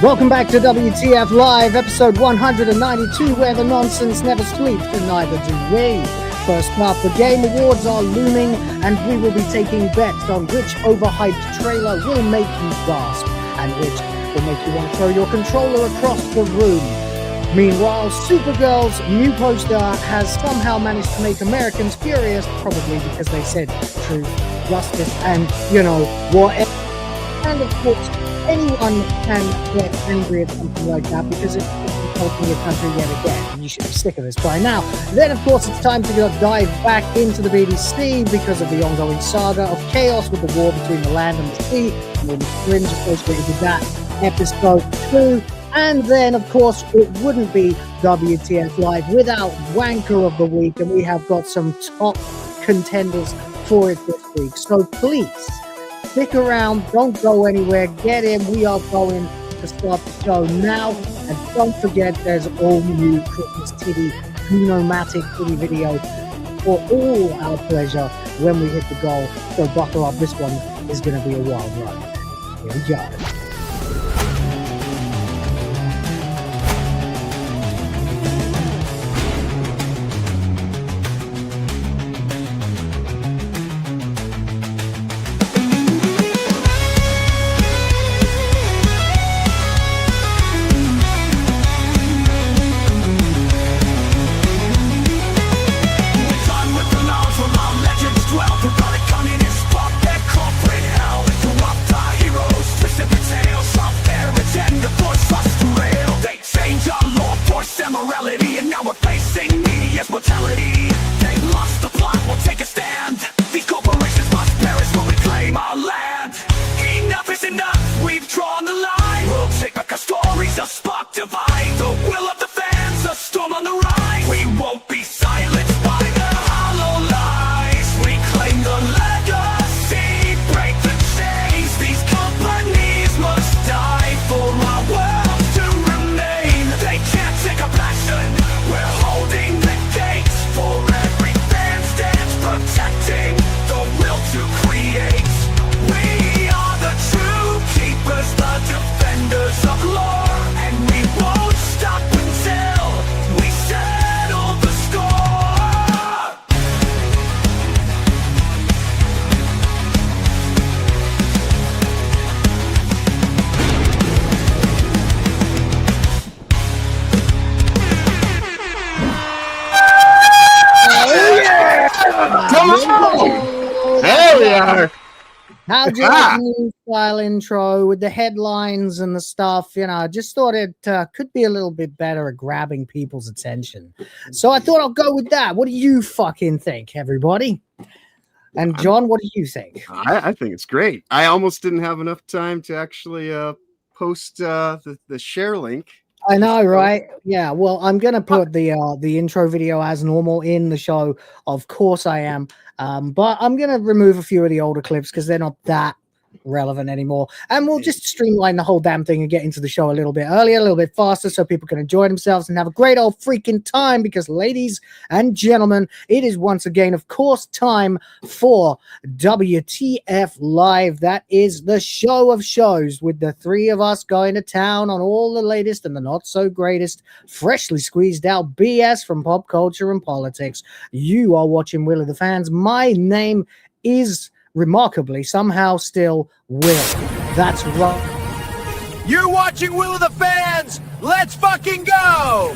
Welcome back to WTF Live, episode 192, where the nonsense never sleeps, and neither do we. First up, the Game Awards are looming, and we will be taking bets on which overhyped trailer will make you gasp, and which will make you want to throw your controller across the room. Meanwhile, Supergirl's new poster has somehow managed to make Americans furious, probably because they said truth, justice, and, whatever. And of course, anyone can get angry at something like that because it's insulting your country yet again. And you should be sick of this by now. Then, of course, it's time to dive back into the BBC because of the ongoing saga of chaos with the war between the land and the sea, and all the fringe associated with that. Episode 2. And then, of course, it wouldn't be WTF Live without Wanker of the Week, and we have got some top contenders for it this week. So please, stick around, don't go anywhere, get in. We are going to start the show now. And don't forget, there's all new Christmas titty, pneumatic titty video for all our pleasure when we hit the goal. So buckle up, this one is going to be a wild ride. Here we go. How'd you like the new style intro with the headlines and the stuff? Just thought it could be a little bit better at grabbing people's attention. So I thought I'll go with that. What do you fucking think, everybody? And John, what do you think? I think it's great. I almost didn't have enough time to actually post the share link. I know, right? Yeah, well, I'm going to put the intro video as normal in the show. Of course I am. But I'm going to remove a few of the older clips because they're not that relevant anymore. And we'll just streamline the whole damn thing and get into the show a little bit earlier, a little bit faster so people can enjoy themselves and have a great old freaking time because, ladies and gentlemen, it is once again, of course, time for WTF Live. That is the show of shows with the three of us going to town on all the latest and the not so greatest, freshly squeezed out BS from pop culture and politics. You are watching Will of the Fans. My name is remarkably somehow still Will. That's right. You're watching Will of the Fans. Let's fucking go.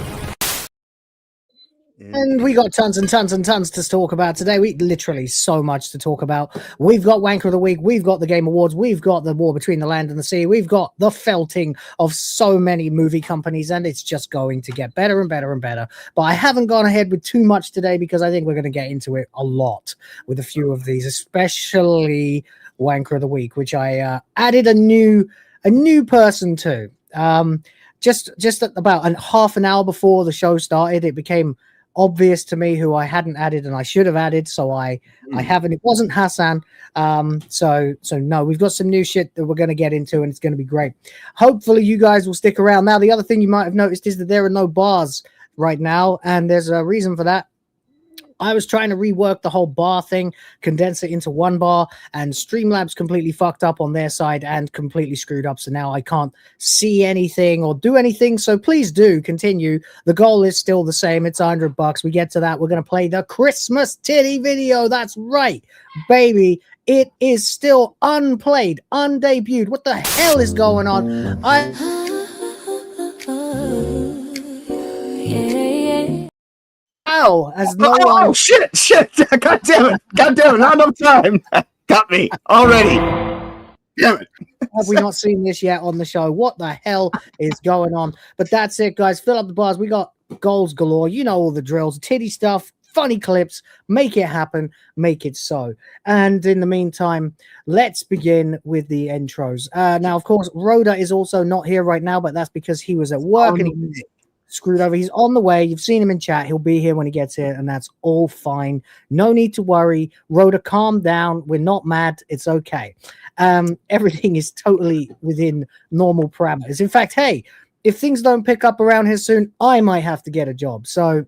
And we got tons and tons and tons to talk about today. We literally so much to talk about. We've got Wanker of the Week. We've got the Game Awards. We've got the war between the land and the sea. We've got the felting of so many movie companies, and it's just going to get better and better and better. But I haven't gone ahead with too much today because I think we're going to get into it a lot with a few of these, especially Wanker of the Week, which I added a new person to. Just at about half an hour before the show started, it became obvious to me who I hadn't added and I should have added, so I haven't. It wasn't Hassan. So no, we've got some new shit that we're going to get into, and it's going to be great. Hopefully you guys will stick around. Now, the other thing you might have noticed is that there are no bars right now, and there's a reason for that. I was trying to rework the whole bar thing, condense it into one bar, and Streamlabs completely fucked up on their side and completely screwed up. So now I can't see anything or do anything. So please do continue. The goal is still the same. It's $100. We get to that. We're going to play the Christmas titty video. That's right, baby. It is still unplayed, undebuted. What the hell is going on? As no one... Oh shit! God damn it! Not enough time. Got me already. Damn it! Have we not seen this yet on the show? What the hell is going on? But that's it, guys. Fill up the bars. We got goals galore. You know all the drills, titty stuff, funny clips. Make it happen. Make it so. And in the meantime, let's begin with the intros. Now, of course, Rhoda is also not here right now, but that's because he was at work and he screwed over. He's on the way. You've seen him in chat. He'll be here when he gets here, and that's all fine. No need to worry. Rhoda, calm down. We're not mad. It's okay. Everything is totally within normal parameters. In fact, hey, if things don't pick up around here soon, I might have to get a job. So,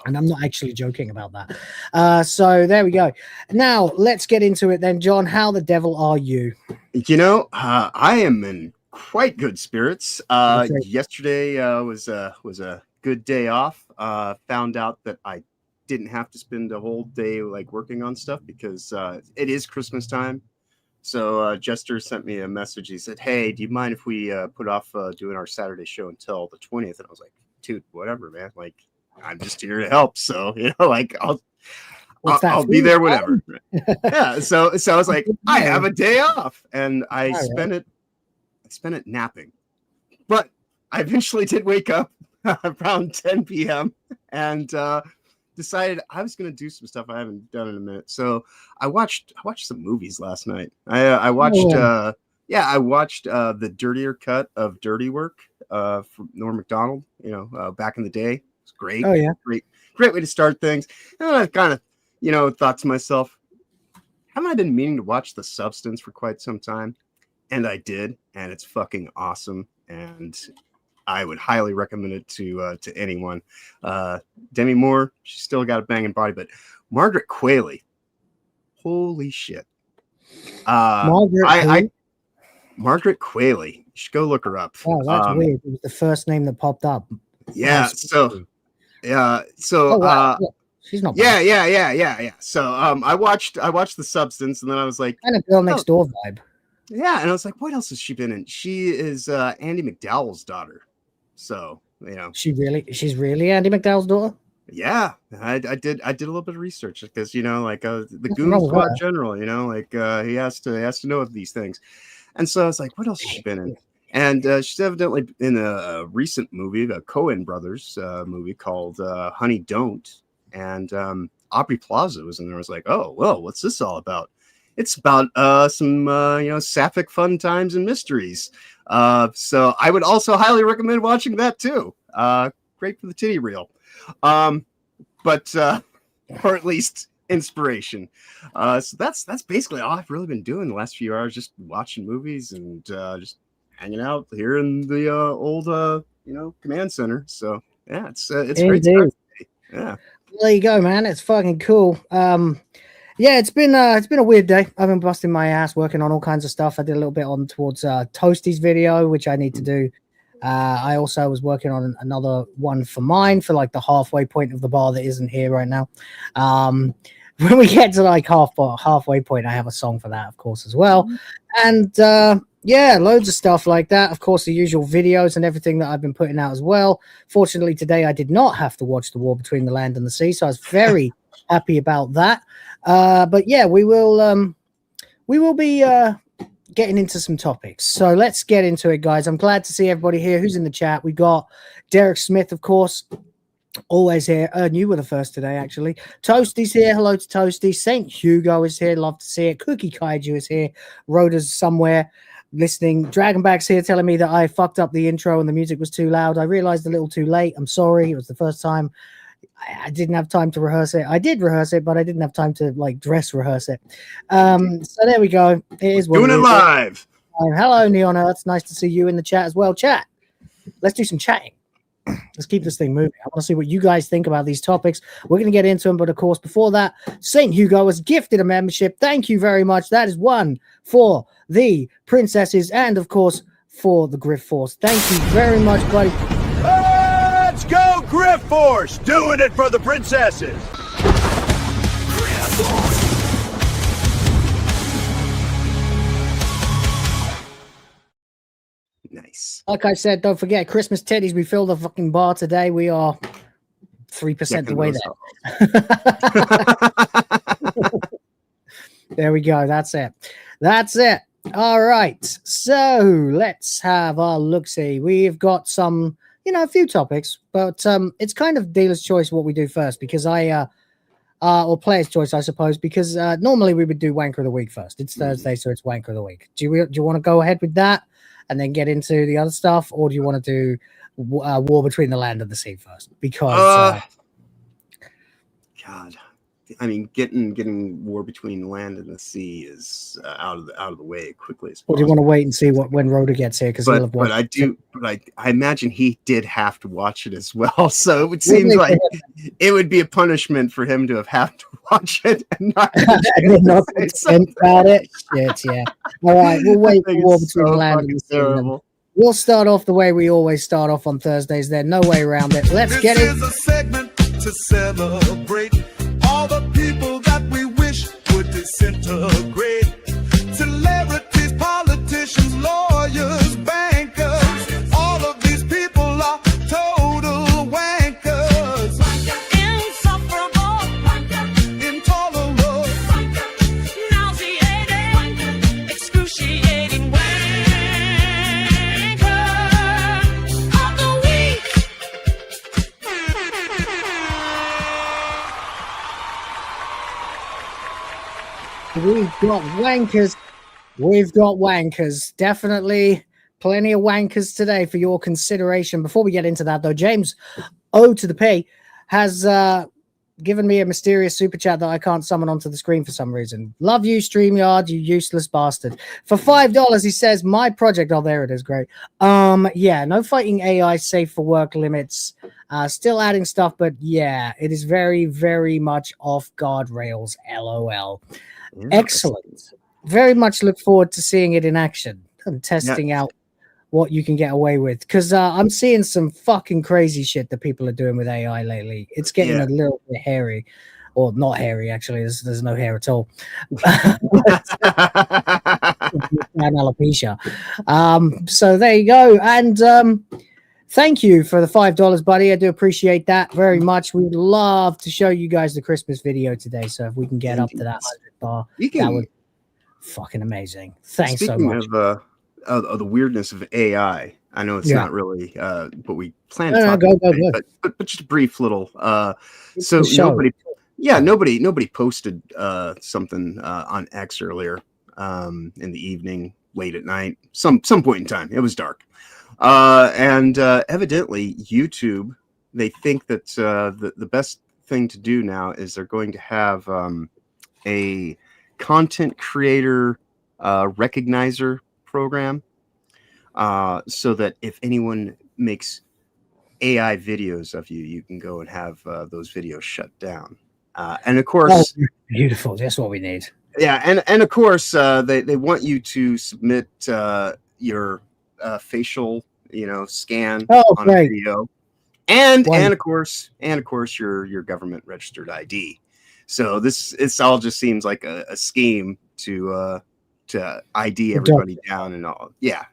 and I'm not actually joking about that. So there we go. Now let's get into it then, John. How the devil are you? You know, I am in quite good spirits. Yesterday was a good day off. Found out that I didn't have to spend a whole day like working on stuff because it is Christmas time. So Jester sent me a message. He said, "Hey, do you mind if we put off doing our Saturday show until the 20th?" And I was like, "Dude, whatever, man. Like, I'm just here to help. So like I'll be there, whatever." Yeah. So I was like, I have a day off, and I spent it napping. But I eventually did wake up around 10 p.m. and decided I was going to do some stuff I haven't done in a minute. So I watched some movies last night. I watched the dirtier cut of Dirty Work from Norm Macdonald, back in the day. It's great. Oh yeah. Great way to start things. And I kind of, thought to myself, haven't I been meaning to watch The Substance for quite some time? And I did, and it's fucking awesome. And I would highly recommend it to anyone. Demi Moore, she's still got a banging body, but Margaret Qualley, holy shit! Margaret Qualley, you should go look her up. Oh, that's weird. It was the first name that popped up. Yeah. So. Oh, wow. She's not bad. Yeah. So I watched The Substance, and then I was like, kind of Girl Next Door vibe. Yeah, and I was like, what else has she been in? She is Andy McDowell's daughter. So, she's really Andy McDowell's daughter? Yeah, I did a little bit of research because the Goon Squad general, he has to know of these things. And so I was like, what else has she been in? And she's evidently in a recent movie, the Coen brothers movie called Honey Don't. And Aubrey Plaza was in there. I was like, oh, well, what's this all about? It's about some sapphic fun times and mysteries. So I would also highly recommend watching that too. Great for the titty reel, but or at least inspiration. So that's basically all I've really been doing the last few hours, just watching movies and just hanging out here in the old command center. So yeah, it's great stuff. Yeah. Well, there you go, man. It's fucking cool. Yeah, it's been a weird day. I've been busting my ass working on all kinds of stuff. I did a little bit on towards Toasty's video, which I need to do. I also was working on another one for mine for like the halfway point of the bar that isn't here right now. When we get to like halfway point, I have a song for that, of course, as well. And yeah, loads of stuff like that. Of course, the usual videos and everything that I've been putting out as well. Fortunately, today I did not have to watch The War Between the Land and the Sea, so I was very happy about that. But yeah, we will be getting into some topics. So let's get into it, guys. I'm glad to see everybody here who's in the chat. We got Derek Smith, of course, always here. You were the first today, actually. Toasty's here. Hello to Toasty. St. Hugo is here. Love to see it. Cookie Kaiju is here. Rhoda's somewhere listening. Dragonback's here telling me that I fucked up the intro and the music was too loud. I realized a little too late. I'm sorry. It was the first time. I didn't have time to rehearse it. I did rehearse it, but I didn't have time to like dress rehearse it. So there we go. It is doing it live. Hello, Neon Earth. Nice to see you in the chat as well. Chat. Let's do some chatting. Let's keep this thing moving. I want to see what you guys think about these topics. We're going to get into them, but of course, before that, St. Hugo has gifted a membership. Thank you very much. That is one for the princesses and, of course, for the Griff Force. Thank you very much, buddy. Let's go, Griff Force! Doing it for the princesses! Nice. Like I said, don't forget, Christmas teddies. We filled the fucking bar today. We are 3% the way there. There we go. That's it. That's it. All right. So let's have our look-see. We've got some, a few topics, but it's kind of dealer's choice what we do first because or player's choice, I suppose, because normally we would do Wanker of the Week first. It's Thursday, so it's Wanker of the Week. Do you want to go ahead with that and then get into the other stuff, or do you want to do War Between the Land and the Sea first? Because God, I mean, getting War Between Land and the Sea is out of the way quickly as possible. Or do you want to wait and see when Rhoda gets here? Because I imagine he did have to watch it as well. So it would seem like it would be a punishment for him to have to watch it and not think about it. Shit, yeah. All right, we'll wait for War Between the Land and the Sea. We'll start off the way we always start off on Thursdays. There's no way around it. Let's get it. This is a segment to celebrate all the people that we wish would disintegrate. Celebrities, politicians, lawyers, bankers, all of these people are total wankers. Insufferable, intolerable, nauseating, excruciating wanker of the week. We've got wankers. We've got wankers. Definitely plenty of wankers today for your consideration. Before we get into that, though, James O to the P has given me a mysterious super chat that I can't summon onto the screen for some reason. Love you, StreamYard, you useless bastard. For $5, he says, my project. Oh, there it is. Great. Yeah, no fighting AI, safe for work limits. Still adding stuff, but yeah, it is very, very much off guardrails. LOL. Excellent. Very much look forward to seeing it in action and testing out what you can get away with, because I'm seeing some fucking crazy shit that people are doing with AI lately. It's getting a little bit hairy, or not hairy actually. There's no hair at all. Alopecia. So there you go. And thank you for the $5, buddy. I do appreciate that very much. We'd love to show you guys the Christmas video today. So if we can get up to that 100 bar, that would be fucking amazing. Thanks so much. Speaking of the weirdness of AI, I know it's not really what we plan to talk about today, but just a brief little. So nobody posted something on X earlier in the evening, late at night, some point in time. It was dark. And evidently YouTube, they think that the best thing to do now is they're going to have a content creator recognizer program, so that if anyone makes AI videos of you, you can go and have those videos shut down. And of course, beautiful. That's what we need. Yeah, and of course, they want you to submit your facial, scan on a video, and of course your government registered ID. So it's all just seems like a scheme to ID everybody down and all. Yeah.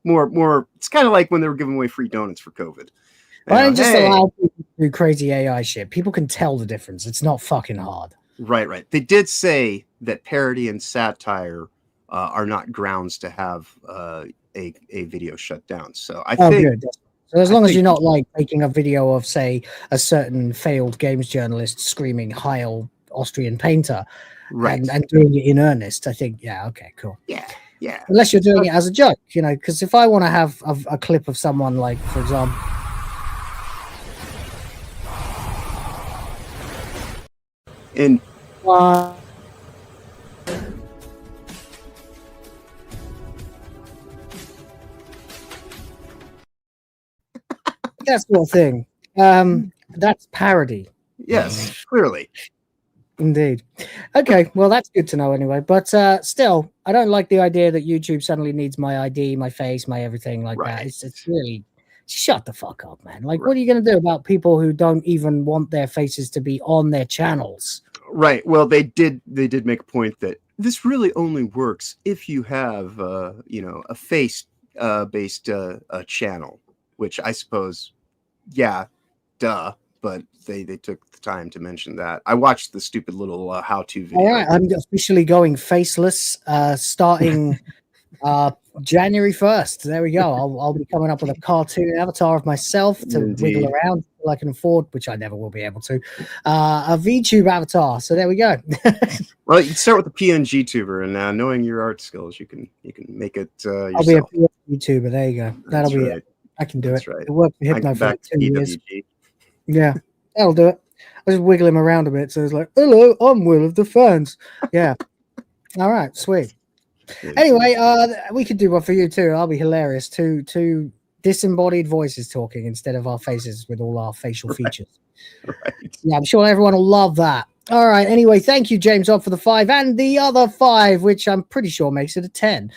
More. It's kind of like when they were giving away free donuts for COVID. Why don't just allow people to do crazy AI shit? People can tell the difference. It's not fucking hard. Right. They did say that parody and satire are not grounds to have a video shut down. So I think. Good. So as long as you're not like making a video of, say, a certain failed games journalist screaming "Heil Austrian painter," and doing it in earnest, I think, okay, cool. Yeah. Unless you're doing it as a joke, because if I want to have a clip of someone, like, for example, that sort of thing. That's parody. Yes, clearly. Indeed. Okay, well, that's good to know anyway. But still, I don't like the idea that YouTube suddenly needs my ID, my face, my everything like that. Right. It's really shut the fuck up, man. Like, what are you going to do about people who don't even want their faces to be on their channels? Right. Well, they did make a point that this really only works if you have a face based channel, which I suppose, yeah, duh. But they took the time to mention that. I watched the stupid little how-to video. All right, I'm officially going faceless starting January 1st. There we go. I'll be coming up with a cartoon avatar of myself to wiggle around till I can afford, which I never will be able to, a VTube avatar. So there we go. Well, you start with a PNG tuber, and knowing your art skills, you can make it yourself. I'll be a YouTuber. There you go. That'll be it. I can do That's it. right. It worked for Hypno for like 2 years. PWG. Yeah, that'll do it. I just wiggle him around a bit. So it's like, hello, I'm Will of the Fans. Yeah. All right, sweet. Anyway, we could do one for you too. I'll be hilarious. Two disembodied voices talking instead of our faces with all our facial features. Right. Yeah, I'm sure everyone will love that. All right. Anyway, thank you, James Odd, for the 5 and the other 5, which I'm pretty sure makes it a 10.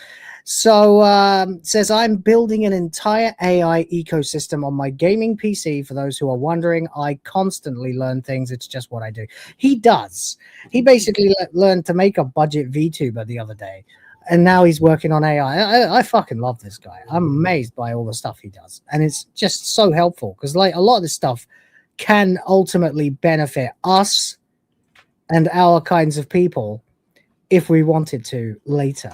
So says, I'm building an entire AI ecosystem on my gaming PC. For those who are wondering, I constantly learn things. It's just what I do. He does. He basically learned to make a budget VTuber the other day. And now he's working on AI. I fucking love this guy. I'm amazed by all the stuff he does. And it's just so helpful because like a lot of this stuff can ultimately benefit us and our kinds of people if we wanted to later.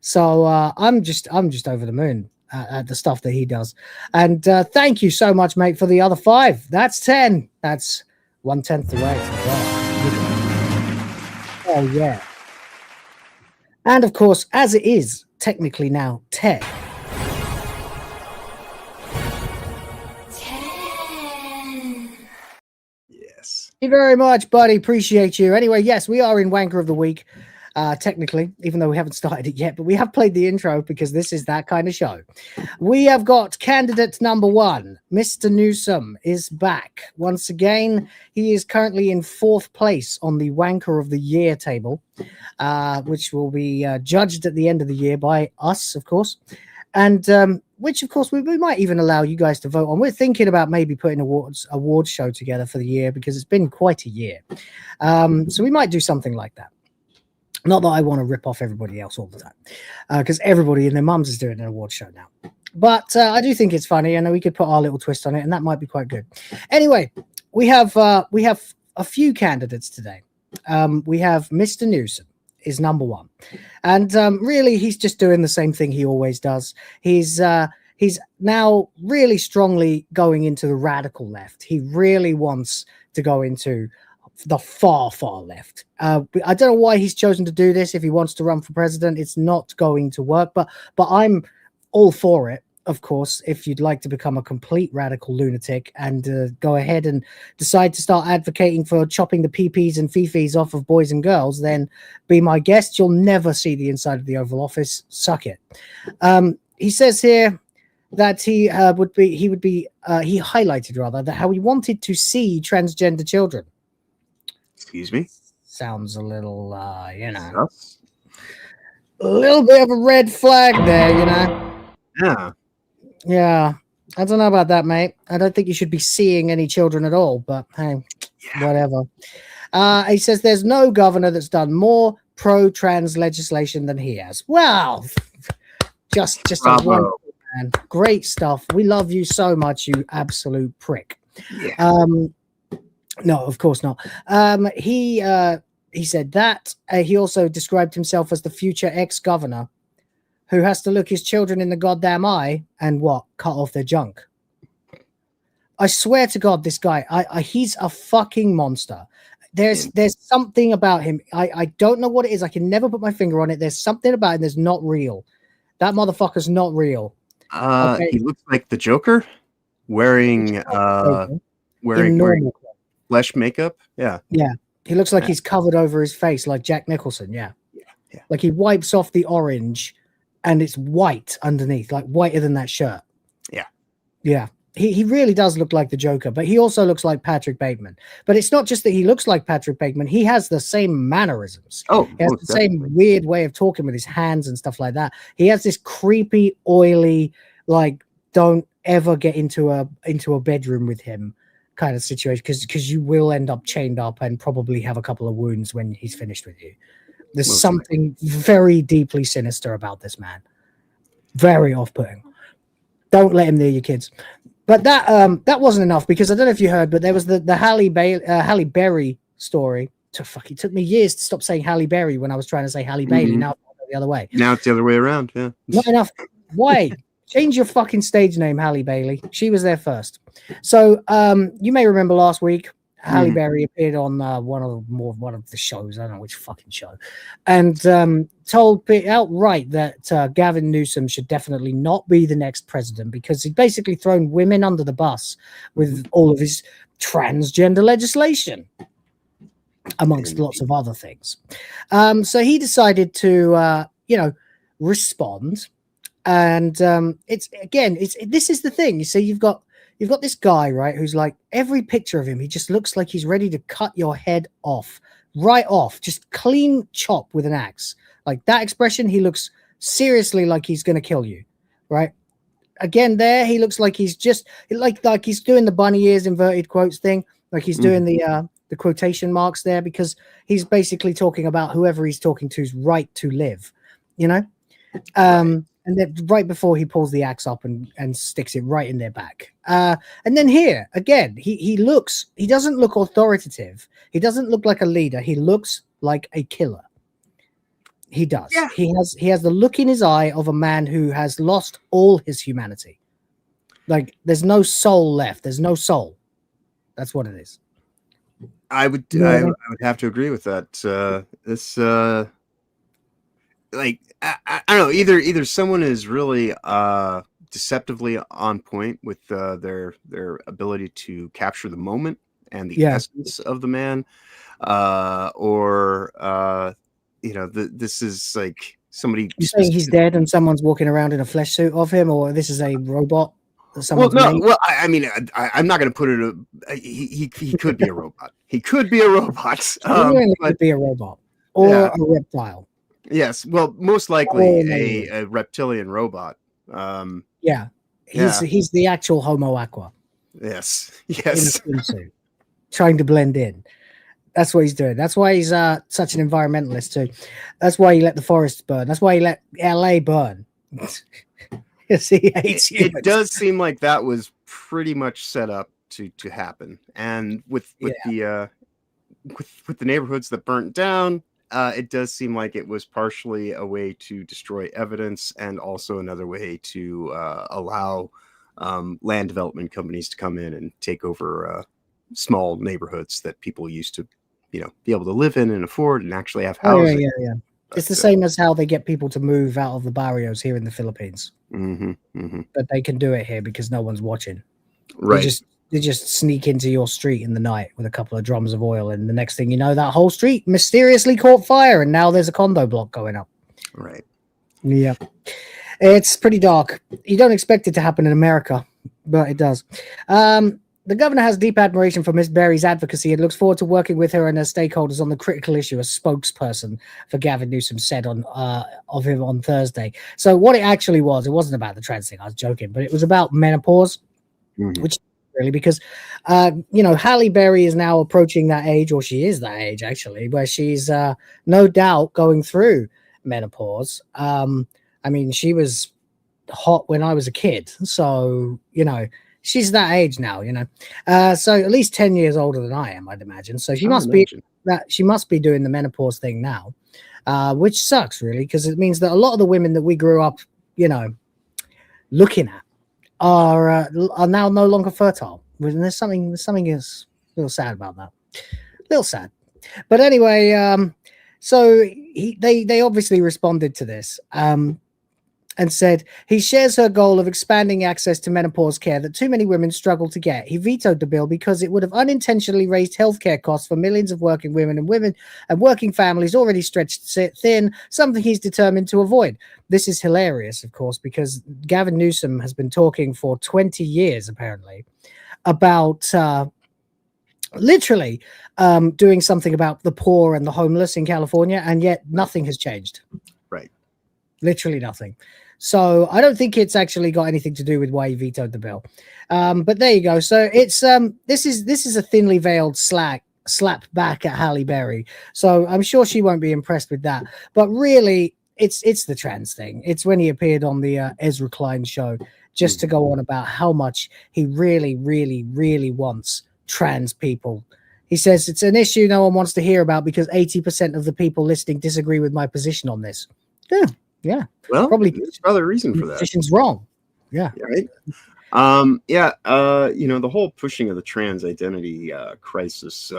So I'm just over the moon at the stuff that he does. And thank you so much, mate, for the other 5. That's 10. That's 1/10 the way. Oh, yeah. And of course, as it is technically now 10. Yes. Thank you very much, buddy. Appreciate you. Anyway, yes, we are in Wanker of the Week. Technically, even though we haven't started it yet, but we have played the intro because this is that kind of show. We have got candidate number 1. Mr. Newsom is back once again. He is currently in 4th place on the Wanker of the Year table, which will be judged at the end of the year by us, of course, and which, of course, we might even allow you guys to vote on. We're thinking about maybe putting awards show together for the year because it's been quite a year. So we might do something like that. Not that I want to rip off everybody else all the time, because everybody and their mums is doing an award show now. But I do think it's funny, and we could put our little twist on it, and that might be quite good. Anyway, we have a few candidates today. We have Mr. Newsom is number 1, and really he's just doing the same thing he always does. He's now really strongly going into the radical left. He really wants to go into the far left. I don't know why he's chosen to do this. If he wants to run for president, it's not going to work, but I'm all for it, of course. If you'd like to become a complete radical lunatic and go ahead and decide to start advocating for chopping the PPs and fifis off of boys and girls, then be my guest. You'll never see the inside of the Oval Office. Suck it. He says here that he highlighted rather that how he wanted to see transgender children. Excuse me? Sounds a little, a little bit of a red flag there, Yeah. Yeah. I don't know about that, mate. I don't think you should be seeing any children at all, but hey, whatever. He says there's no governor that's done more pro-trans legislation than he has. Well, just a wonderful man. Great stuff. We love you so much, you absolute prick. Yeah. No, of course not. He said that. He also described himself as the future ex-governor who has to look his children in the goddamn eye and cut off their junk. I swear to God, this guy, he's a fucking monster. There's something about him. I don't know what it is. I can never put my finger on it. There's something about him that's not real. That motherfucker's not real. Okay? He looks like the Joker wearing flesh makeup. Yeah. He looks like he's covered over his face like Jack Nicholson. Yeah. Like he wipes off the orange and it's white underneath, like whiter than that shirt. Yeah. Yeah. He really does look like the Joker, but he also looks like Patrick Bateman. But it's not just that he looks like Patrick Bateman. He has the same mannerisms. Oh, he has the same weird way of talking with his hands and stuff like that. He has this creepy, oily, like, don't ever get into a bedroom with him kind of situation, because you will end up chained up and probably have a couple of wounds when he's finished with you. There's something very deeply sinister about this man. Very off-putting. Don't let him near your kids. But that wasn't enough, because I don't know if you heard, but there was the Halle Berry story. It took me years to stop saying Halle Berry when I was trying to say Halle Bailey. Now it's the other way. Now it's the other way around. Yeah. Not enough. Why? Change your fucking stage name, Halle Bailey. She was there first. So you may remember last week, Halle Berry appeared on one of the shows. I don't know which fucking show, and told outright that Gavin Newsom should definitely not be the next president, because he'd basically thrown women under the bus with all of his transgender legislation, amongst lots of other things. So he decided to respond, and this is the thing. You see, you've got this guy, right, who's like, every picture of him, he just looks like he's ready to cut your head off, right off, just clean chop with an axe. Like that expression, he looks seriously like he's going to kill you, right? Again, there, he looks like he's just like he's doing the bunny ears inverted quotes thing, like he's doing the quotation marks there, because he's basically talking about whoever he's talking to's right to live, you know? And then right before he pulls the axe up and sticks it right in their back. And then here, again, he doesn't look authoritative. He doesn't look like a leader. He looks like a killer. He does. Yeah. He has the look in his eye of a man who has lost all his humanity. Like, there's no soul left. There's no soul. That's what it is. I would have to agree with that. Like, I don't know, either someone is really deceptively on point with their ability to capture the moment and the essence of the man, or this is like somebody. You saying he's dead and someone's walking around in a flesh suit of him, or this is a robot? Well, no. Well, I mean, I'm not going to put it. He could be a robot. He could be a robot. He could be a robot or a reptile. Yes, well, most likely a reptilian robot. He's the actual Homo Aqua. Yes. In a swimsuit, trying to blend in. That's what he's doing. That's why he's such an environmentalist too. That's why he let the forests burn. That's why he let LA burn. Yes, he hates humans. It does seem like that was pretty much set up to happen, and with the neighborhoods that burnt down. It does seem like it was partially a way to destroy evidence, and also another way to allow land development companies to come in and take over small neighborhoods that people used to, be able to live in and afford and actually have housing. Yeah. It's the same as how they get people to move out of the barrios here in the Philippines. But they can do it here because no one's watching. Right. They just sneak into your street in the night with a couple of drums of oil, and the next thing you know, that whole street mysteriously caught fire, and now there's a condo block going up. Right. Yeah. It's pretty dark. You don't expect it to happen in America, but it does. The governor has deep admiration for Miss Berry's advocacy and looks forward to working with her and her stakeholders on the critical issue, a spokesperson for Gavin Newsom said of him on Thursday. So what it actually was, it wasn't about the trans thing, I was joking, but it was about menopause, which really, because Halle Berry is now approaching that age, or she is that age actually, where she's no doubt going through menopause. I mean, she was hot when I was a kid, so she's that age now, so at least 10 years older than I am, I'd imagine. So she must be doing the menopause thing now, which sucks really, because it means that a lot of the women that we grew up looking at are now no longer fertile. And there's something is a little sad about that. A little sad. But anyway, so they obviously responded to this. and said he shares her goal of expanding access to menopause care that too many women struggle to get. He vetoed the bill because it would have unintentionally raised healthcare costs for millions of working women and working families already stretched thin, something he's determined to avoid. This is hilarious, of course, because Gavin Newsom has been talking for 20 years, apparently, about literally doing something about the poor and the homeless in California, and yet nothing has changed. Right. Literally nothing. So I don't think it's actually got anything to do with why he vetoed the bill. But there you go. So it's this is a thinly veiled slap back at Halle Berry. So I'm sure she won't be impressed with that. But really, it's the trans thing. It's when he appeared on the Ezra Klein show just to go on about how much he really, really, really wants trans people. He says it's an issue no one wants to hear about because 80% of the people listening disagree with my position on this. Yeah. Well, probably there's another reason for that. Position's wrong. Yeah. Right. The whole pushing of the trans identity crisis,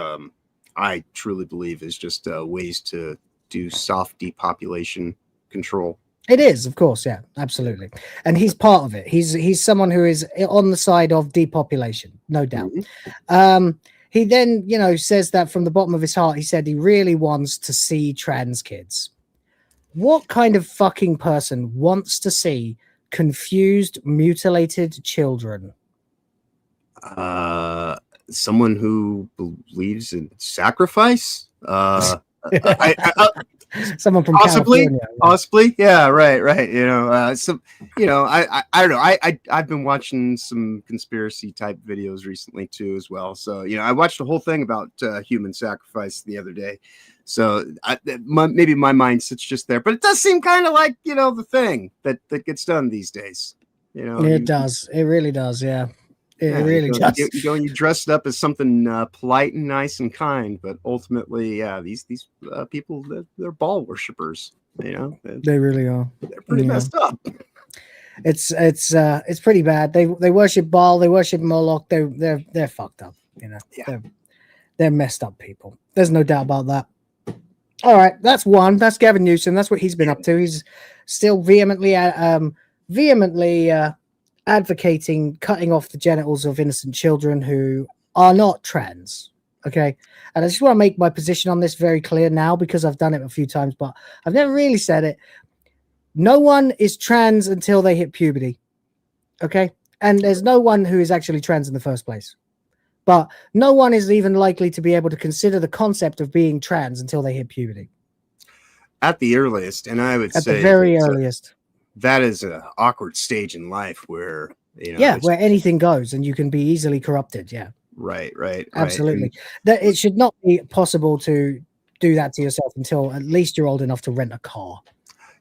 I truly believe is just ways to do soft depopulation control. It is, of course, yeah, absolutely. And he's part of it. He's someone who is on the side of depopulation, no doubt. He then, says that from the bottom of his heart, he said he really wants to see trans kids. What kind of fucking person wants to see confused, mutilated children? Someone who believes in sacrifice. Someone from possibly, California. Yeah, right. I don't know. I've been watching some conspiracy type videos recently too, as well. So I watched a whole thing about human sacrifice the other day. So maybe my mind sits just there, but it does seem kind of like the thing that gets done these days. It does. It really does. Yeah. It really does. You dress it up as something polite and nice and kind, but ultimately, these people, they're ball worshippers. They really are. They're pretty messed up. It's pretty bad. They worship Baal. They worship Moloch. They're fucked up. They're messed up people. There's no doubt about that. All right, that's one. That's Gavin Newsom. That's what he's been up to. He's still vehemently advocating cutting off the genitals of innocent children who are not trans. Okay. And I just want to make my position on this very clear now because I've done it a few times, but I've never really said it. No one is trans until they hit puberty. Okay. And there's no one who is actually trans in the first place. But no one is even likely to be able to consider the concept of being trans until they hit puberty. At the earliest, and I would say at the very earliest. That is an awkward stage in life where where anything goes and you can be easily corrupted. Yeah, right. Absolutely. That it should not be possible to do that to yourself until at least you're old enough to rent a car.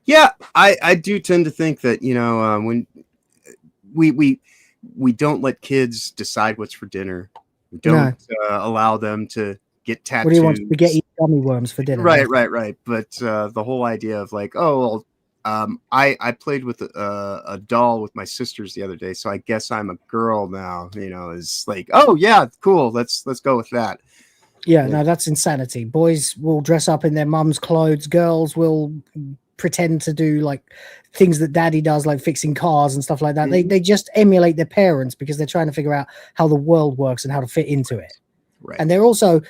Yeah, I do tend to think that when we don't let kids decide what's for dinner, we don't allow them to get tattoos. What do you want? Spaghetti gummy worms for dinner? Right. But the whole idea of like, I played with a doll with my sisters the other day, so I guess I'm a girl now. Is like, oh yeah, cool. Let's go with that. Yeah, no, that's insanity. Boys will dress up in their mum's clothes. Girls will pretend to do like things that daddy does, like fixing cars and stuff like that. They just emulate their parents because they're trying to figure out how the world works and how to fit into it. Right. And they're also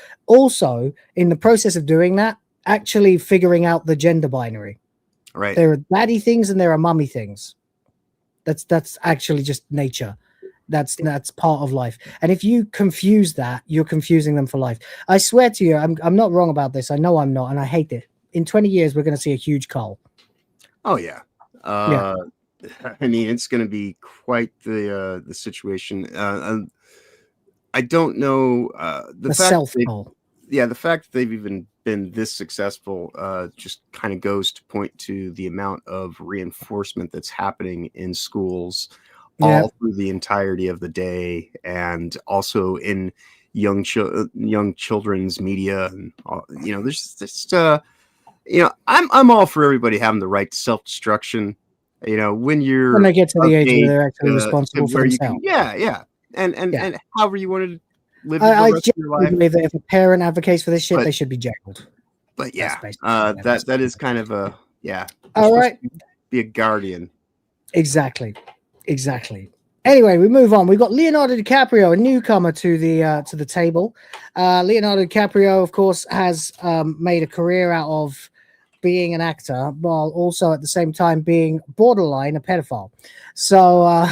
in the process of doing that, actually figuring out the gender binary. Right. There are daddy things and there are mummy things. That's actually just nature. That's part of life. And if you confuse that, you're confusing them for life. I swear to you, I'm not wrong about this. I know I'm not, and I hate it. In 20 years, we're going to see a huge cull. Oh yeah. I mean, it's going to be quite the situation. I don't know the fact that they've even been this successful just kind of goes to point to the amount of reinforcement that's happening in schools all through the entirety of the day, and also in young children's media. And there's just I'm all for everybody having the right to self-destruction. When they get to the age where they're actually responsible for themselves. And however you want to live I the rest of your life. believe that if a parent advocates for this shit, they should be jailed. But that is kind of a All right. Be a guardian. Exactly. Anyway, we move on. We've got Leonardo DiCaprio, a newcomer to the table. Leonardo DiCaprio, of course, has made a career out of being an actor while also at the same time being borderline a pedophile. So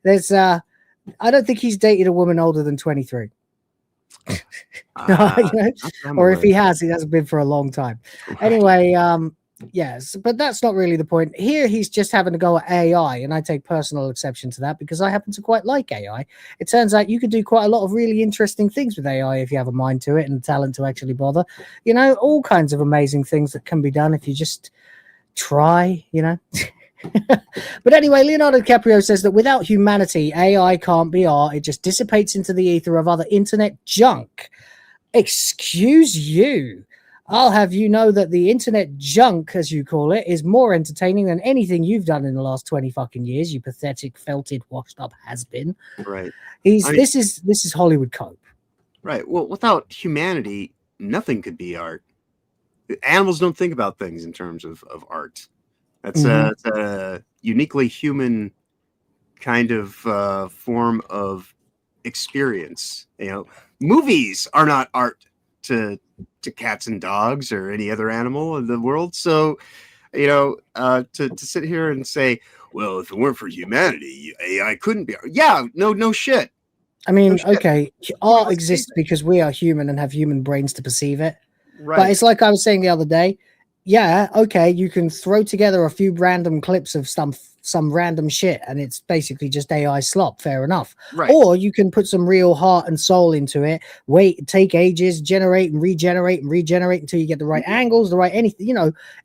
there's I don't think he's dated a woman older than 23. Or if he has, it hasn't been for a long time. Right. Anyway, yes, but that's not really the point. Here he's just having to go at AI, and I take personal exception to that because I happen to quite like AI. It turns out you could do quite a lot of really interesting things with AI if you have a mind to it and talent to actually bother. All kinds of amazing things that can be done if you just try, But anyway, Leonardo DiCaprio says that without humanity, AI can't be art. It just dissipates into the ether of other internet junk. Excuse you. I'll have you know that the internet junk, as you call it, is more entertaining than anything you've done in the last 20 fucking years, you pathetic, felted, washed up has-been. Right. This is Hollywood cope. Right. Well, without humanity, nothing could be art. Animals don't think about things in terms of art. That's a uniquely human kind of form of experience. Movies are not art to cats and dogs or any other animal in the world. So, to sit here and say, well, if it weren't for humanity, AI couldn't be art. Yeah, no shit. I mean, okay, art exists because we are human and have human brains to perceive it. Right. But it's like I was saying the other day. Yeah, okay, you can throw together a few random clips of some random shit and it's basically just AI slop, fair enough. Right. Or you can put some real heart and soul into it, take ages, generate and regenerate until you get the right angles, the right anything.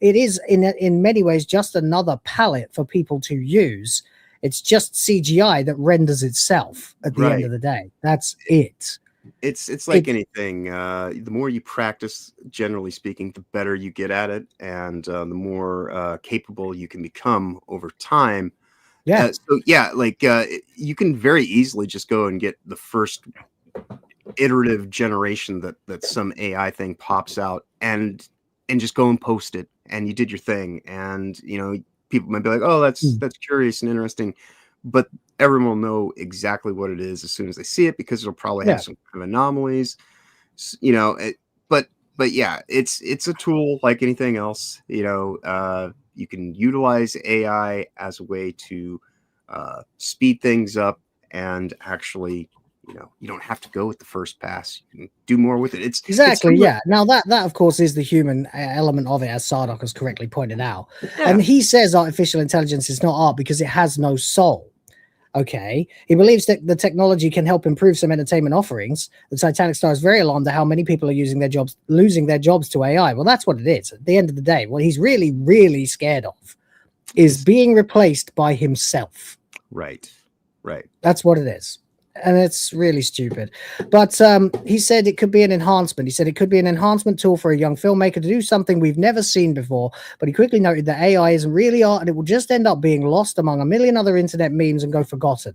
It is in many ways just another palette for people to use. It's just CGI that renders itself at the end of the day. That's it. It's like anything. The more you practice, generally speaking, the better you get at it, and the more capable you can become over time. Yeah. You can very easily just go and get the first iterative generation that some AI thing pops out, and just go and post it, and you did your thing, and people might be like, oh, that's curious and interesting, but everyone will know exactly what it is as soon as they see it because it'll probably have some kind of anomalies, but yeah, it's a tool like anything else. You can utilize AI as a way to speed things up, and actually, you don't have to go with the first pass. You can do more with it. It's exactly, yeah. Now that of course is the human element of it, as Sardock has correctly pointed out. Yeah. And he says artificial intelligence is not art because it has no soul. Okay, he believes that the technology can help improve some entertainment offerings. The Titanic star is very alarmed at how many people are losing their jobs to AI. Well, that's what it is. At the end of the day, what he's really, really scared of is being replaced by himself. Right. That's what it is. And it's really stupid. But he said it could be an enhancement. He said it could be an enhancement tool for a young filmmaker to do something we've never seen before. But he quickly noted that AI isn't really art and it will just end up being lost among a million other internet memes and go forgotten.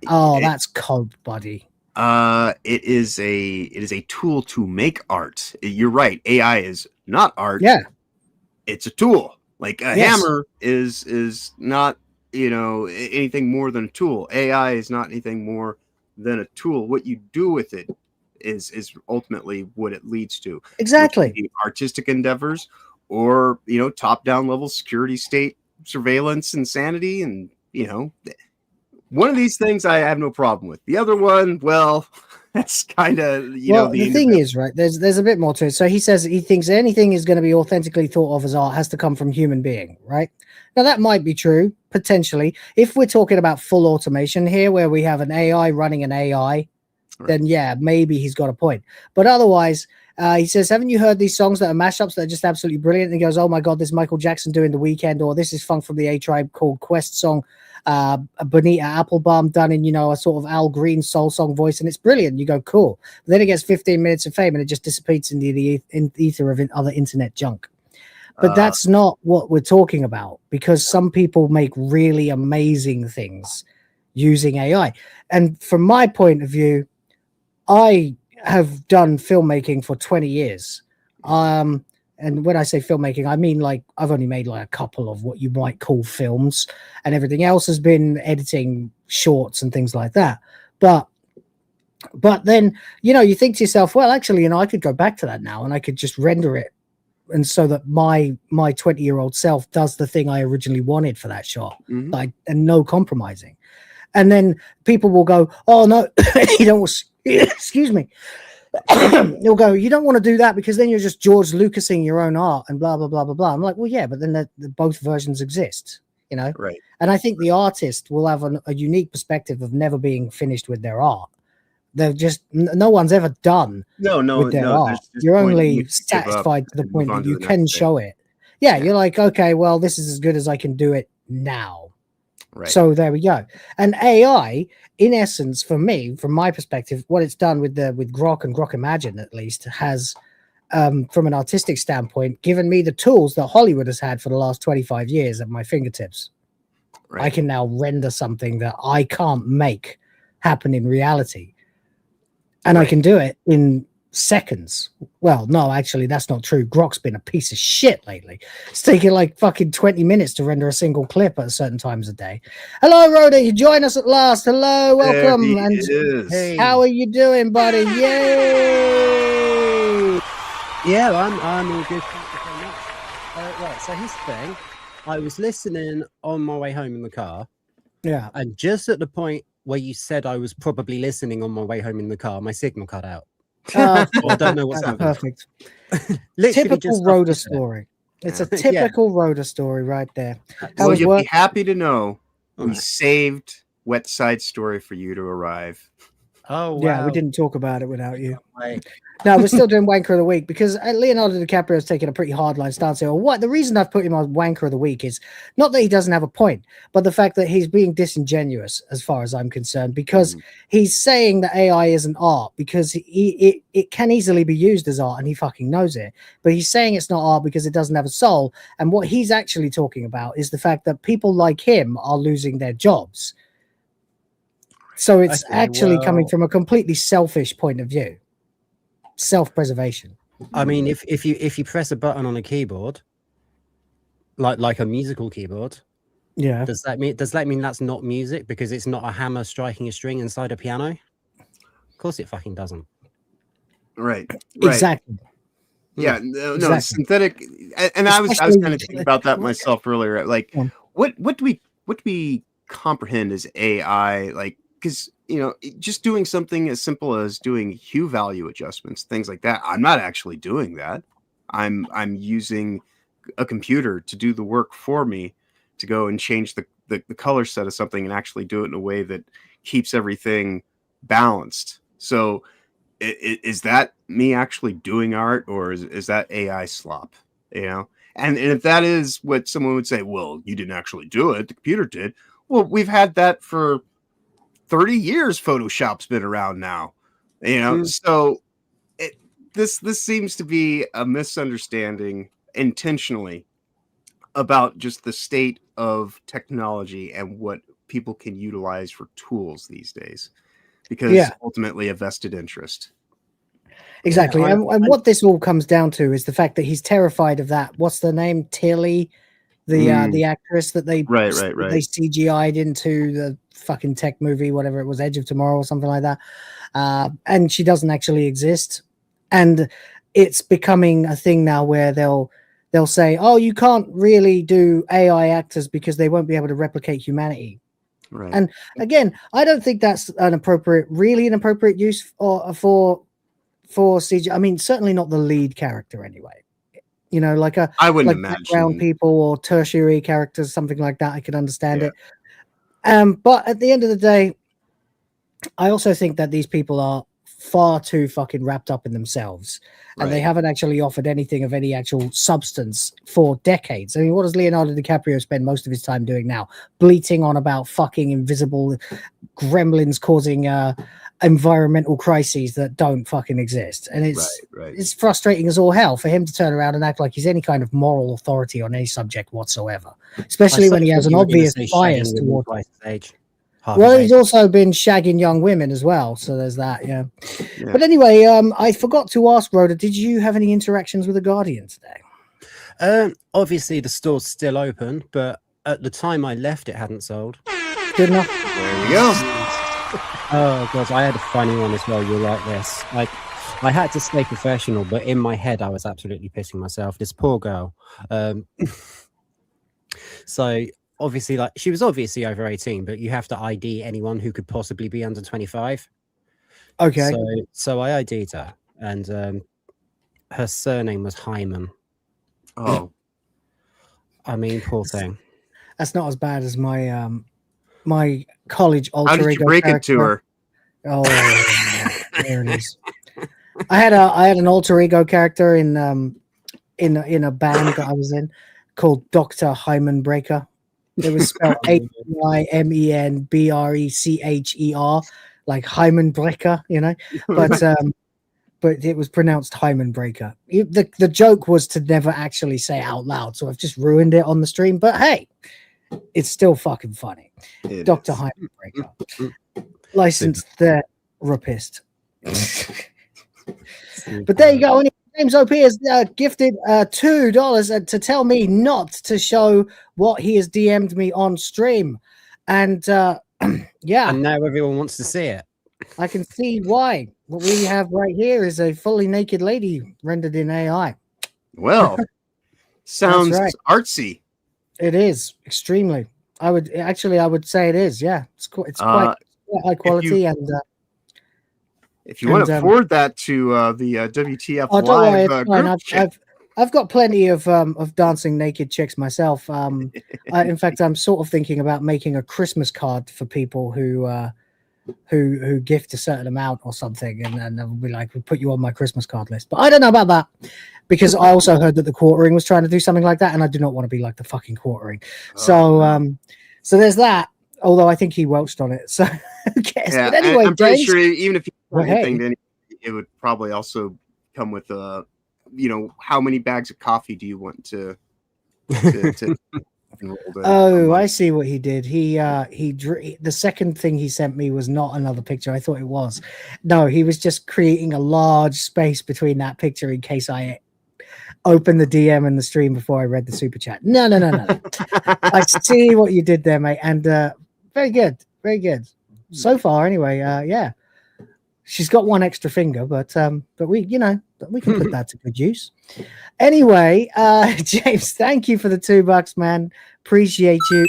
That's cope, buddy. It is a tool to make art. You're right. AI is not art. Yeah. It's a tool. Like a hammer is not anything more than a tool. AI is not anything more than a tool. What you do with it is ultimately what it leads to. Exactly. Artistic endeavors, or top-down level security state surveillance insanity, and one of these things I have no problem with. The other one, well, that's kind of the thing is, right, there's a bit more to it. So he says he thinks anything is going to be authentically thought of as art has to come from human being, right? Now that might be true potentially if we're talking about full automation here, where we have an AI running an AI, then yeah, maybe he's got a point. But otherwise, he says, haven't you heard these songs that are mashups that are just absolutely brilliant? And he goes, oh my god, this is Michael Jackson doing The Weeknd, or this is funk from the A-Tribe called Quest song, Bonita Applebaum done in a sort of Al Green soul song voice, and it's brilliant. You go, cool. But then it gets 15 minutes of fame and it just dissipates into the ether of other internet junk. But that's not what we're talking about, because some people make really amazing things using AI. And from my point of view, I have done filmmaking for 20 years. And when I say filmmaking, I mean like I've only made like a couple of what you might call films, and everything else has been editing shorts and things like that. But then, you know, you think to yourself, well, actually, you know, I could go back to that now and I could just render it, and so that my 20-year-old self does the thing I originally wanted for that shot, like, and no compromising. And then people will go, oh no, you don't, excuse me. You'll go, you don't want to do that because then you're just George Lucasing your own art and blah, blah, blah, blah, blah. I'm like, well, yeah, but then both versions exist, you know? Right. And I think the artist will have a unique perspective of never being finished with their art. They're just, no one's ever done with their art. You're only satisfied to the point that you can show it. Yeah, you're like, okay, well, this is as good as I can do it now. Right. So there we go. And AI, in essence, for me, from my perspective, what it's done with Grok and Grok Imagine, at least, has, from an artistic standpoint, given me the tools that Hollywood has had for the last 25 years at my fingertips. Right. I can now render something that I can't make happen in reality. And I can do it in seconds. Well, no, actually, that's not true. Grok's been a piece of shit lately. It's taking like fucking 20 minutes to render a single clip at certain times a day. Hello, Rhoda. You join us at last. Hello, welcome. And hey, how are you doing, buddy? Yay! Yeah, I'm all good. Thank you very much. Right, so here's the thing. I was listening on my way home in the car. Yeah. And just at the point where you said I was probably listening on my way home in the car, my signal cut out. I don't know what's happening. Perfect. Typical Rhoda story. It's a typical Rhoda story right there. Well, you'll be happy to know we saved Wet Side Story for you to arrive. Oh, wow. Yeah, we didn't talk about it without you. No, we're still doing Wanker of the Week because Leonardo DiCaprio has taken a pretty hardline stance here. What the reason I've put him on Wanker of the Week is not that he doesn't have a point, but the fact that he's being disingenuous, as far as I'm concerned, because he's saying that AI isn't art because it can easily be used as art and he fucking knows it. But he's saying it's not art because it doesn't have a soul. And what he's actually talking about is the fact that people like him are losing their jobs. So it's coming from a completely selfish point of view. Self-preservation. I mean, if you press a button on a keyboard, like a musical keyboard, yeah, does that mean that's not music because it's not a hammer striking a string inside a piano? Of course, it fucking doesn't. Right. Exactly. Yeah. No, synthetic. And I was kind of thinking about that myself earlier. Like, what do we comprehend as AI? Like, because just doing something as simple as doing hue value adjustments, things like that. I'm not actually doing that. I'm using a computer to do the work for me, to go and change the color set of something and actually do it in a way that keeps everything balanced. So is that me actually doing art, or is that AI slop? And if that is what someone would say, well, you didn't actually do it, the computer did. Well, we've had that for 30 years. Photoshop's been around now, so this seems to be a misunderstanding intentionally about just the state of technology and what people can utilize for tools these days, because ultimately a vested interest. Exactly. And what this all comes down to is the fact that he's terrified of that. What's the name? Tilly, the actress that they right. they CGI'd into the fucking tech movie, whatever it was, Edge of Tomorrow or something like that. And she doesn't actually exist. And it's becoming a thing now where they'll say, oh, you can't really do AI actors because they won't be able to replicate humanity. Right. And again, I don't think that's an appropriate use for CGI. I mean, certainly not the lead character anyway. Like I wouldn't imagine background people or tertiary characters, something like that. I could understand it. But at the end of the day, I also think that these people are far too fucking wrapped up in themselves, and they haven't actually offered anything of any actual substance for decades. I mean, what does Leonardo DiCaprio spend most of his time doing now? Bleating on about fucking invisible gremlins causing environmental crises that don't fucking exist. And it's frustrating as all hell for him to turn around and act like he's any kind of moral authority on any subject whatsoever, especially when he has an obvious bias towards age. Well, he's also been shagging young women as well, so there's that. But anyway, I forgot to ask Rhoda, did you have any interactions with the Guardian today? Obviously the store's still open, but at the time I left, it hadn't sold. Good enough. There we go. Oh gosh, I had a funny one as well. You're like this. I had to stay professional, but in my head I was absolutely pissing myself. This poor girl. So obviously, like, she was obviously over 18, but you have to ID anyone who could possibly be under 25. Okay. So I ID'd her, and her surname was Hyman. Oh, I mean, poor thing. That's not as bad as my my college alter how did you ego break it character. to her? Oh, there it is. I had an alter ego character in a band that I was in called Dr. Hyman Breaker. It was spelled HYMENBRECHER, like Hyman Breaker, you know. But it was pronounced Hyman Breaker. The joke was to never actually say it out loud, so I've just ruined it on the stream. But hey, it's still fucking funny. It Dr. is. Hyman Breaker, licensed therapist. But there you go. Anyway, James OP has gifted $2 to tell me not to show what he has DM'd me on stream, and yeah, And now everyone wants to see it. I can see why. What we have right here is a fully naked lady rendered in AI. Well, sounds right. artsy. It is extremely. I would say it is. Yeah, it's quite high quality and. If you want to forward that to the WTF Oh, don't worry, Live it's fine. group chat. I've got plenty of dancing naked chicks myself. In fact, I'm sort of thinking about making a Christmas card for people who gift a certain amount or something, and then I'll be like, we'll put you on my Christmas card list. But I don't know about that, because I also heard that the Quartering was trying to do something like that, and I do not want to be like the fucking Quartering. So there's that. Although I think he welched on it, so who cares? Yeah, But anyway, I'm pretty James, sure even if you well, put anything in, it would probably also come with how many bags of coffee do you want to enroll in? Oh, I see what he did. The second thing he sent me was not another picture. I thought it was. No, he was just creating a large space between that picture in case I opened the DM and the stream before I read the super chat. No. I see what you did there, mate. And very good. So far, anyway. Yeah, she's got one extra finger, but we can put that to good use. Anyway, James, thank you for the $2, man. Appreciate you.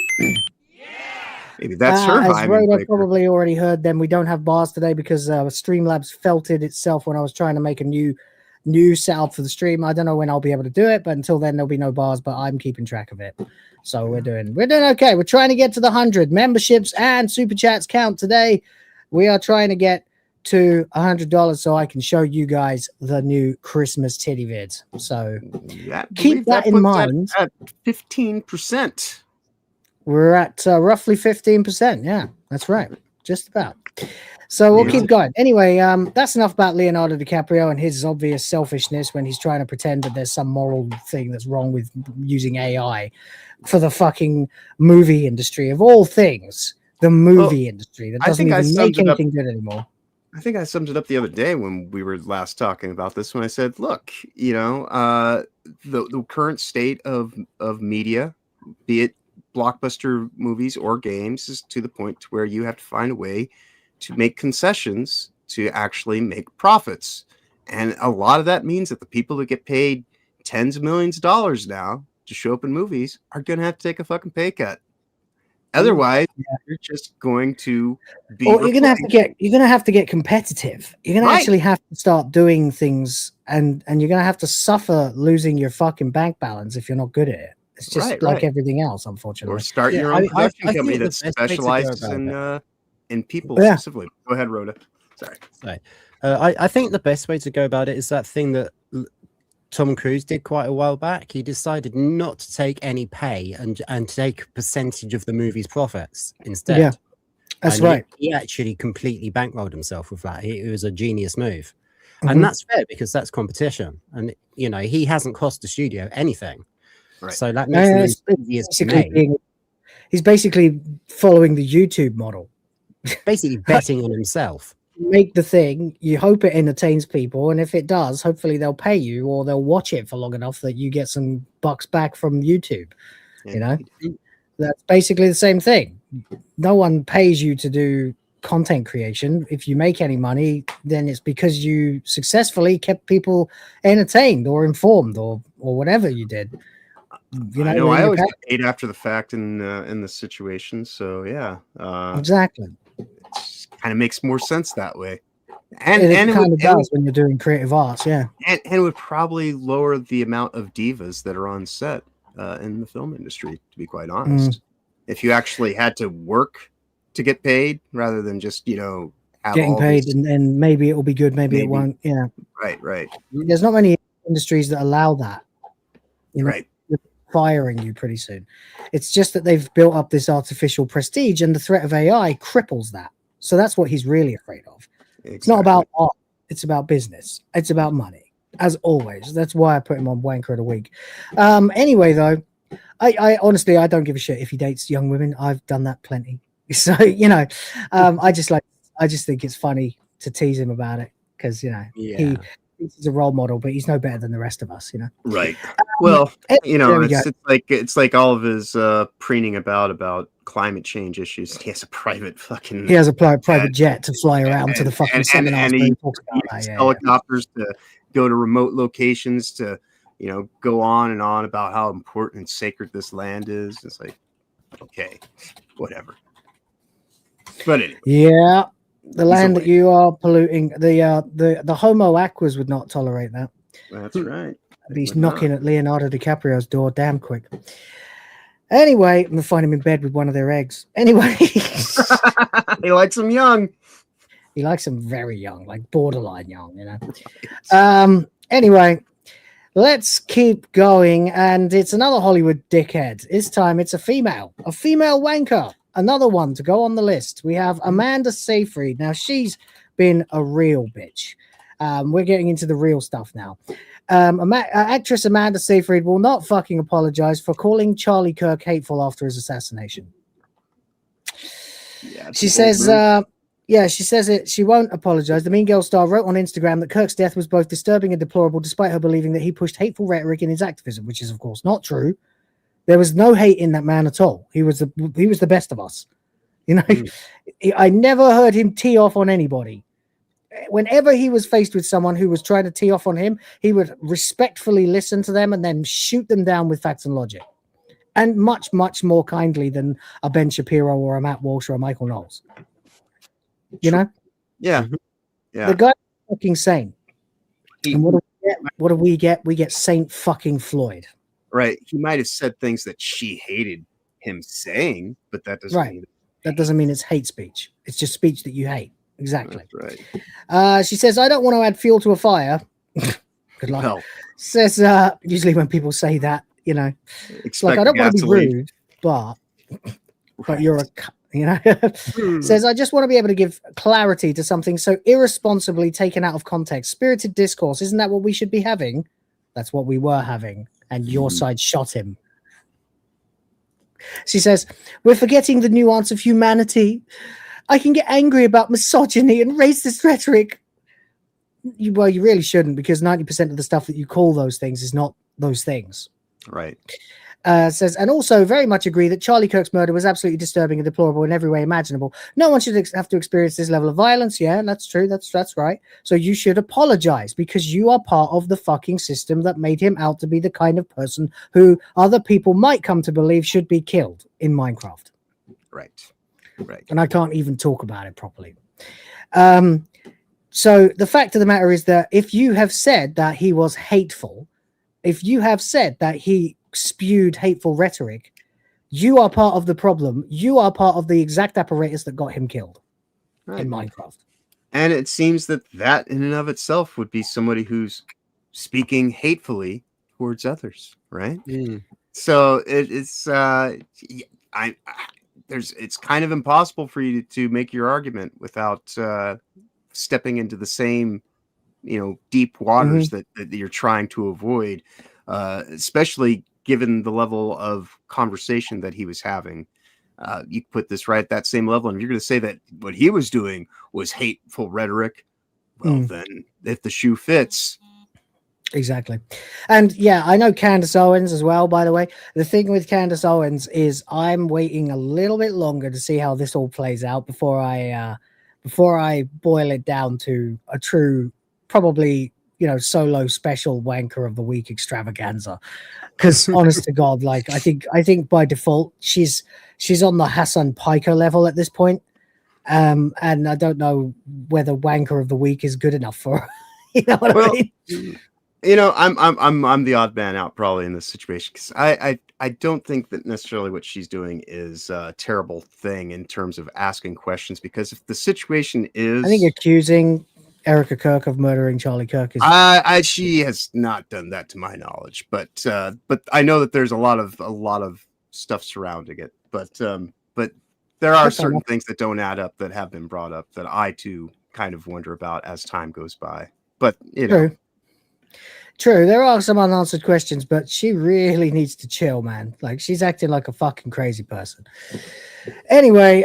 Maybe that's her. As Rhoda probably already heard, then we don't have bars today because Streamlabs felted itself when I was trying to make a new setup for the stream. I don't know when I'll be able to do it, but until then there'll be no bars, but I'm keeping track of it. So we're doing okay. We're trying to get to the 100 memberships and super chats count today. We are trying to get to $100 so I can show you guys the new Christmas titty vids. So keep that in mind. At 15%. We're at roughly 15%. Yeah, that's right. Just about. So we'll keep going. Anyway, that's enough about Leonardo DiCaprio and his obvious selfishness when he's trying to pretend that there's some moral thing that's wrong with using AI for the fucking movie industry of all things. The movie industry that doesn't even make anything good anymore. I think I summed it up the other day when we were last talking about this, when I said, look, the current state of media, be it blockbuster movies or games, is to the point to where you have to find a way to make concessions to actually make profits. And a lot of that means that the people that get paid tens of millions of dollars now to show up in movies are going to have to take a fucking pay cut. Otherwise, you're just going to be. Well, you're gonna have to get competitive. You're gonna actually have to start doing things, and you're gonna have to suffer losing your fucking bank balance if you're not good at it. It's just like everything else, unfortunately. Or start your own production company that specializes in people specifically. Go ahead, Rhoda. Sorry. I think the best way to go about it is that thing that Tom Cruise did quite a while back. He decided not to take any pay and take a percentage of the movie's profits instead. Yeah, that's right. He actually completely bankrolled himself with that. It was a genius move. And that's fair because that's competition. And, he hasn't cost the studio anything. Right. So that makes him easiest to make. He's basically following the YouTube model. Basically betting on himself. make the thing, you hope it entertains people, and if it does, hopefully they'll pay you or they'll watch it for long enough that you get some bucks back from YouTube. You know, that's basically the same thing. No one pays you to do content creation. If you make any money, then it's because you successfully kept people entertained or informed or whatever you did. You know, I always get paid after the fact in the situation. So yeah, exactly. It kind of makes more sense that way. And it it kind of does when you're doing creative arts, yeah. And it would probably lower the amount of divas that are on set in the film industry, to be quite honest. If you actually had to work to get paid rather than just, you know, have getting paid and maybe it will be good, maybe it won't. Yeah. Right. There's not many industries that allow that. You know, right. Firing you pretty soon. It's just that they've built up this artificial prestige and the threat of AI cripples that. So that's what he's really afraid of. Exactly. It's not about art. It's about business. It's about money, as always. That's why I put him on Wanker of the Week. Anyway, though, I honestly, I don't give a shit if he dates young women. I've done that plenty. So, you know, I just think it's funny to tease him about it because, you know, he's a role model, but he's no better than the rest of us, you know. Right. Well, you know, it's like all of his preening about climate change issues. He has a private private jet to fly around to the fucking seminars. And he uses helicopters to go to remote locations to, you know, go on and on about how important and sacred this land is. It's like, okay, whatever. But anyway. Yeah. The land that you are polluting, the Homo aquas would not tolerate that. That's right. He's knocking at Leonardo DiCaprio's door damn quick. Anyway, I'm gonna find him in bed with one of their eggs. Anyway, he likes them young. He likes them very young, like borderline young, you know. Anyway, let's keep going, and it's another Hollywood dickhead. This time, it's a female wanker. Another one to go on the list. We have Amanda Seyfried. Now, she's been a real bitch. We're getting into the real stuff now. Actress Amanda Seyfried will not fucking apologize for calling Charlie Kirk hateful after his assassination. She says she won't apologize. The Mean Girl star wrote on Instagram that Kirk's death was both disturbing and deplorable, despite her believing that he pushed hateful rhetoric in his activism, which is, of course, not true. There was no hate in that man at all. He was the best of us. You know, I never heard him tee off on anybody. Whenever he was faced with someone who was trying to tee off on him, he would respectfully listen to them and then shoot them down with facts and logic. And much, much more kindly than a Ben Shapiro or a Matt Walsh or a Michael Knowles. You know? Yeah. The guy's fucking sane. And what do we get? We get Saint fucking Floyd. Right. He might have said things that she hated him saying, but that doesn't mean it's hate speech. It's just speech that you hate. Exactly. That's right. She says, I don't want to add fuel to a fire. Good luck. No. Says, usually when people say that, you know, it's like, I don't want to be rude, but you're a, you know, says, I just want to be able to give clarity to something so irresponsibly taken out of context. Spirited discourse. Isn't that what we should be having? That's what we were having. And your side shot him. She says, we're forgetting the nuance of humanity. I can get angry about misogyny and racist rhetoric. You really shouldn't, because 90% of the stuff that you call those things is not those things. Right. Says, and also very much agree that Charlie Kirk's murder was absolutely disturbing and deplorable in every way imaginable. No one should have to experience this level of violence. Yeah, that's true. That's right. So you should apologize, because you are part of the fucking system that made him out to be the kind of person who other people might come to believe should be killed in Minecraft. Right. And I can't even talk about it properly. So the fact of the matter is that if you have said that he was hateful, if you have said that he spewed hateful rhetoric, you are part of the problem. You are part of the exact apparatus that got him killed in Minecraft. And it seems that in and of itself would be somebody who's speaking hatefully towards others, right? So it's it's kind of impossible for you to make your argument without stepping into the same, you know, deep waters that you're trying to avoid, especially given the level of conversation that he was having you put this right at that same level. And if you're going to say that what he was doing was hateful rhetoric, well, then if the shoe fits. Exactly. And yeah, I know Candace Owens as well, by the way. The thing with Candace Owens is I'm waiting a little bit longer to see how this all plays out before I boil it down to a true, probably, solo special wanker of the week extravaganza. Because honest to God, like I think by default she's on the Hassan Piker level at this point. And I don't know whether wanker of the week is good enough for her. You know what I mean? I'm the odd man out probably in this situation because I don't think that necessarily what she's doing is a terrible thing in terms of asking questions, because if the situation is, I think accusing Erica Kirk of murdering Charlie Kirk is she has not done that to my knowledge, but I know that there's a lot of stuff surrounding it, but there are certain things that don't add up that have been brought up that I too kind of wonder about as time goes by. But True, there are some unanswered questions, but she really needs to chill, man. Like she's acting like a fucking crazy person. Anyway,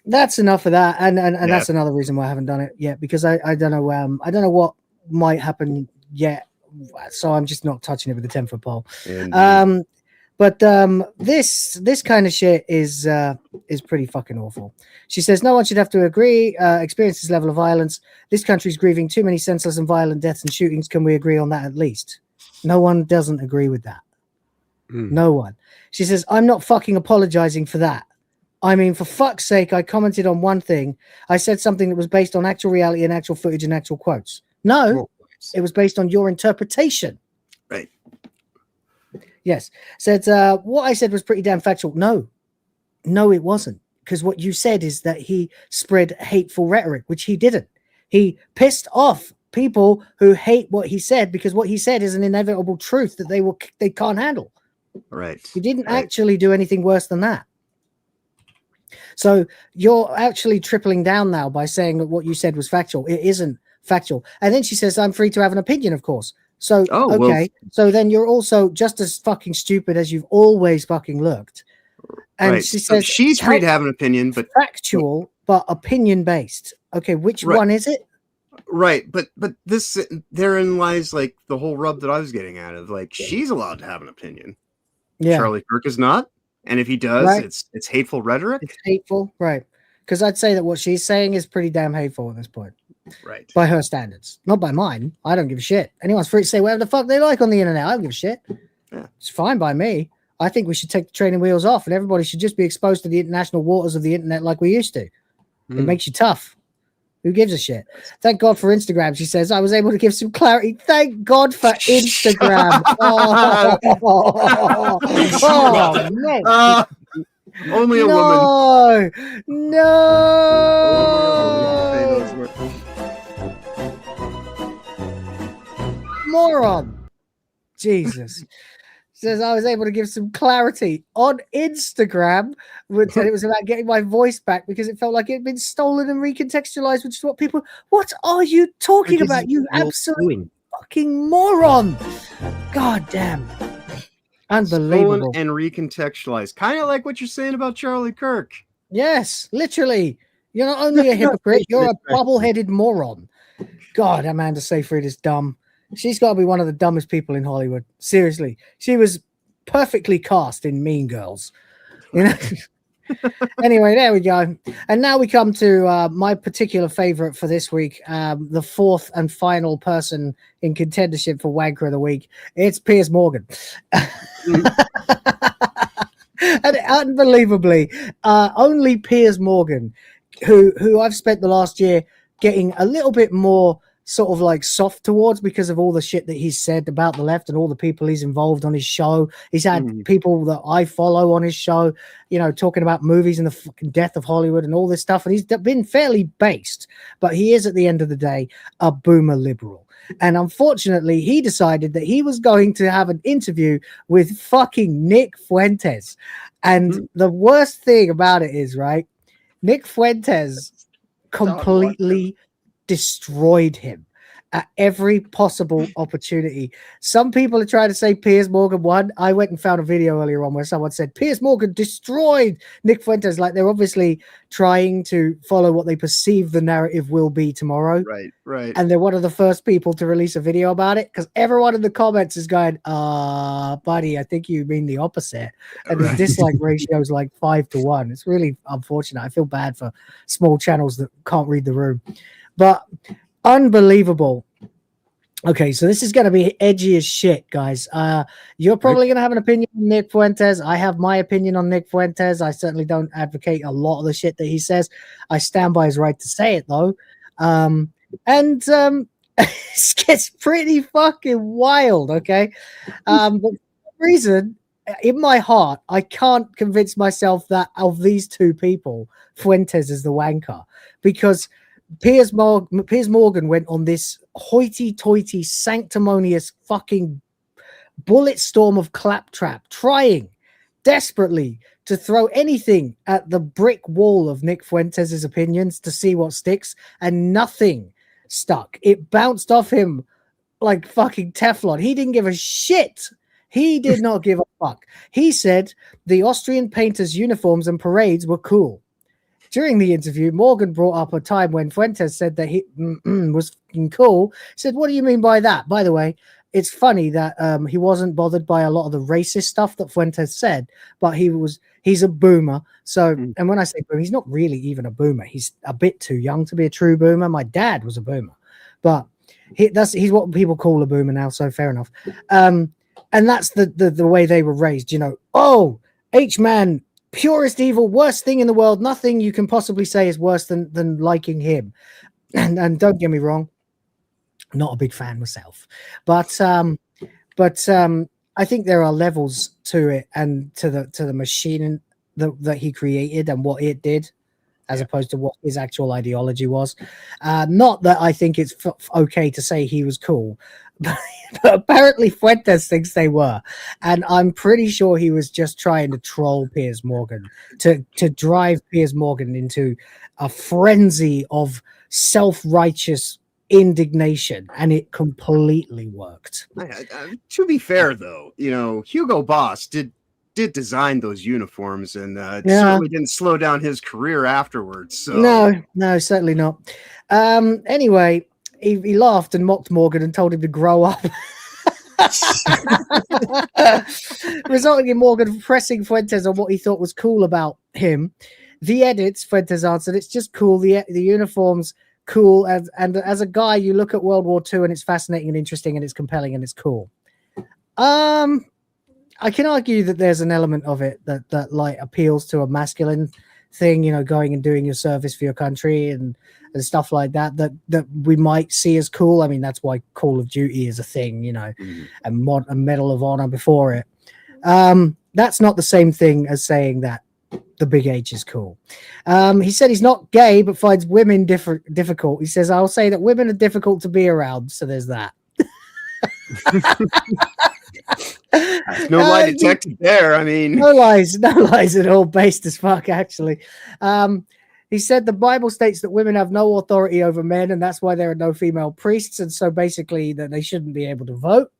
that's enough of that, and that's another reason why I haven't done it yet, because I don't know what might happen yet, so I'm just not touching it with a 10-foot pole. But this kind of shit is pretty fucking awful. She says no one should have to experience this level of violence. This country's grieving too many senseless and violent deaths and shootings. Can we agree on that at least? No one doesn't agree with that. No one. She says, I'm not fucking apologizing for that. I mean, for fuck's sake, I commented on one thing. I said something that was based on actual reality and actual footage and actual quotes. No, it was based on your interpretation. Right. Yes. Said what I said was pretty damn factual. No, it wasn't. Because what you said is that he spread hateful rhetoric, which he didn't. He pissed off people who hate what he said, because what he said is an inevitable truth that they can't handle. Right. He didn't actually do anything worse than that. So you're actually tripling down now by saying that what you said was factual. It isn't factual. And then she says, I'm free to have an opinion, of course. So, okay. So then you're also just as fucking stupid as you've always fucking looked. And she says she's free to have an opinion, but factual, but opinion based. Okay, which one is it? Right, but this therein lies like the whole rub that I was getting at of like she's allowed to have an opinion. Yeah, Charlie Kirk is not, and if he does, it's hateful rhetoric. It's hateful, right? Because I'd say that what she's saying is pretty damn hateful at this point. Right. By her standards, not by mine. I don't give a shit. Anyone's free to say whatever the fuck they like on the internet. I don't give a shit. Yeah. It's fine by me. I think we should take the training wheels off, and everybody should just be exposed to the international waters of the internet like we used to. It makes you tough. Who gives a shit? Thank God for Instagram. She says, I was able to give some clarity. Thank God for Instagram. Man. Only a woman. No. Moron. Jesus. Says I was able to give some clarity on Instagram, and it was about getting my voice back because it felt like it had been stolen and recontextualized, which is what people. What are you talking about? You absolute fucking moron! God damn. Unbelievable. Stolen and recontextualized. Kind of like what you're saying about Charlie Kirk. Yes, literally. You're not only a hypocrite, you're a bubble-headed moron. God, Amanda Seyfried is dumb. She's got to be one of the dumbest people in Hollywood. Seriously. She was perfectly cast in Mean Girls. You know? Anyway, there we go. And now we come to my particular favorite for this week, the fourth and final person in contendership for Wanker of the Week. It's Piers Morgan. And unbelievably, only Piers Morgan, who I've spent the last year getting a little bit more sort of like soft towards because of all the shit that he's said about the left and all the people he's involved on his show. He's had people that I follow on his show, you know, talking about movies and the fucking death of Hollywood and all this stuff. And he's been fairly based, but he is at the end of the day a boomer liberal. And unfortunately, he decided that he was going to have an interview with fucking Nick Fuentes. And the worst thing about it is, right, Nick Fuentes completely destroyed him. at every possible opportunity. Some people are trying to say Piers Morgan won. I went and found a video earlier on where someone said Piers Morgan destroyed Nick Fuentes. Like they're obviously trying to follow what they perceive the narrative will be tomorrow. Right. And they're one of the first people to release a video about it because everyone in the comments is going, buddy, I think you mean the opposite. And the dislike ratio is like 5-1. It's really unfortunate. I feel bad for small channels that can't read the room. But unbelievable. Okay, so this is going to be edgy as shit, guys. You're probably going to have an opinion on Nick Fuentes. I have my opinion on Nick Fuentes. I certainly don't advocate a lot of the shit that he says. I stand by his right to say it, though. It gets pretty fucking wild, okay? But for some reason, in my heart, I can't convince myself that of these two people, Fuentes is the wanker, because Piers Morgan went on this hoity-toity, sanctimonious fucking bullet storm of claptrap, trying desperately to throw anything at the brick wall of Nick Fuentes' opinions to see what sticks, and nothing stuck. It bounced off him like fucking Teflon. He didn't give a shit. He did not give a fuck. He said the Austrian painters' uniforms and parades were cool. During the interview, Morgan brought up a time when Fuentes said that he was cool. He said, what do you mean by that? By the way, it's funny that he wasn't bothered by a lot of the racist stuff that Fuentes said, but he's a boomer. So, and when I say boomer, he's not really even a boomer. He's a bit too young to be a true boomer. My dad was a boomer, but he's what people call a boomer now. So fair enough. And that's the way they were raised, you know. Oh, H-man, purest evil, worst thing in the world. Nothing you can possibly say is worse than liking him. And don't get me wrong, not a big fan myself, but I think there are levels to it and to the machine that he created and what it did, as opposed to what his actual ideology was. Not that I think it's okay to say he was cool, but apparently Fuentes thinks they were, and I'm pretty sure he was just trying to troll Piers Morgan to drive Piers Morgan into a frenzy of self-righteous indignation, and it completely worked. To be fair, though, you know, Hugo Boss did design those uniforms, and certainly didn't slow down his career afterwards. So no, certainly not. Anyway, he laughed and mocked Morgan and told him to grow up, resulting in Morgan pressing Fuentes on what he thought was cool about him. The edits, Fuentes answered, it's just cool. The uniforms, cool. And as a guy, you look at World War II and it's fascinating and interesting and it's compelling and it's cool. I can argue that there's an element of it that like appeals to a masculine thing, you know, going and doing your service for your country and stuff like that we might see as cool. I mean, that's why Call of Duty is a thing, you know, and a Medal of Honor before it. That's not the same thing as saying that the big H is cool. He said he's not gay, but finds women difficult. He says, I'll say that women are difficult to be around. So there's that. No lie detected there. I mean, no lies at all. Based as fuck, actually. He said the Bible states that women have no authority over men, and that's why there are no female priests, and so basically that they shouldn't be able to vote.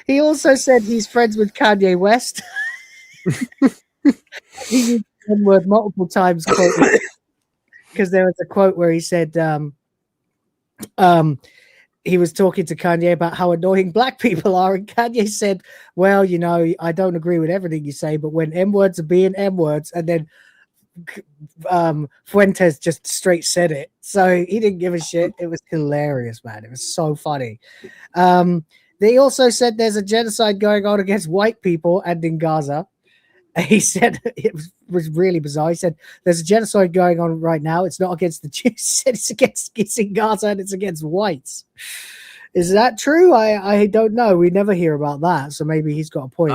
He also said he's friends with Kanye West. He used the word multiple times because there was a quote where he said he was talking to Kanye about how annoying black people are, and Kanye said, well, you know, I don't agree with everything you say, but when M-words are being M-words, and then Fuentes just straight said it, so he didn't give a shit. It was hilarious, man. It was so funny. They also said there's a genocide going on against white people and in Gaza. He said it was really bizarre. He said there's a genocide going on right now. It's not against the Jews. He said it's in Gaza and it's against whites. Is that true? I don't know. We never hear about that. So maybe he's got a point.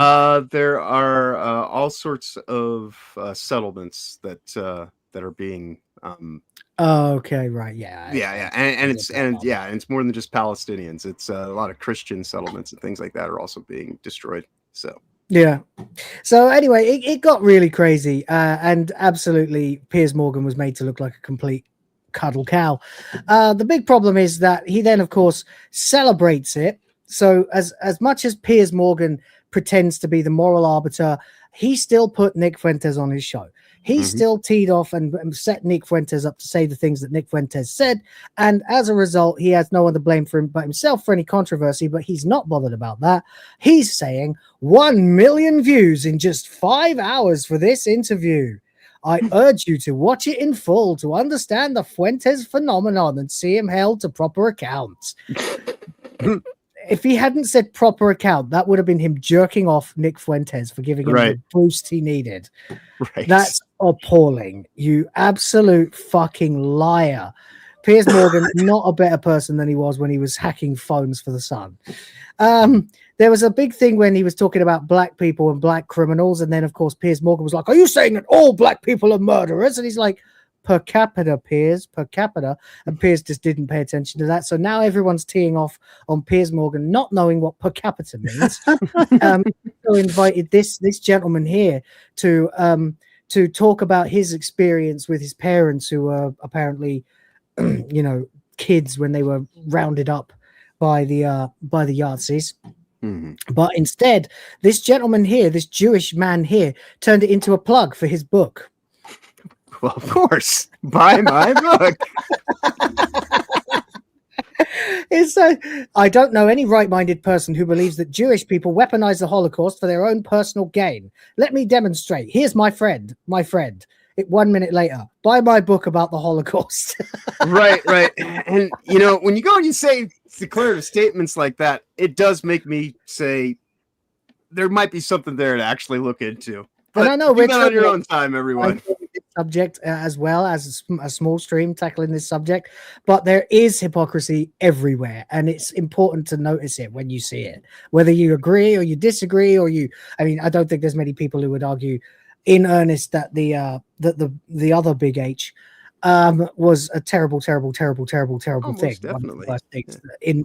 There are all sorts of settlements that are being. Oh, okay, right, yeah, and it's more than just Palestinians. It's a lot of Christian settlements and things like that are also being destroyed. So. Yeah. So anyway, it got really crazy, and absolutely, Piers Morgan was made to look like a complete cuddle cow. The big problem is that he then, of course, celebrates it. So as much as Piers Morgan pretends to be the moral arbiter, he still put Nick Fuentes on his show. He still teed off and set Nick Fuentes up to say the things that Nick Fuentes said. And as a result, he has no one to blame for him but himself for any controversy, but he's not bothered about that. He's saying 1 million views in just 5 hours for this interview. I urge you to watch it in full to understand the Fuentes phenomenon and see him held to proper account. If he hadn't said proper account, that would have been him jerking off Nick Fuentes for giving him the boost he needed. Right. That's appalling. You absolute fucking liar. Piers Morgan, not a better person than he was when he was hacking phones for the Sun. There was a big thing when he was talking about black people and black criminals. And then, of course, Piers Morgan was like, are you saying that all black people are murderers? And he's like, per capita, Piers, per capita. And Piers just didn't pay attention to that. So now everyone's teeing off on Piers Morgan, not knowing what per capita means. So invited this gentleman here to talk about his experience with his parents, who were apparently, kids when they were rounded up by the Yazidis. But instead, this gentleman here, this Jewish man here, turned it into a plug for his book. Well, of course, buy my book. I don't know any right-minded person who believes that Jewish people weaponize the Holocaust for their own personal gain. Let me demonstrate. Here's my friend. 1 minute later, buy my book about the Holocaust. Right. And, when you go and you say declarative statements like that, it does make me say there might be something there to actually look into. But and I know, Rich, on your own time, everyone. Subject as well as a small stream tackling this subject, but there is hypocrisy everywhere, and it's important to notice it when you see it, whether you agree or you disagree, or I don't think there's many people who would argue in earnest that the other big H was a terrible thing. Definitely. One of the worst things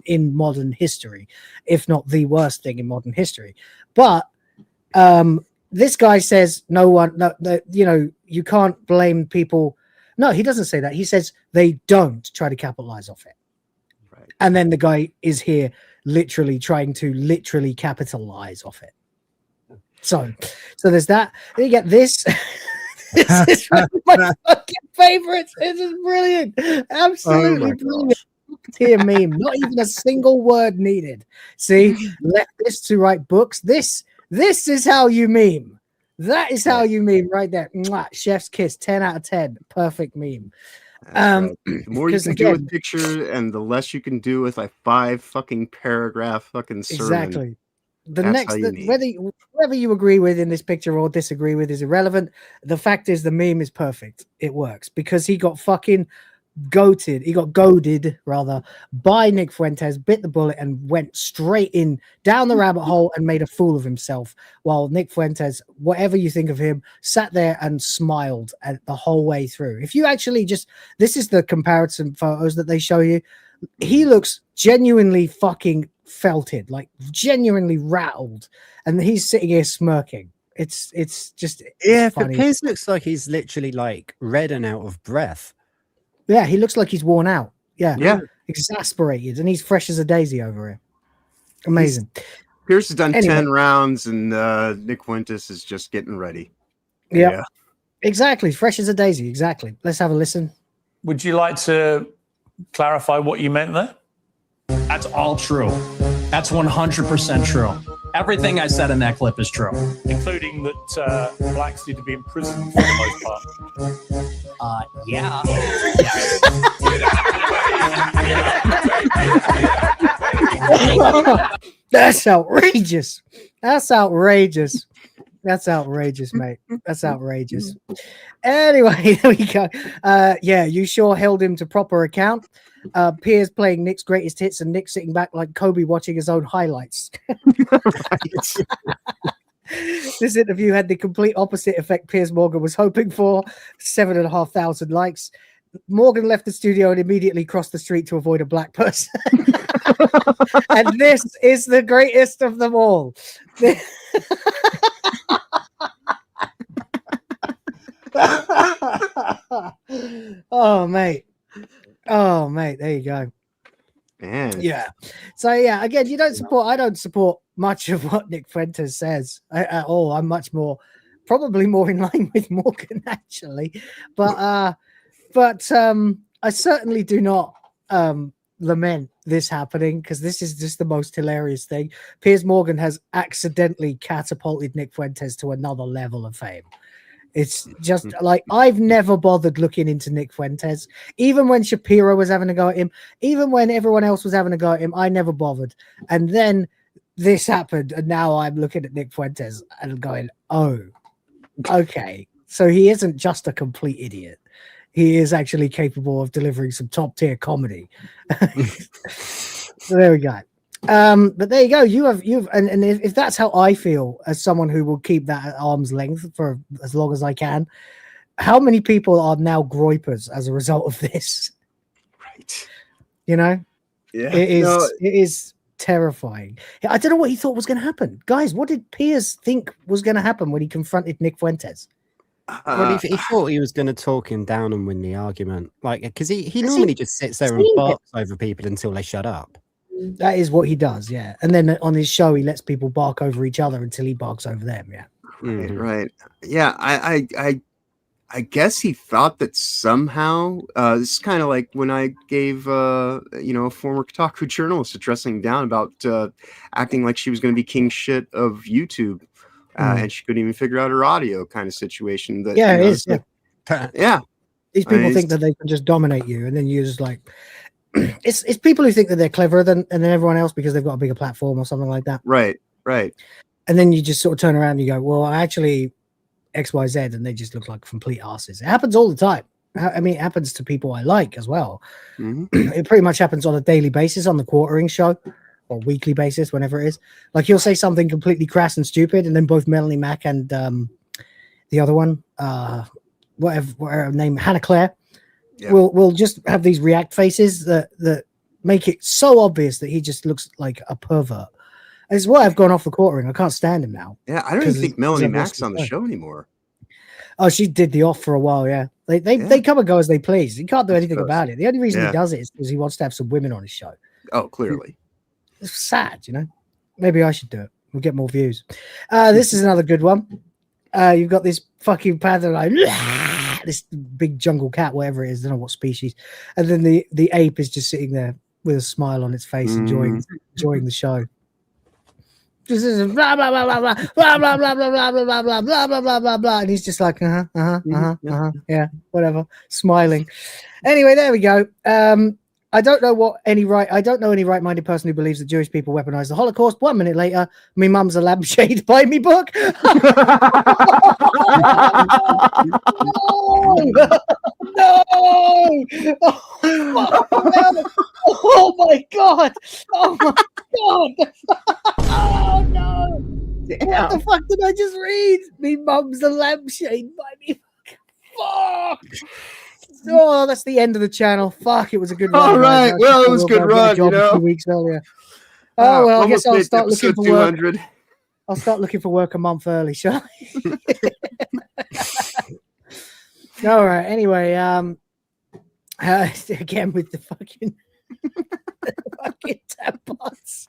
in modern history, if not the worst thing in modern history. But this guy says you can't blame people. No, he doesn't say that. He says they don't try to capitalize off it. Right. And then the guy is here literally trying to capitalize off it. So there's that. Then you get this. This is one of my fucking favorites. This is brilliant. Absolutely brilliant. Here meme. Not even a single word needed. See, leftists to write books. This is how you meme. That is how you meme right there. Mwah, chef's kiss, 10 out of 10. Perfect meme. Right. The more you can do with picture and the less you can do with a 5 fucking paragraph fucking sermon. Exactly. Whether you agree with in this picture or disagree with is irrelevant. The fact is the meme is perfect. It works because he got fucking goaded by Nick Fuentes, bit the bullet and went straight in down the rabbit hole and made a fool of himself, while Nick Fuentes, whatever you think of him, sat there and smiled at the whole way through. If you actually this is the comparison photos that they show you, he looks genuinely fucking felted, like genuinely rattled, and he's sitting here smirking. It's but Piers looks like he's literally like red and out of breath. Yeah, he looks like he's worn out. Yeah, exasperated, and he's fresh as a daisy over here. Amazing. Pierce has done 10 rounds, and Nick Fuentes is just getting ready. Yeah, exactly. Fresh as a daisy. Exactly. Let's have a listen. Would you like to clarify what you meant there? That's all true. That's 100% true. Everything I said in that clip is true. Including that blacks need to be in prison for the most part. Yeah. That's outrageous. That's outrageous. That's outrageous, mate. That's outrageous. Anyway, there we go. You sure held him to proper account. Piers playing Nick's greatest hits and Nick sitting back like Kobe watching his own highlights. This interview had the complete opposite effect Piers Morgan was hoping for. 7,500 likes. Morgan left the studio and immediately crossed the street to avoid a black person. And this is the greatest of them all. Oh, mate. Oh, mate, there you go. Man. Yeah. So yeah, again, I don't support much of what Nick Fuentes says at all. I'm much more, probably more in line with Morgan actually, but I certainly do not lament this happening, because this is just the most hilarious thing. Piers Morgan has accidentally catapulted Nick Fuentes to another level of fame. It's just like, I've never bothered looking into Nick Fuentes. Even when Shapiro was having a go at him, even when everyone else was having a go at him, I never bothered. And then this happened, and now I'm looking at Nick Fuentes and going, oh, okay. So he isn't just a complete idiot. He is actually capable of delivering some top tier comedy. So there we go. But there you go. And if that's how I feel as someone who will keep that at arm's length for as long as I can, how many people are now groypers as a result of this? Right. You know, Yeah. it is terrifying. I don't know what he thought was going to happen. Guys, what did Piers think was going to happen when he confronted Nick Fuentes? Well, he thought he was going to talk him down and win the argument, like, because he normally just sits there and barks over people until they shut up. That is what he does, yeah. And then on his show, he lets people bark over each other until he barks over them, yeah. Right. Yeah, I guess he thought that somehow this is kind of like when I gave a former Kotaku journalist a dressing down about acting like she was going to be king shit of YouTube, and she couldn't even figure out her audio kind of situation. That it is. Yeah. Yeah. These people think that they can just dominate you, and then you're just like, it's people who think that they're cleverer than everyone else because they've got a bigger platform or something like that. Right. And then you just sort of turn around and you go, well, actually XYZ, and they just look like complete asses. It happens all the time. I mean, it happens to people I like as well. It pretty much happens on a daily basis on the quartering show or weekly basis, whenever it is. Like, you'll say something completely crass and stupid, and then both Melanie Mack and the other one, whatever her name, Hannah Claire, will just have these react faces that make it so obvious that he just looks like a pervert. And it's why I've gone off the quartering. I can't stand him now. Yeah, I don't even think Melanie Mack's on the show anymore. Oh, she did the off for a while, yeah. They come and go as they please. He can't do anything about it. The only reason he does it is because he wants to have some women on his show. Oh, clearly. It's sad, you know. Maybe I should do it. We'll get more views. This is another good one. You've got this fucking panther, like, this big jungle cat, whatever it is, I don't know what species. And then the ape is just sitting there with a smile on its face, enjoying the show. This is blah blah blah blah blah blah blah blah blah blah blah blah blah blah blah blah blah, and he's just like yeah, whatever, smiling. Anyway, there we go. I don't know any right-minded person who believes that Jewish people weaponized the Holocaust. 1 minute later, me mum's a lampshade by me book. No! Oh my god! Oh my god! Oh no! Damn. What the fuck did I just read? Me mum's a lampshade by me. Fuck! Oh, that's the end of the channel. Fuck, it was a good run. All right, well, it was a good run, you know. 2 weeks earlier. Oh well, I guess I'll start looking for 200. work. I'll start looking for work a month early, shall I? All right. Anyway, again with the fucking tampons.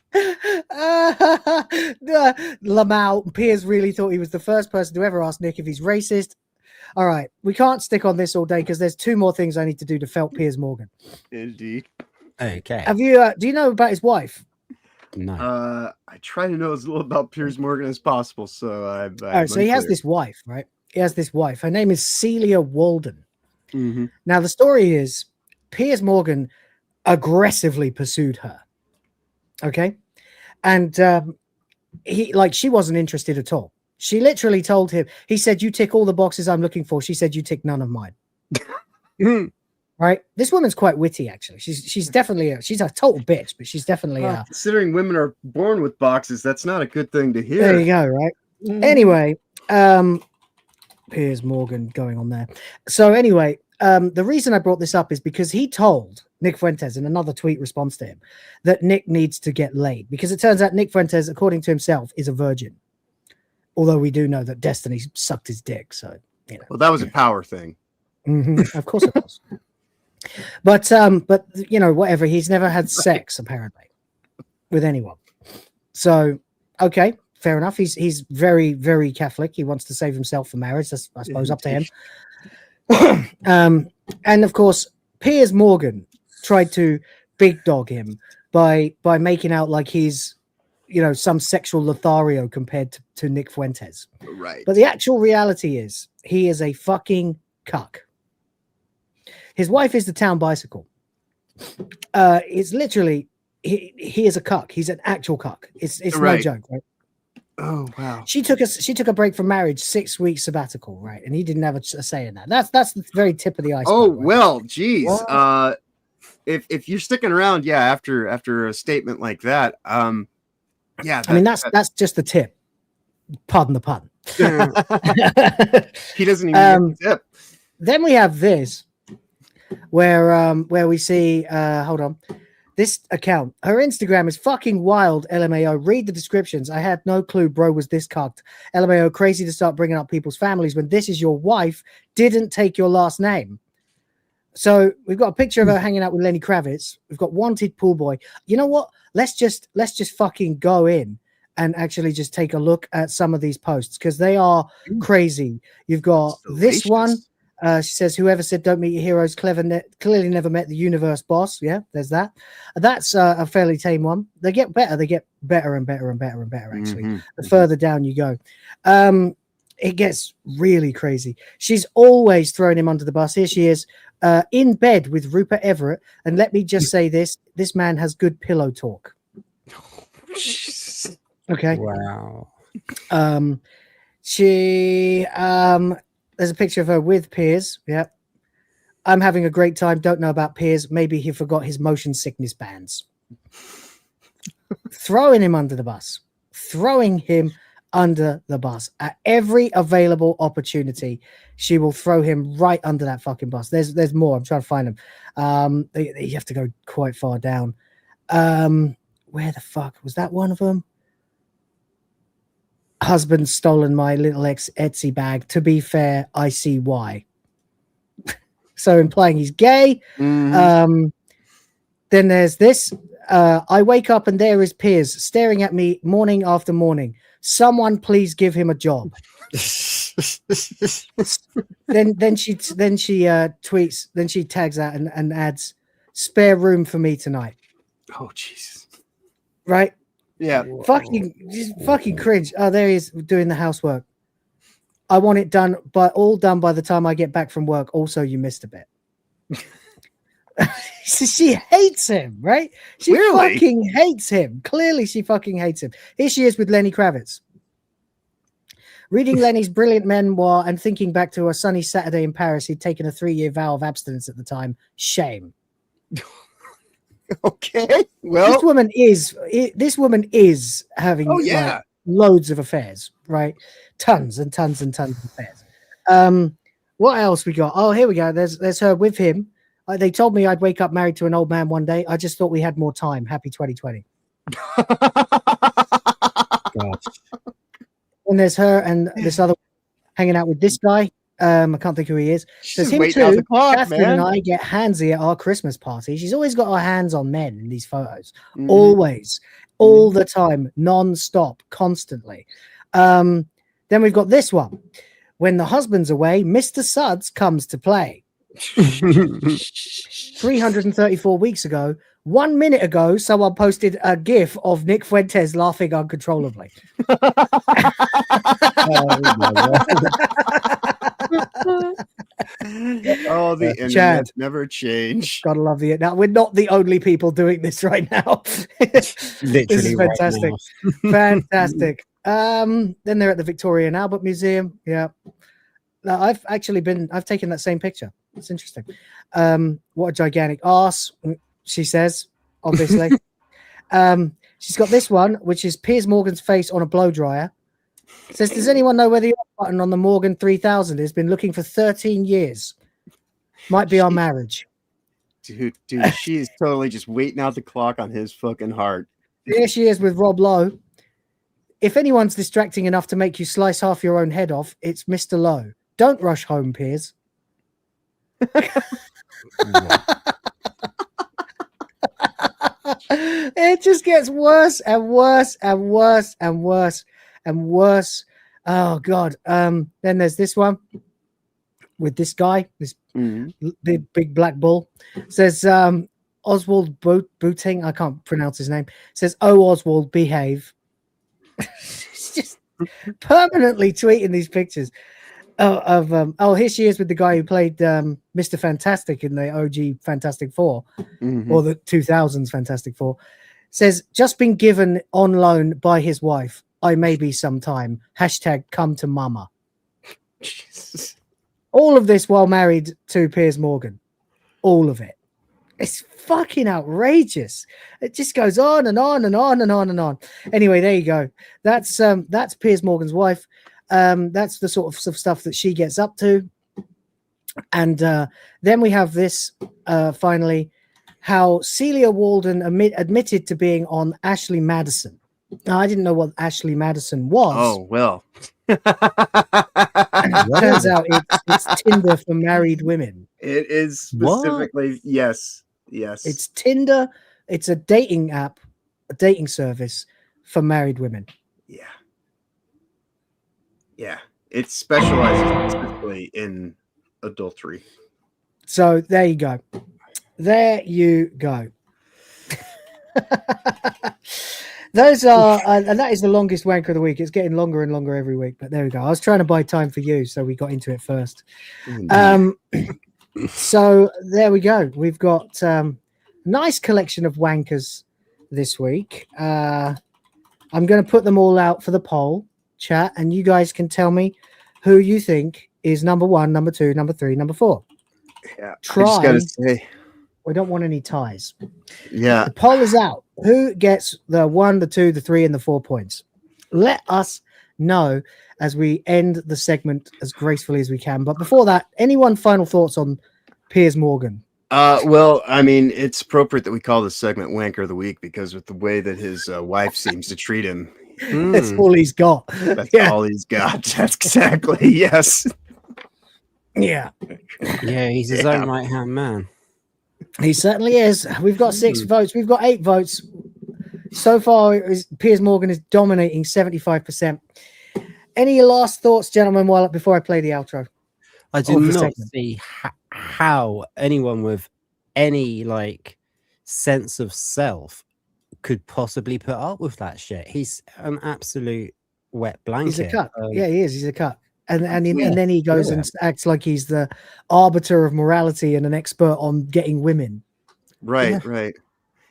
Lamau Piers really thought he was the first person to ever ask Nick if he's racist. All right, we can't stick on this all day because there's 2 more things I need to do to felt Piers Morgan. Indeed. Okay. Have you? Do you know about his wife? No. I try to know as little about Piers Morgan as possible. So so he has this wife, right? He has this wife. Her name is Celia Walden. Now the story is Piers Morgan aggressively pursued her. Okay, and she wasn't interested at all. She literally told him. He said, "You tick all the boxes I'm looking for." She said, "You tick none of mine." Right? This woman's quite witty, actually. She's definitely she's a total bitch, but she's definitely considering women are born with boxes, that's not a good thing to hear. There you go, right? Anyway, Piers Morgan going on there. So anyway, the reason I brought this up is because he told Nick Fuentes in another tweet response to him that Nick needs to get laid, because it turns out Nick Fuentes, according to himself, is a virgin. Although we do know that Destiny sucked his dick, so you know. Well, that was a power thing. Of course it was. But you know, whatever. He's never had sex apparently with anyone. So okay, fair enough. He's very, very Catholic. He wants to save himself for marriage. That's, I suppose, up to him. And of course, Piers Morgan tried to big dog him by making out like he's, you know, some sexual Lothario compared to Nick Fuentes. Right. But the actual reality is he is a fucking cuck. His wife is the town bicycle. It's literally he is a cuck. He's an actual cuck. It's Right. no joke, right? Oh wow. She took a break from marriage, 6 weeks sabbatical, right? And he didn't have a say in that. That's the very tip of the iceberg. Oh right? well, geez. What? If you're sticking around, yeah, after a statement like that, yeah. I mean, that's just the tip. Pardon the pun. He doesn't even get the tip. Then we have this, where we see, hold on, this account. Her Instagram is fucking wild. LMAO. Read the descriptions. I had no clue bro was this cucked. LMAO. Crazy to start bringing up people's families when this is your wife. Didn't take your last name. So we've got a picture of her hanging out with Lenny Kravitz. We've got wanted pool boy. You know what? Let's just fucking go in and actually just take a look at some of these posts because they are crazy. You've got this one. She says, whoever said don't meet your heroes clearly never met the universe boss. Yeah, there's that. That's a fairly tame one. They get better. They get better and better and better and better, actually. The further down you go. It gets really crazy. She's always throwing him under the bus. Here she is in bed with Rupert Everett. And let me just say this man has good pillow talk. Okay. Wow. There's a picture of her with Piers. Yeah. I'm having a great time. Don't know about Piers. Maybe he forgot his motion sickness bands. Throwing him under the bus. Throwing him under the bus. At every available opportunity, she will throw him right under that fucking bus. There's more. I'm trying to find them. You have to go quite far down. Where the fuck? Was that one of them? Husband stolen my little Etsy bag. To be fair, I see why. So implying he's gay. Then there's this. I wake up and there is Piers staring at me morning after morning. Someone please give him a job. then she tweets. Then she tags out and adds spare room for me tonight. Oh Jesus. Right. Yeah. Fucking cringe. Oh, there he is doing the housework. I want it done, but all done by the time I get back from work. Also, you missed a bit. She hates him, right? She fucking hates him. Clearly, she fucking hates him. Here she is with Lenny Kravitz. Reading Lenny's brilliant memoir and thinking back to a sunny Saturday in Paris, he'd taken a 3-year vow of abstinence at the time. Shame. Okay. Well, this woman is having like, loads of affairs, right? Tons and tons and tons of affairs. What else we got? Oh, here we go. There's her with him. They told me I'd wake up married to an old man one day. I just thought we had more time. Happy 2020. And there's her and this other hanging out with this guy. I can't think who he is. Says him too. Catherine and I get handsy at our Christmas party. She's always got her hands on men in these photos. Always. All the time. Non-stop. Constantly. Then we've got this one. When the husband's away, Mr. Suds comes to play. 334 weeks ago. 1 minute ago, someone posted a GIF of Nick Fuentes laughing uncontrollably. Oh, the internet never changed. Gotta love the now. We're not the only people doing this right now. This is fantastic. Fantastic. Then they're at the Victoria and Albert Museum. Yeah. Now I've taken that same picture. It's interesting. What a gigantic arse, she says, obviously. She's got this one, which is Piers Morgan's face on a blow dryer. Says, does anyone know where the off button on the Morgan 3000 is? Been looking for 13 years. Might be our marriage. Dude, she is totally just waiting out the clock on his fucking heart. Here she is with Rob Lowe. If anyone's distracting enough to make you slice half your own head off, it's Mr. Lowe. Don't rush home, Piers. just gets worse and worse and worse and worse and worse. Oh God. Then there's this one with this guy, this big black bull. Says Oswald Booting, I can't pronounce his name. Says, "Oh Oswald, behave." It's just permanently tweeting these pictures of here she is with the guy who played Mr. Fantastic in the OG Fantastic Four or the 2000s Fantastic Four. Says, "Just been given on loan by his wife. I may be sometime. Hashtag come to mama." Jesus. All of this while married to Piers Morgan. All of it. It's fucking outrageous. It just goes on and on and on and on and on. Anyway, there you go. That's Piers Morgan's wife. That's the sort of stuff that she gets up to. And then we have this finally, how Celia Walden admitted to being on Ashley Madison. Now, I didn't know what Ashley Madison was. Oh, well. And it turns out it's Tinder for married women. It is specifically, yes. It's Tinder. It's a dating app, a dating service for married women. Yeah. It specializes specifically in adultery. So there you go. There you go. Those are, and that is the longest wanker of the week. It's getting longer and longer every week, but there we go. I was trying to buy time for you, so we got into it first. So there we go. We've got a nice collection of wankers this week. I'm going to put them all out for the poll chat, and you guys can tell me who you think is number 1, number 2, number 3, number 4. Yeah, Try. I just gotta say, we don't want any ties. Yeah, the poll is out. Who gets the 1, the 2, the 3, and the 4 points? Let us know as we end the segment as gracefully as we can. But before that, anyone final thoughts on Piers Morgan? Well, I mean, it's appropriate that we call this segment Wanker of the Week because with the way that his wife seems to treat him, that's all he's got. That's all he's got. That's exactly, yes. Yeah, he's his own right-hand man. He certainly is. We've got 6 votes. We've got 8 votes. So far, Piers Morgan is dominating 75%. Any last thoughts, gentlemen, before I play the outro? I do not see how anyone with any sense of self could possibly put up with that shit. He's an absolute wet blanket. He's a cut. Yeah, he is. He's a cut. And then he goes and acts like he's the arbiter of morality and an expert on getting women. Right.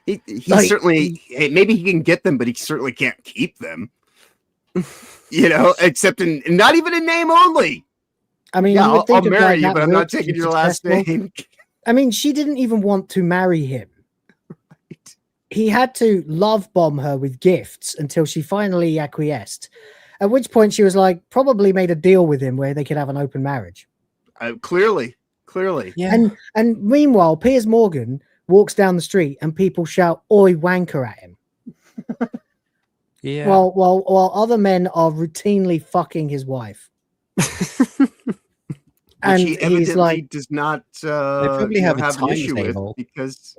He certainly, maybe he can get them, but he certainly can't keep them. Except not even in name only. I mean, I'll marry you, but I'm not taking your last name. I mean, she didn't even want to marry him. Right. He had to love bomb her with gifts until she finally acquiesced. At which point she was probably made a deal with him where they could have an open marriage. Clearly. Yeah. And meanwhile, Piers Morgan walks down the street and people shout "Oi, wanker" at him. Yeah. While other men are routinely fucking his wife. And he evidently does not they probably have an issue with because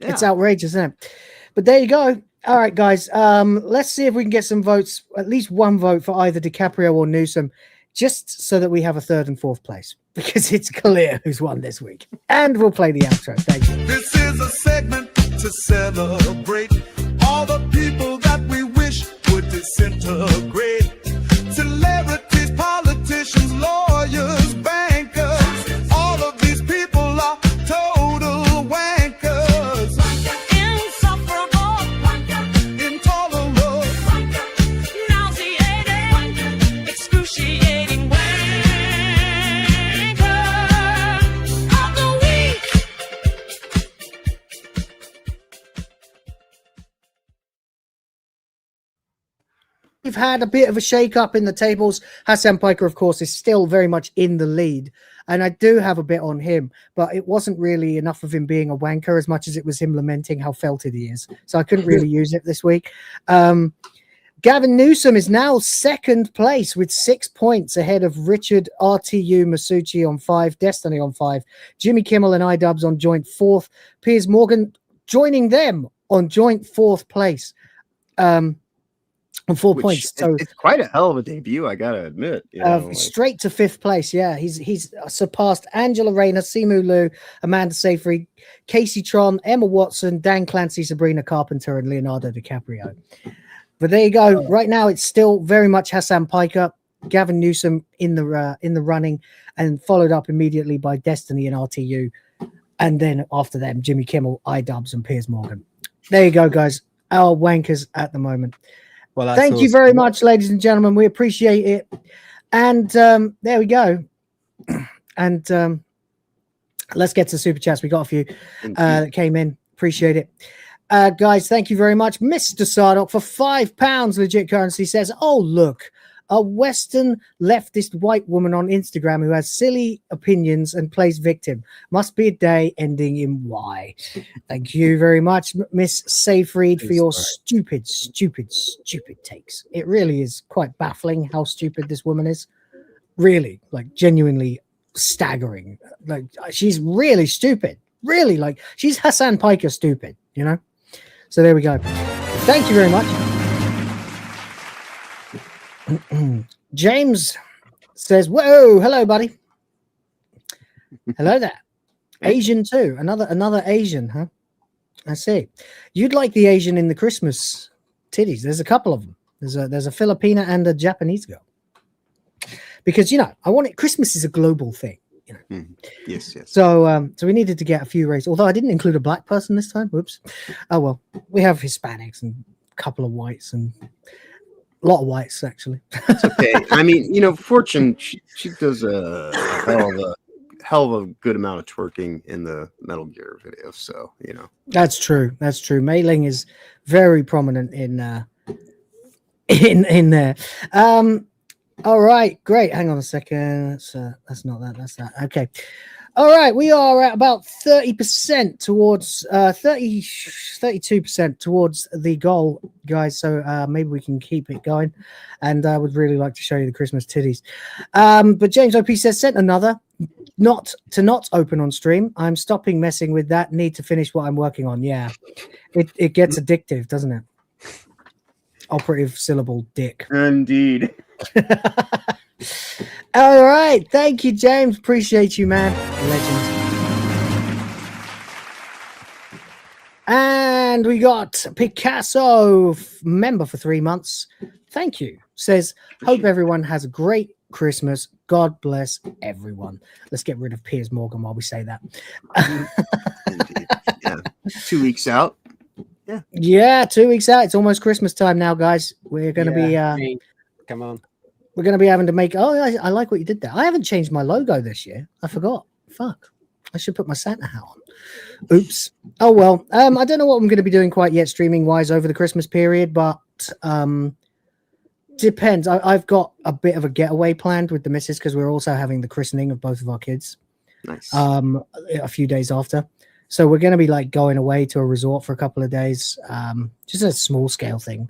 it's outrageous, isn't it? But there you go. All right, guys. Let's see if we can get some votes, at least 1 vote for either DiCaprio or Newsom, just so that we have a 3rd and 4th place, because it's clear who's won this week. And we'll play the outro. Thank you. This is a segment to celebrate all the people that we wish would disintegrate. Celebrities, politicians, lawyers, bankers, all of these people are total wankers. Insufferable, intolerable, nauseating, excruciating wanker of the week. We've had a bit of a shake-up in the tables. Hassan Piker, of course, is still very much in the lead. And I do have a bit on him, but it wasn't really enough of him being a wanker as much as it was him lamenting how felted he is. So I couldn't really use it this week. Gavin Newsom is now 2nd place with 6 points ahead of Richard RTU Masucci on 5, Destiny on 5, Jimmy Kimmel and iDubbbz on joint 4th, Piers Morgan joining them on joint fourth place. On 4 Which points. So it's quite a hell of a debut, I gotta admit. You know, like, straight to fifth place. Yeah, he's surpassed Angela Rayner, Simu Liu, Amanda Seyfried, Casey Tron, Emma Watson, Dan Clancy, Sabrina Carpenter, and Leonardo DiCaprio. But there you go. Right now, it's still very much Hassan Piker, Gavin Newsom in the running, and followed up immediately by Destiny and RTU, and then after them, Jimmy Kimmel, iDubbbz, and Piers Morgan. There you go, guys. Our wankers at the moment. Well, thank you very much, ladies and gentlemen. We appreciate it. And there we go. And let's get to super chats. We got a few that came in. Appreciate it. Guys, thank you very much. Mr. Sardock for £5 legit currency says, oh, look, a Western leftist white woman on Instagram who has silly opinions and plays victim. Must be a day ending in Y. Thank you very much, Miss Seyfried, for your stupid takes. It really is quite baffling how stupid this woman is. Really, like genuinely staggering. Like she's really stupid. Really, like she's Hassan Piker stupid, you know? So there we go. Thank you very much. James says, whoa, hello, buddy. Hello there. Asian too. Another Asian, huh? I see. You'd like the Asian in the Christmas titties. There's a couple of them. There's a Filipina and a Japanese girl. Because, you know, Christmas is a global thing. You know. Yes. So we needed to get a few races. Although I didn't include a black person this time. Whoops. Oh well. We have Hispanics and a couple of whites and a lot of whites, actually. It's okay. I mean, you know, Fortune, she does a hell of a good amount of twerking in the Metal Gear video. So, you know. That's true. Mei Ling is very prominent in there. All right, great. Hang on a second. That's not that. That's that. Okay. All right, we are at about 30% towards 32% towards the goal, guys. So maybe we can keep it going. And I would really like to show you the Christmas titties. But James OP says, sent another not open on stream. I'm stopping messing with that. Need to finish what I'm working on. Yeah, it gets addictive, doesn't it? Operative syllable dick. Indeed. All right, thank you, James. Appreciate you, man. Legend. And we got Picasso, member for 3 months. Thank you. Says, hope everyone has a great Christmas. God bless everyone. Let's get rid of Piers Morgan while we say that. Indeed. Yeah. 2 weeks out. Yeah, 2 weeks out. It's almost Christmas time now, guys. We're going to be... come on. We're going to be having to make... Oh, I like what you did there. I haven't changed my logo this year. I forgot. Fuck. I should put my Santa hat on. Oops. Oh, well. I don't know what I'm going to be doing quite yet streaming-wise over the Christmas period, but depends. I've got a bit of a getaway planned with the missus because we're also having the christening of both of our kids. Nice. A few days after. So we're going to be like going away to a resort for a couple of days. Just a small-scale thing.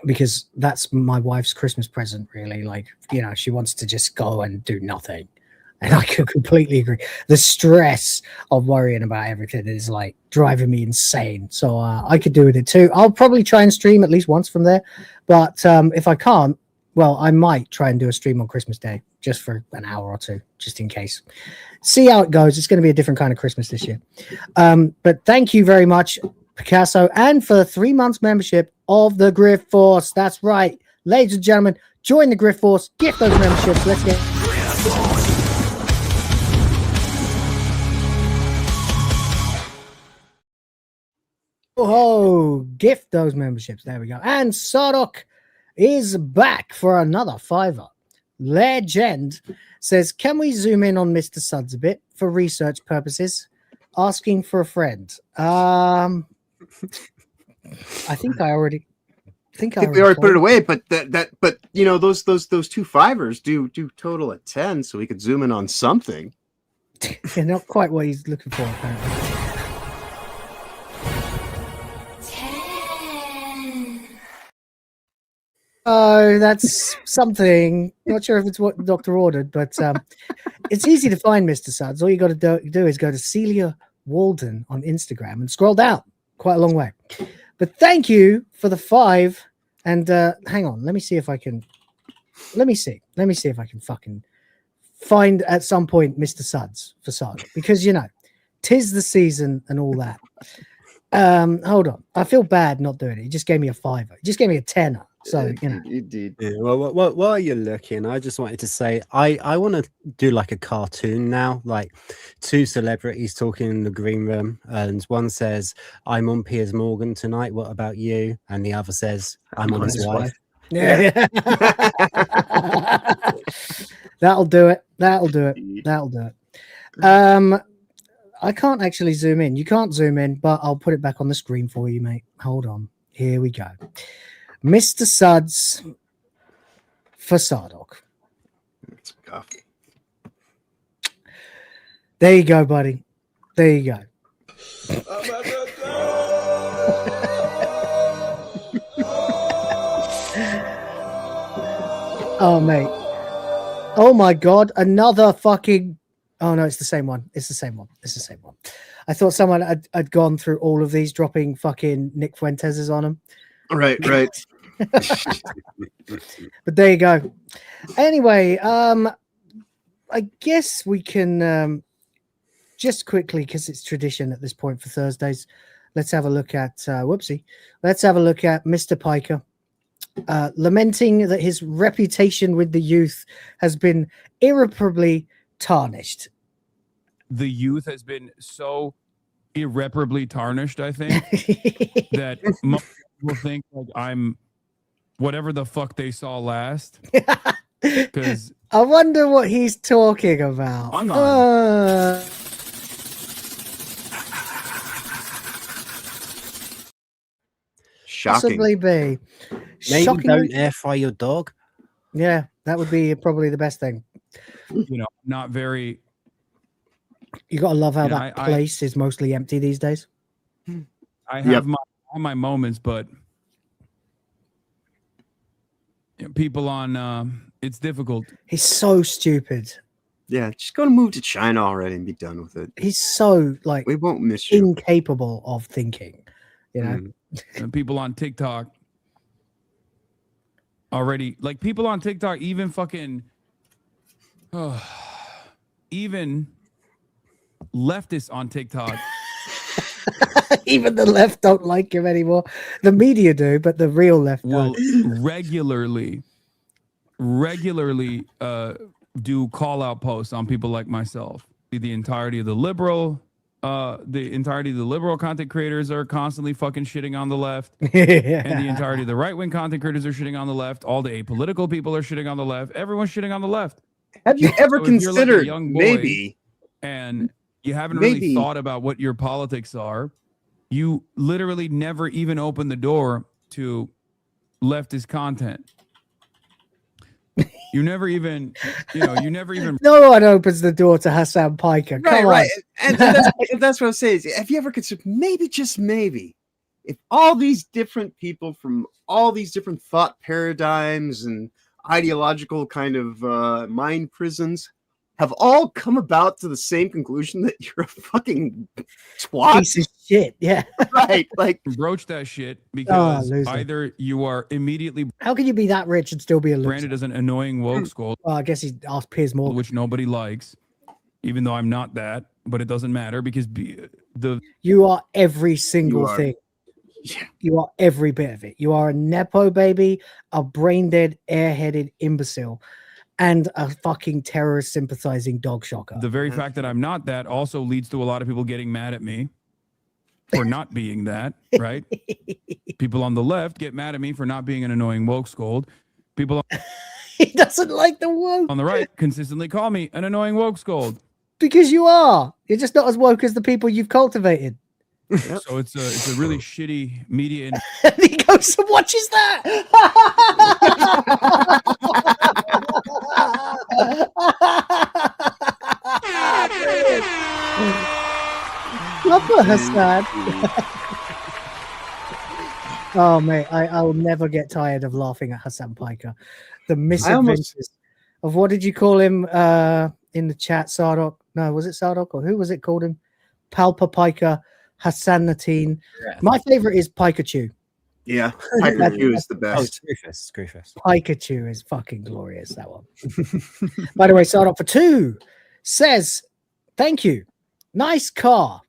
Because that's my wife's Christmas present, really. Like, you know, she wants to just go and do nothing. And I can completely agree. The stress of worrying about everything is like driving me insane. So I could do with it too. I'll probably try and stream at least once from there. But if I can't, well, I might try and do a stream on Christmas Day just for an hour or two, just in case. See how it goes. It's going to be a different kind of Christmas this year. But thank you very much, Picasso, and for 3 months membership of the Grift Force. That's right. Ladies and gentlemen, join the Grift Force. Gift those memberships. Let's get... Oh, gift those memberships. There we go. And Sardock is back for another $5. Legend says, can we zoom in on Mr. Suds a bit for research purposes? Asking for a friend. I think I already we already put it away, but but you know, those 2 5s do total at 10, so we could zoom in on something. Yeah, not quite what he's looking for, apparently. Oh, that's something. Not sure if it's what the doctor ordered, but it's easy to find, Mr. Suds. All you got to do is go to Walden on Instagram and scroll down quite a long way. But thank you for the 5. And hang on, let me see if I can fucking find at some point Mr. Suds for Saga, because you know, 'tis the season and all that. Hold on, I feel bad not doing it. He just gave me a 5. He just gave me a 10. So you know, you did. Yeah, well, while you're looking, I just wanted to say I want to do like a cartoon now, like 2 celebrities talking in the green room, and one says, "I'm on Piers Morgan tonight. What about you?" And the other says, "I'm on his wife." yeah. That'll do it. I can't actually zoom in. You can't zoom in, but I'll put it back on the screen for you, mate. Hold on. Here we go. Mr. Suds for Sardok. It's tough. There you go, buddy. There you go. Oh, mate. Oh, my God. Another fucking... Oh, no, it's the same one. It's the same one. I thought someone had gone through all of these, dropping fucking Nick Fuentes' on them. Right. But there you go. Anyway, I guess we can just quickly, because it's tradition at this point for Thursdays, let's have a look at let's have a look at Mr. Piker, lamenting that his reputation with the youth has been irreparably tarnished. The youth has been so irreparably tarnished, I think, that most people think like I'm whatever the fuck they saw last. Because I wonder what he's talking about. Hang on. Shocking. Possibly be. Maybe Shockingly- don't air fry your dog. Yeah, that would be probably the best thing. you know, not very. You gotta love how Yeah, that I- place is mostly empty these days. I have my moments, but you know, people on it's difficult. He's so stupid. Yeah, just go to move to China already and be done with it. He's so like We won't miss you. incapable of thinking. You know, And people on TikTok already, like people on TikTok, even fucking, even leftists on TikTok. even the left don't like him anymore. The media do, but the real left will don't. regularly do call out posts on people like myself. The entirety of the liberal content creators are constantly fucking shitting on the left, and the entirety of the right-wing content creators are shitting on the left. All the apolitical people are shitting on the left. Everyone's shitting on the left. Have you ever So if you're like a considered young boy maybe and you haven't really Maybe. thought about what your politics are, you literally never even open the door to leftist content. You never even, No one opens the door to Hassan Piker. Come right. on. And that's what I'm saying. Is, have you ever considered maybe, just maybe, if all these different people from all these different thought paradigms and ideological kind of mind prisons have all come about to the same conclusion that you're a fucking twat? Piece of shit. Yeah. Right. Like, broach that shit because loser. either you are immediately How can you be that rich and still be a loser? branded as an annoying woke scold, Well, I guess he asked Piers Morgan. which nobody likes, even though I'm not that, but it doesn't matter because You are every single You are. thing. yeah. You are every bit of it. You are a nepo baby, a brain dead, airheaded imbecile, and a fucking terrorist sympathizing dog shocker. the very fact that I'm not that also leads to a lot of people getting mad at me for not being that, right? People on the left get mad at me for not being an annoying woke scold. People He doesn't like the woke on the right consistently call me an annoying woke scold. because you are. You're just not as woke as the people you've cultivated. So it's a really shitty media and And he goes and watches that. Love for Hassan. Oh, mate, I'll never get tired of laughing at Hassan Piker. The misadventures of what did you call him in the chat, Sardok? No, was it Sardok or who was it called him? Palpa Hassanatine. Yeah. My favorite is Pikachu. Yeah, Pikachu is the best. Screwfist. Pikachu is fucking glorious, that one. By the way, start up for 2 says, thank you. Nice car.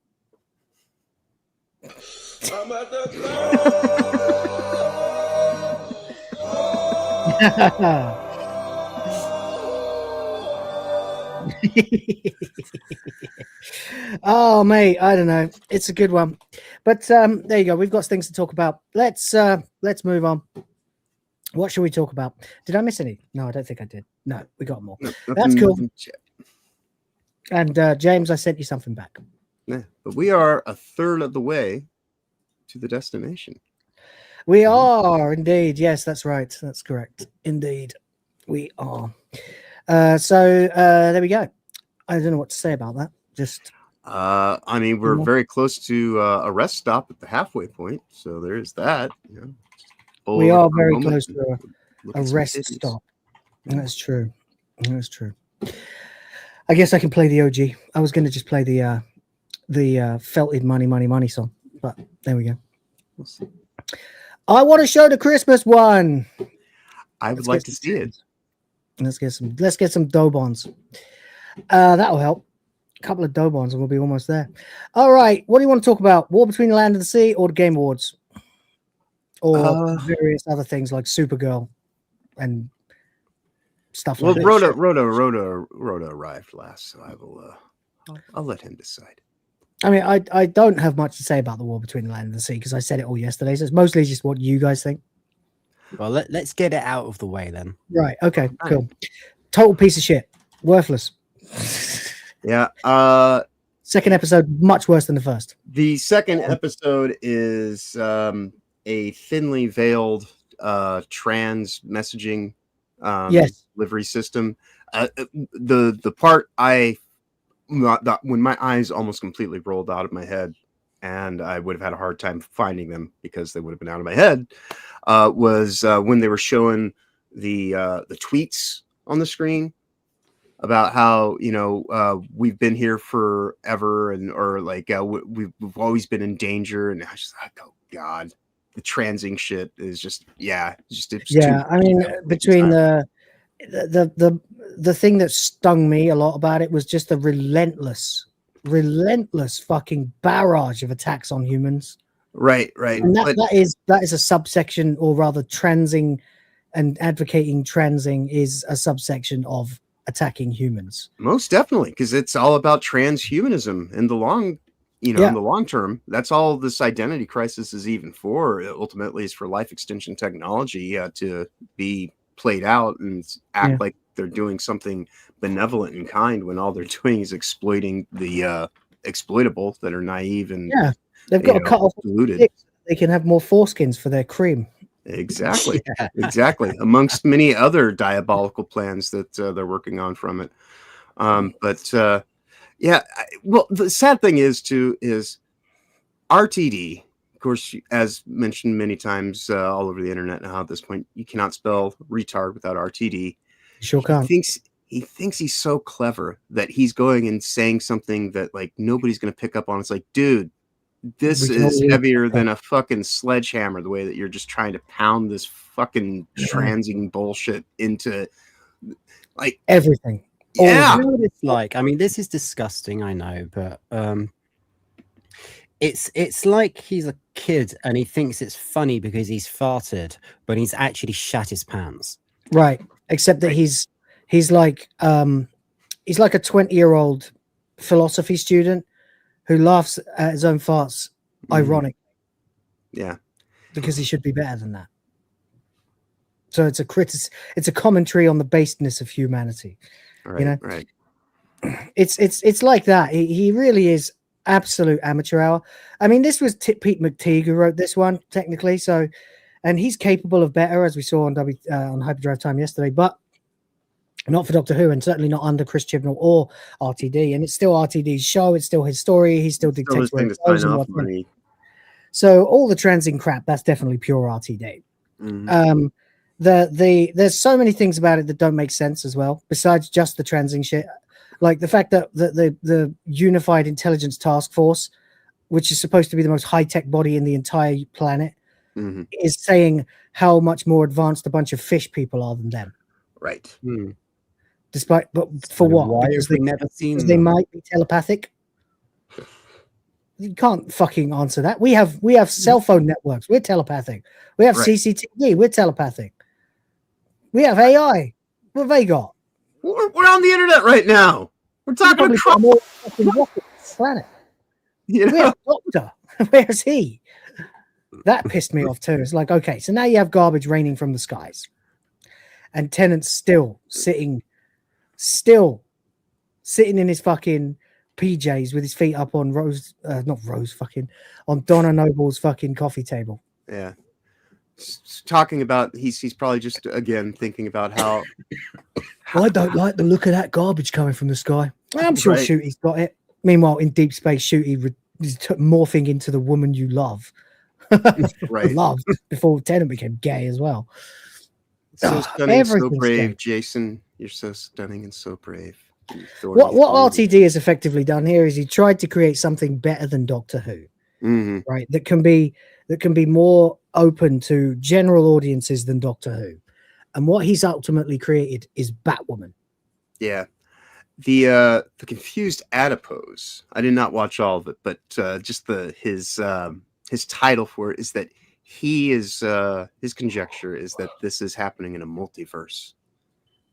Oh, mate, I don't know. It's a good one. But there you go. We've got things to talk about. Let's move on. What should we talk about? Did I miss any? No, I don't think I did. No, we got more. That's cool. And James, I sent you something back. Yeah, but we are a third of the way to the destination. We are indeed. Yes, that's right. That's correct. Indeed, we are. So there we go. I don't know what to say about that. Just I mean, we're very close to a rest stop at the halfway point, so there's that. You know, we are very close to a rest stop. That's true. That's true. I guess I can play the OG. I was going to just play the felted money song, but there we go. We'll see. I want to show the Christmas one. I would like to see it. Let's get some Dobons. That'll help. A couple of Dobons and we'll be almost there. All right. What do you want to talk about? War Between the Land and the Sea or the Game Awards? Or various other things like Supergirl and stuff like that. Rhoda arrived last, so I will I'll let him decide. I mean, I don't have much to say about the War Between the Land and the Sea because I said it all yesterday. So it's mostly just what you guys think. Well, let's get it out of the way then. Right. Okay. Cool. Total piece of shit. Worthless. Yeah. Second episode, much worse than the first. The second episode is a thinly veiled trans messaging delivery system. The part when my eyes almost completely rolled out of my head and I would have had a hard time finding them because they would have been out of my head was when they were showing the tweets on the screen about how, you know, we've been here forever or we've always been in danger. And I was just like, oh God, the transing shit is just, I mean, between the thing that stung me a lot about it was just the relentless fucking barrage of attacks on humans. Right. And that is a subsection, or rather transing and advocating transing is a subsection of attacking humans. Most definitely, because it's all about transhumanism in the long, in the long term. That's all this identity crisis is even for. Ultimately, is for life extension technology to be played out and act like they're doing something benevolent and kind when all they're doing is exploiting the exploitable that are naive and they've got to cut off diluted. They can have more foreskins for their cream. Exactly. Exactly. Amongst many other diabolical plans that they're working on from it. Well, the sad thing is RTD, of course, as mentioned many times all over the internet now at this point, you cannot spell retard without RTD. Sure can't. He thinks he's so clever that he's going and saying something that like nobody's going to pick up on. It's like, dude, this is heavier than a fucking sledgehammer, the way that you're just trying to pound this fucking transing bullshit into like everything. Yeah. You know what it's like? I mean, this is disgusting, I know, but it's like he's a kid and he thinks it's funny because he's farted, but he's actually shat his pants. Right. Except that he's like a 20-year-old philosophy student who laughs at his own farts, ironic. Yeah. Because he should be better than that. So it's a commentary on the baseness of humanity. Right, you know? Right. It's like that. He really is absolute amateur hour. I mean, this was Pete McTeague who wrote this one, technically. So, and he's capable of better, as we saw on Hyperdrive Time yesterday, but not for Doctor Who, and certainly not under Chris Chibnall or RTD. And it's still RTD's show. It's still his story. He still dictates where it goes and whatnot. So all the transing crap, that's definitely pure RTD. Mm-hmm. There's so many things about it that don't make sense as well, besides just the transing shit. Like the fact that the Unified Intelligence Task Force, which is supposed to be the most high-tech body in the entire planet, is saying how much more advanced a bunch of fish people are than them. Right. But for what? Why Because have we never seen they them? might be telepathic. You can't fucking answer that. We have cell phone networks. We're telepathic. We have CCTV. We're telepathic. We have AI. What have they got? We're on the internet right now. We're talking Probably about got more fucking rockets on the planet. you We know. have Doctor. Where's he? That pissed me off too. It's like, okay, so now you have garbage raining from the skies, and Tennant's still sitting in his fucking PJs with his feet up on on Donna Noble's fucking coffee table. Yeah. Talking about he's probably just again thinking about how I don't like the look of that garbage coming from the sky. I'm sure Shooty's got it. Meanwhile, in Deep Space, Shooty is morphing into the woman you love. Loved before Tennant became gay as well. So stunning and so brave, gay. Jason. You're so stunning and so brave. What RTD has effectively done here is he tried to create something better than Doctor Who, right? That can be more open to general audiences than Doctor Who. And what he's ultimately created is Batwoman. Yeah. The confused adipose. I did not watch all of it, but just his title for it is that he is his conjecture is that this is happening in a multiverse.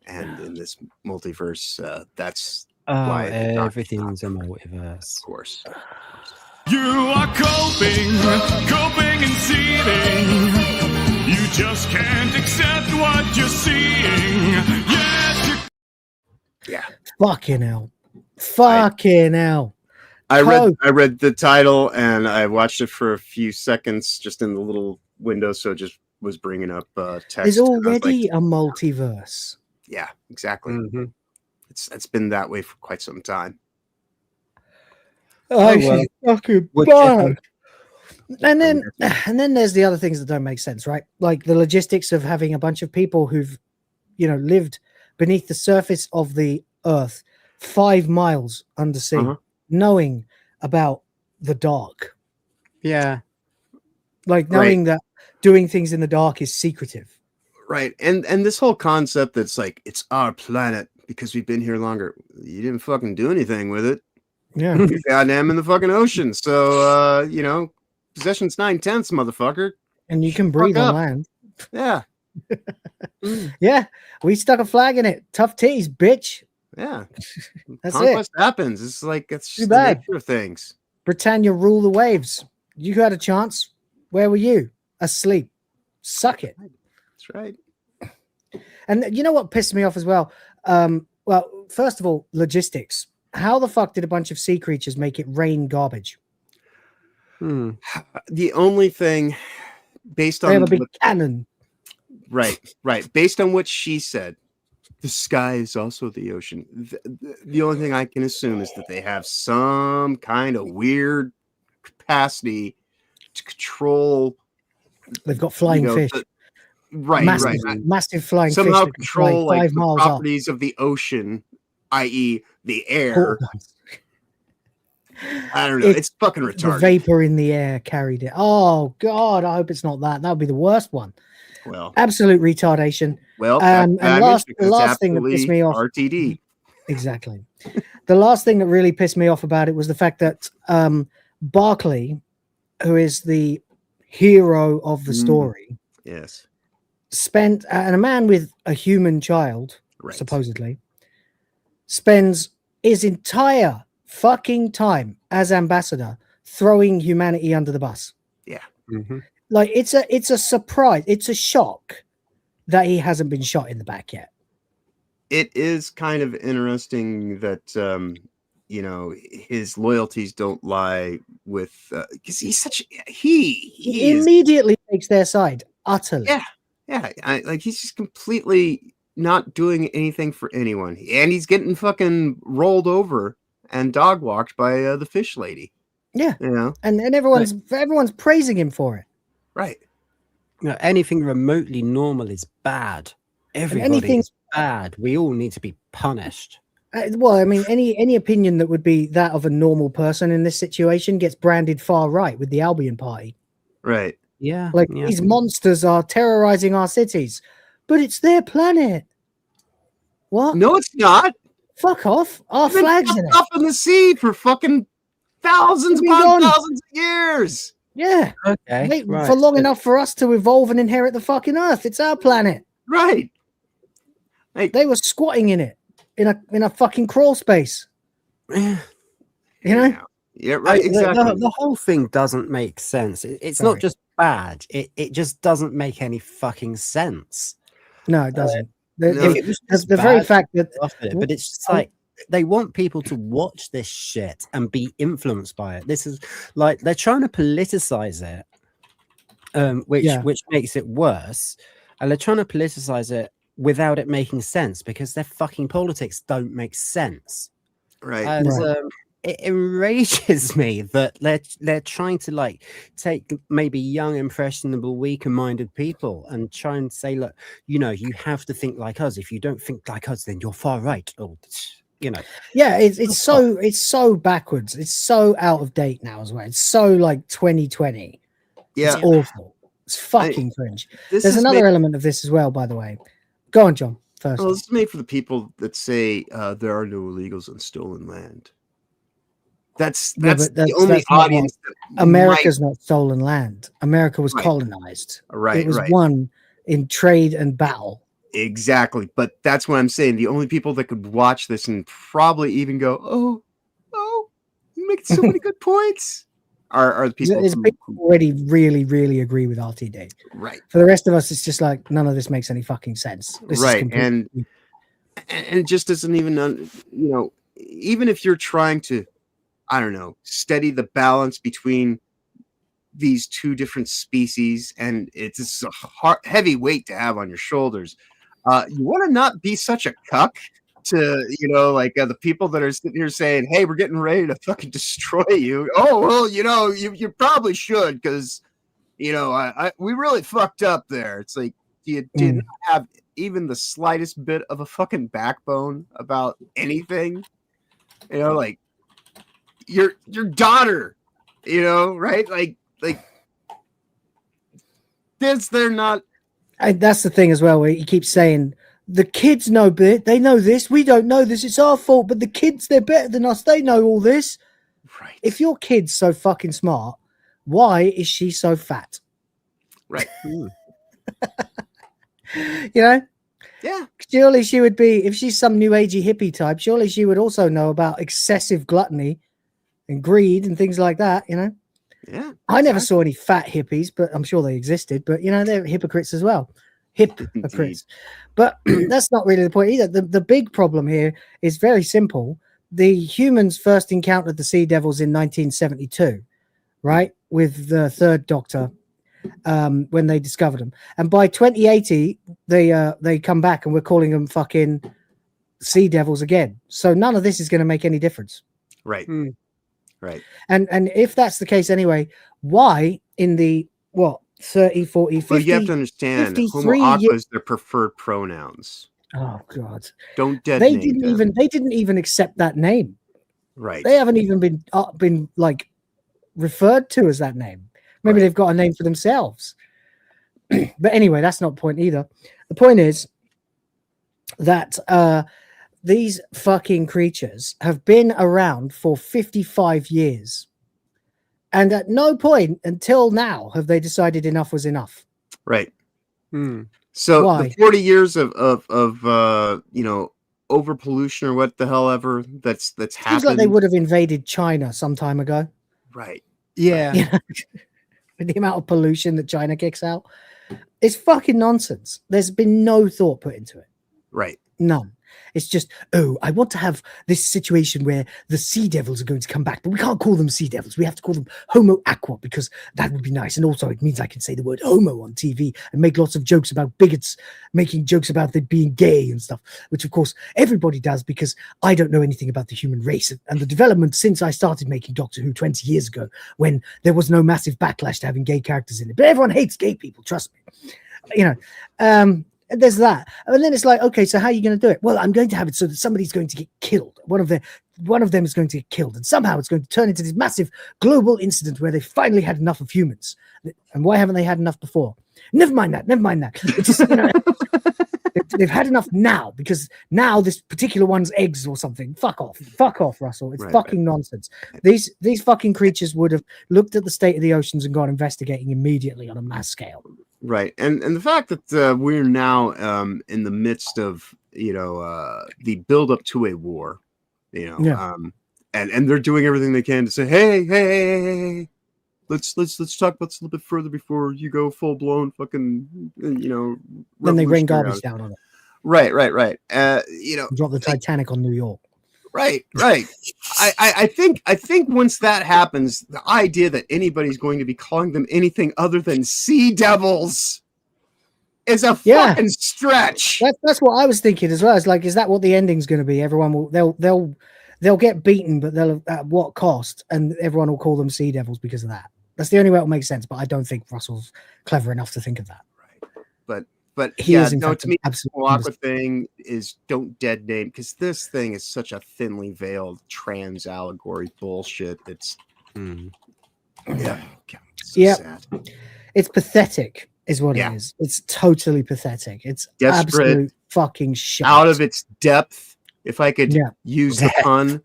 And in this multiverse, that's why everything's a multiverse. Of course. You are coping and seething. You just can't accept what you're seeing. Yes, yeah. Fucking hell. Fucking hell. I read the title and I watched it for a few seconds just in the little window, so it just was bringing up text. There's already a multiverse. Yeah, exactly. It's been that way for quite some time. Oh, fucking bad. And then there's the other things that don't make sense, right? Like the logistics of having a bunch of people who've, lived beneath the surface of the earth 5 miles undersea, knowing about the dark. Yeah. Like knowing that doing things in the dark is secretive. Right. And this whole concept that's like, it's our planet because we've been here longer. You didn't fucking do anything with it. Yeah. You're goddamn in the fucking ocean. So, possession's 9/10, motherfucker. And you can breathe on land. Yeah. Yeah. We stuck a flag in it. Tough tease, bitch. Yeah. That's Conquest it. happens. It's like, it's Too just bad. the nature of things. Britannia rule the waves. You had a chance. Where were you? Asleep. Suck it. That's right. And you know what pissed me off as well? Well, first of all, logistics. How the fuck did a bunch of sea creatures make it rain garbage? The only thing based on they have a big cannon. Right. Based on what she said, the sky is also the ocean. The only thing I can assume is that they have some kind of weird capacity to control. They've got flying fish. Massive flying somehow fish. Control like the miles properties of the ocean, i.e., the air. I don't know. It's fucking retarded. The vapor in the air carried it. Oh God, I hope it's not that. That would be the worst one. Well, absolute retardation. Well, and the last thing that pissed me off. RTD. Exactly. The last thing that really pissed me off about it was the fact that Barclay, who is the hero of the story, yes, spent and a man with a human child, supposedly, spends his entire fucking time as ambassador throwing humanity under the bus. Yeah. Like it's a surprise. It's a shock that he hasn't been shot in the back yet. It is kind of interesting that his loyalties don't lie with because he's such he immediately takes their side utterly. Like he's just completely not doing anything for anyone, and he's getting fucking rolled over and dog walked by the fish lady. Yeah, and everyone's praising him for it. Right. Anything remotely normal is bad. Everything is bad. We all need to be punished. Well, I mean, any opinion that would be that of a normal person in this situation gets branded far right with the Albion Party. Right. Yeah. Like yeah. these monsters are terrorizing our cities, but it's their planet. What? No, it's not. Fuck off. Our It's been flag's in fucked it. up in the sea for fucking thousands It's been upon gone. thousands of years. Yeah. Okay. Right. For long enough for us to evolve and inherit the fucking Earth. It's our planet. Right. They were squatting in it in a fucking crawl space. You know? Yeah, right. Exactly. The whole thing doesn't make sense. It's not just bad. It just doesn't make any fucking sense. No, it doesn't. The very fact that, but it's just like they want people to watch this shit and be influenced by it. This is like they're trying to politicize it, which makes it worse. And they're trying to politicize it without it making sense because their fucking politics don't make sense. Right. And it enrages me that they're trying to like take maybe young, impressionable, weaker-minded people and try and say, look, you know, you have to think like us. If you don't think like us, then you're far right. Or you know, yeah, it's so backwards. It's so out of date now as well. It's so like 2020. Yeah, it's awful. It's fucking cringe. There's another element of this as well, by the way. Go on, John. First, well, this is made for the people that say there are no illegals on stolen land. That's the only audience. America's not stolen land. America was colonized. Right. It was won in trade and battle. Exactly. But that's what I'm saying. The only people that could watch this and probably even go, oh, you make so many good points are the people who already really, really agree with RTD. Right. For the rest of us, it's just like none of this makes any fucking sense. This right. And it just doesn't even, even if you're trying to, I don't know, steady the balance between these two different species, and it's a heavy weight to have on your shoulders. You want to not be such a cuck to, the people that are sitting here saying, hey, we're getting ready to fucking destroy you. Oh, well, you probably should because, we really fucked up there. It's like, you didn't have even the slightest bit of a fucking backbone about anything, like your daughter, right? Like this, they're not. That's the thing as well, where he keeps saying the kids know bit, they know this, we don't know this, it's our fault, but the kids, they're better than us, they know all this. Right. If your kid's so fucking smart, why is she so fat? Right. Yeah. Surely she would be, if she's some new agey hippie type, surely she would also know about excessive gluttony and greed and things like that, Yeah. I never saw any fat hippies, but I'm sure they existed. But they're hypocrites as well. Hypocrites. But that's not really the point either. The big problem here is very simple. The humans first encountered the Sea Devils in 1972, right? With the third Doctor, when they discovered them. And by 2080, they come back and we're calling them fucking Sea Devils again. So none of this is going to make any difference. Right. Right. And if that's the case anyway, why in the 30, 40, 50, well, you have to understand Homo aquas, their preferred pronouns. Oh God. Don't dead they didn't even accept that name. Right. They haven't even been like referred to as that name. Maybe they've got a name for themselves. But anyway, that's not the point either. The point is that these fucking creatures have been around for 55 years. And at no point until now have they decided enough was enough. Right. So the 40 years of over pollution or what the hell ever that's happened. Seems like they would have invaded China some time ago. Right. Yeah. With the amount of pollution that China kicks out. It's fucking nonsense. There's been no thought put into it. Right. None. It's just, I want to have this situation where the Sea Devils are going to come back, but we can't call them Sea Devils. We have to call them Homo Aqua because that would be nice. And also it means I can say the word homo on TV and make lots of jokes about bigots, making jokes about it being gay and stuff, which of course everybody does because I don't know anything about the human race and the development since I started making Doctor Who 20 years ago when there was no massive backlash to having gay characters in it. But everyone hates gay people, trust me. there's that, and then it's like, okay, so how are you going to do it? Well, I'm going to have it so that somebody's going to get killed. One of them is going to get killed, and somehow it's going to turn into this massive global incident where they finally had enough of humans. And why haven't they had enough before? Never mind that. It's just, they've had enough now, because now this particular one's eggs or something. Fuck off, Russell. It's fucking nonsense. These fucking creatures would have looked at the state of the oceans and gone investigating immediately on a mass scale. Right, and the fact that we're now in the midst of the build up to a war, and they're doing everything they can to say, hey, let's talk about this a little bit further before you go full blown fucking Then they rain garbage down on it. Right. Drop the Titanic on New York. Right. I think once that happens, the idea that anybody's going to be calling them anything other than sea devils is a fucking stretch. That's what I was thinking as well. It's like, is that what the ending's going to be? Everyone will they'll get beaten, but they'll at what cost? And everyone will call them sea devils because of that. That's the only way it'll make sense. But I don't think Russell's clever enough to think of that. Right. But he is, in fact, to me, the absolutely awkward thing is don't dead name, because this thing is such a thinly veiled trans allegory bullshit. It's sad. It's pathetic, is what it is. It's totally pathetic. It's desperate, absolute fucking shit. Out of its depth, if I could use the pun.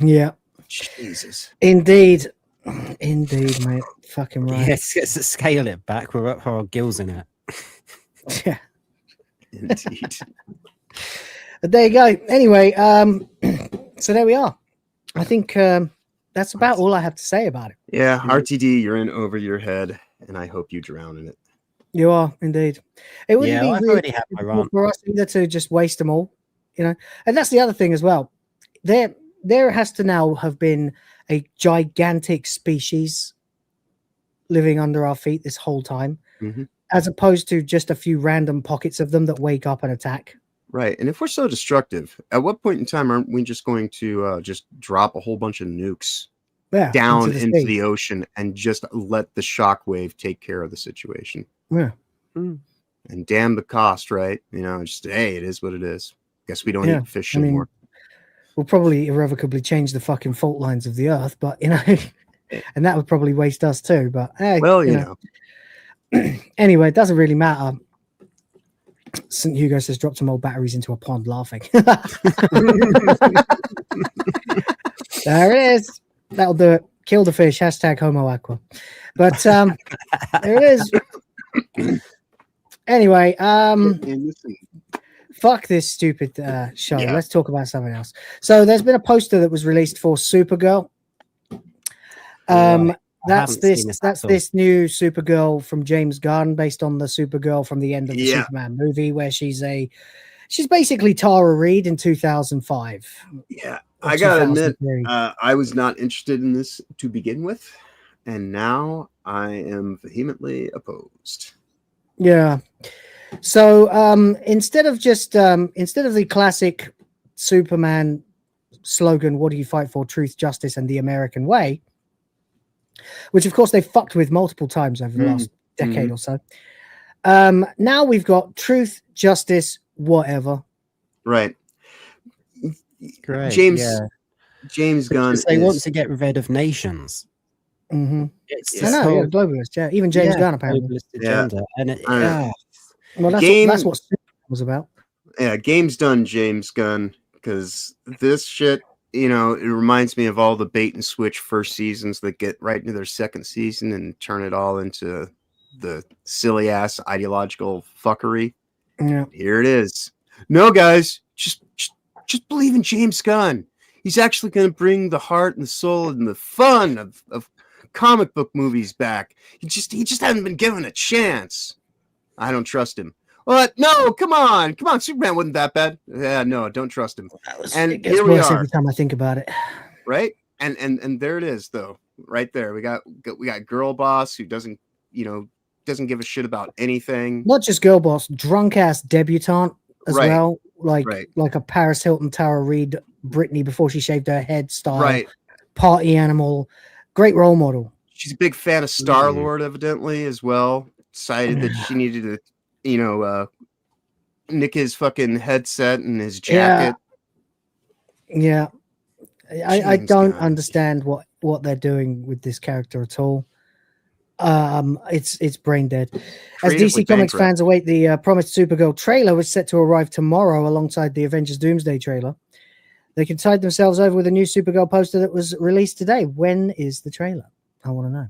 Yeah. Jesus. Indeed, mate. Fucking right. Yes, to scale it back. We're up our gills in it. Yeah. Indeed. But there you go. Anyway, so there we are. I think that's about all I have to say about it. Yeah, RTD, you're in over your head, and I hope you drown in it. You are, indeed. It wouldn't be I've already had my rant. for us either to just waste them all, And that's the other thing as well. There has to now have been a gigantic species living under our feet this whole time, as opposed to just a few random pockets of them that wake up and attack. Right. And if we're so destructive, at what point in time aren't we just going to just drop a whole bunch of nukes down into the ocean and just let the shockwave take care of the situation? Yeah. And damn the cost, right? Just, hey, it is what it is. Guess we don't eat fish anymore. We'll probably irrevocably change the fucking fault lines of the earth, but, and that would probably waste us too. But, hey, anyway, it doesn't really matter. St. Hugo says, drop some old batteries into a pond laughing. There it is. That'll do it. Kill the fish. # Homo Aqua. But there it is. Anyway, fuck this stupid show. Yeah. Let's talk about something else. So there's been a poster that was released for Supergirl. That's this new Supergirl from James Gunn, based on the Supergirl from the end of the Superman movie, where she's basically Tara Reid in 2005. Yeah, I gotta admit, I was not interested in this to begin with, and now I am vehemently opposed. Yeah. So instead of the classic Superman slogan, "What do you fight for? Truth, justice, and the American way," which of course they fucked with multiple times over the last decade or so. Now we've got truth, justice, whatever. Right. Great. James Gunn. They want to get rid of nations. It's globalist. Yeah, even James Gunn apparently. Agenda. And that's what Superman was about. Yeah, game's done, James Gunn, because this shit, it reminds me of all the bait and switch first seasons that get right into their second season and turn it all into the silly ass ideological fuckery. Yeah. Here it is. No, guys, just believe in James Gunn. He's actually going to bring the heart and the soul and the fun of comic book movies back. He just hasn't been given a chance. I don't trust him. What? No, come on. Superman wasn't that bad. Yeah, no, don't trust him. It gets worse every time I think about it. Right? And there it is, though. Right there. We got Girl Boss, who doesn't give a shit about anything. Not just Girl Boss, drunk ass debutante as well. Like a Paris Hilton, Tara Reid, Britney before she shaved her head style. Right. Party animal. Great role model. She's a big fan of Star-Lord, evidently, as well. Decided that she needed to, nick his fucking headset and his jacket. Yeah. I James don't Gunn. understand what they're doing with this character at all. It's brain dead. As Creatively DC Comics bankrupt. fans await the promised Supergirl trailer, which is set to arrive tomorrow alongside the Avengers Doomsday trailer, they can tide themselves over with a new Supergirl poster that was released today. When is the trailer? I want to know.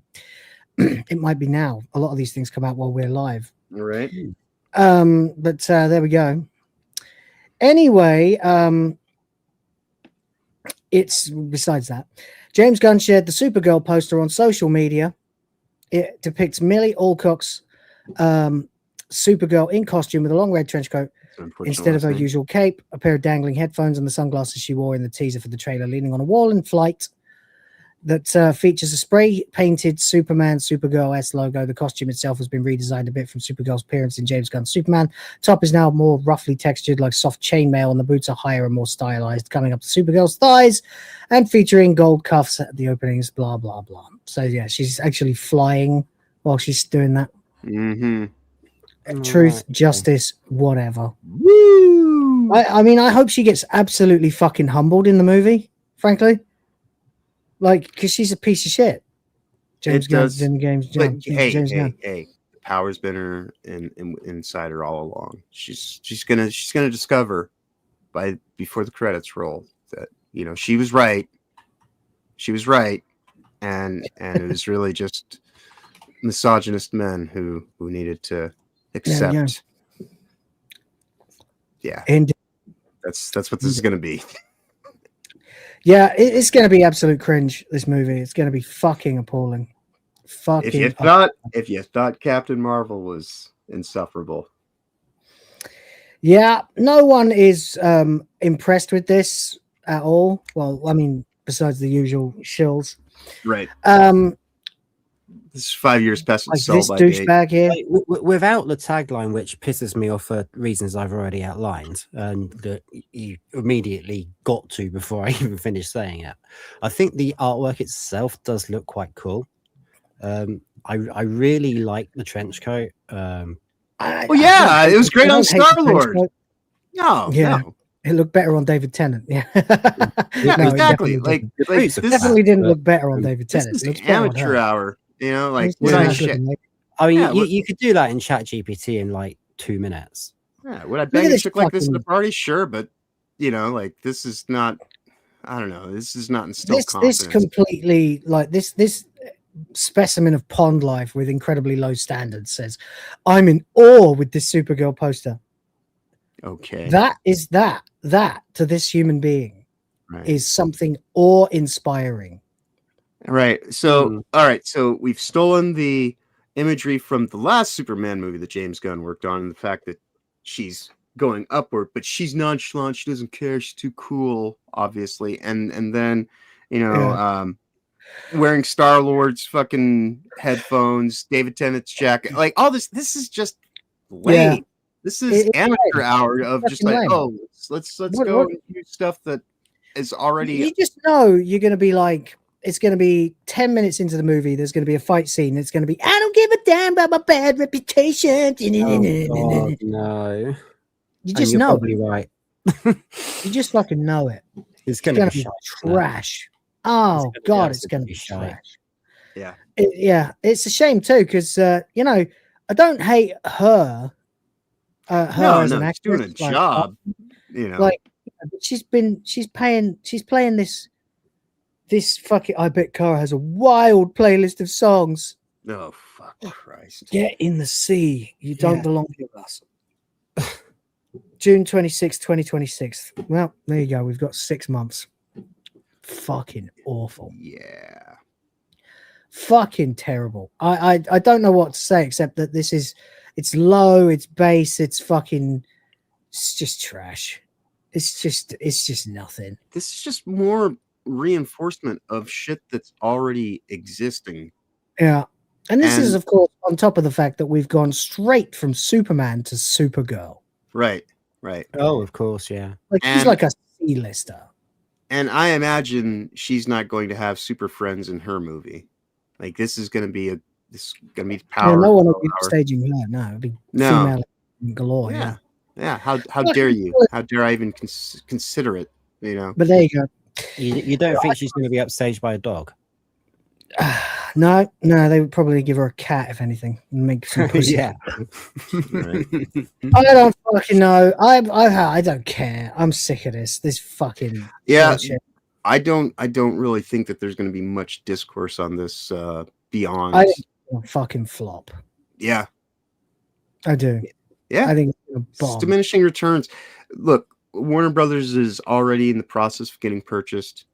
It might be now. A lot of these things come out while we're live. Right. But there we go. Anyway, it's besides that, James Gunn shared the Supergirl poster on social media. It depicts Millie Alcock's Supergirl in costume with a long red trench coat instead of her usual cape, a pair of dangling headphones, and the sunglasses she wore in the teaser for the trailer, leaning on a wall in flight that features a spray-painted Superman Supergirl S logo. The costume itself has been redesigned a bit from Supergirl's appearance in James Gunn's Superman. Top is now more roughly textured like soft chainmail, and the boots are higher and more stylized, coming up to Supergirl's thighs and featuring gold cuffs at the openings, blah, blah, blah. So, yeah, she's actually flying while she's doing that. Mm-hmm. Truth, justice, whatever. Woo! I mean, I hope she gets absolutely fucking humbled in the movie, frankly. Like, because she's a piece of shit. James Gunn's in the games. But James Gunn. hey, the power's been her inside her all along. She's gonna discover before the credits roll that she was right. She was right, and it was really just misogynist men who needed to accept. Yeah. And that's what this is gonna be. Yeah, it's going to be absolute cringe, this movie. It's going to be fucking appalling. If you thought Captain Marvel was insufferable. Yeah, no one is impressed with this at all. Well, I mean, besides the usual shills. Right. This is 5 years past like sell this by douchebag here. Without the tagline, which pisses me off for reasons I've already outlined, and that you immediately got to before I even finished saying it, I think the artwork itself does look quite cool. I really like the trench coat. It was great on Star-Lord. No. It looked better on David Tennant. Yeah, exactly. Like this definitely didn't look better on David Tennant. This is amateur hour. Like I mean, you could do that in ChatGPT in like 2 minutes. Yeah, would I bang a chick like this at a party? Sure, but like this is not. I don't know. This is not instilled confidence. This completely like this specimen of pond life with incredibly low standards says, "I'm in awe with this Supergirl poster." Okay, that to this human being is something awe-inspiring. Right. So, all right. So we've stolen the imagery from the last Superman movie that James Gunn worked on, and the fact that she's going upward, but she's nonchalant. She doesn't care. She's too cool, obviously. And then, wearing Star-Lord's fucking headphones, David Tennant's jacket, like all this. This is just lame. Yeah. This is amateur hour of just like, lame. Let's go and do stuff that is already. You just know you're going to be like. It's going to be 10 minutes into the movie. There's going to be a fight scene. It's going to be, I don't give a damn about my bad reputation. Oh, God, no. You just know. Probably right. You just fucking know it. It's going to be trash. Oh, God, it's going to be trash. Yeah. It's a shame, too, because, I don't hate her. As an actress. She's doing a job. Like, she's playing this fucking I Bet Cara has a wild playlist of songs. Oh, fuck Christ. Get in the sea. You don't belong with us. June 26, 2026. Well, there you go. We've got 6 months. Fucking awful. Yeah. Fucking terrible. I don't know what to say except that it's low, it's bass, it's just trash. It's just nothing. This is just more reinforcement of shit that's already existing. Yeah. And this is, of course, on top of the fact that we've gone straight from Superman to Supergirl. Right. Oh, of course, yeah. Like she's like a C-lister. And I imagine she's not going to have super friends in her movie. Like this is going to be power. No one will be staging her. No, it'll be female galore. Yeah. Yeah, how dare you? How dare I even consider it? You know. But there you go. You don't think she's going to be upstaged by a dog? No, they would probably give her a cat if anything. And make some pussy. Yeah. Right. I don't fucking know. I don't care. I'm sick of this fucking bullshit. I don't really think that there's going to be much discourse on this beyond. I think it's a fucking flop. Yeah, I do. Yeah, I think it's a it's bomb. diminishing returns. Look, Warner Brothers is already in the process of getting purchased.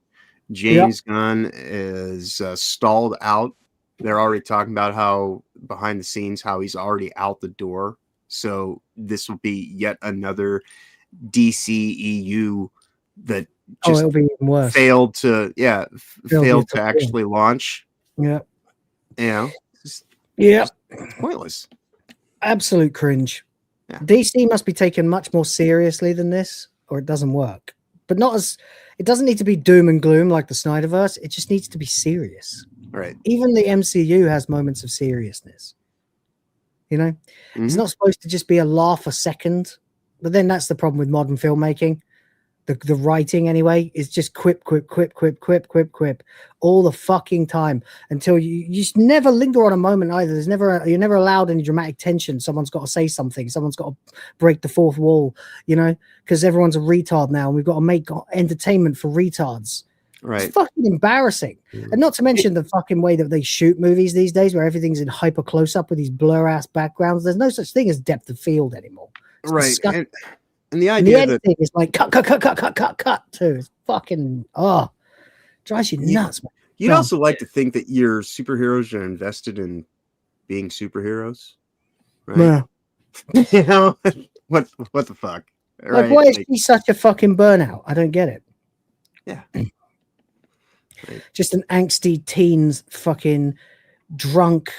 James Gunn is stalled out. They're already talking about how behind the scenes how he's already out the door. So this will be yet another DCEU that just it'll be even worse. failed to actually launch. Yeah. You know, it's pointless. Absolute cringe. Yeah. DC must be taken much more seriously than this, or it doesn't work. But not as it doesn't need to be doom and gloom like the Snyderverse. It just needs to be serious. Right. Even the MCU has moments of seriousness. You know, it's not supposed to just be a laugh a second. But then that's the problem with modern filmmaking. The writing anyway is just quip all the fucking time until you just never linger on a moment either. You're never allowed any dramatic tension. Someone's got to say something. Someone's got to break the fourth wall, you know, because everyone's a retard now and we've got to make entertainment for retards. Right. It's fucking embarrassing. And not to mention the fucking way that they shoot movies these days where everything's in hyper close up with these blur ass backgrounds. There's no such thing as depth of field anymore. It's right. disgusting. And the idea and the editing is like cut too. It's fucking drives you nuts, man. You'd also like to think that your superheroes are invested in being superheroes, right? Yeah. You know what the fuck? Like, why is she such a fucking burnout? I don't get it. Yeah. Just an angsty teens fucking drunk.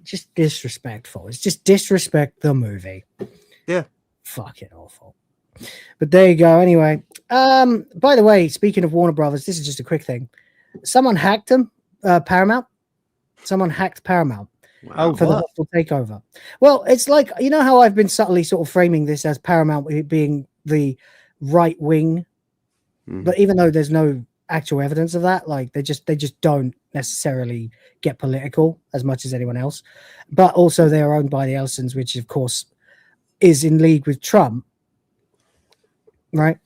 Just disrespectful. It's just disrespect the movie. Yeah. Fucking awful. But there you go. Anyway, by the way, speaking of Warner Brothers, this is just a quick thing. Someone hacked them, Paramount. Someone hacked Paramount for the hostile takeover. Well, it's like, you know how I've been subtly sort of framing this as Paramount being the right wing, but even though there's no actual evidence of that, like they just don't necessarily get political as much as anyone else. But also they are owned by the Elsons, which of course is in league with Trump, right?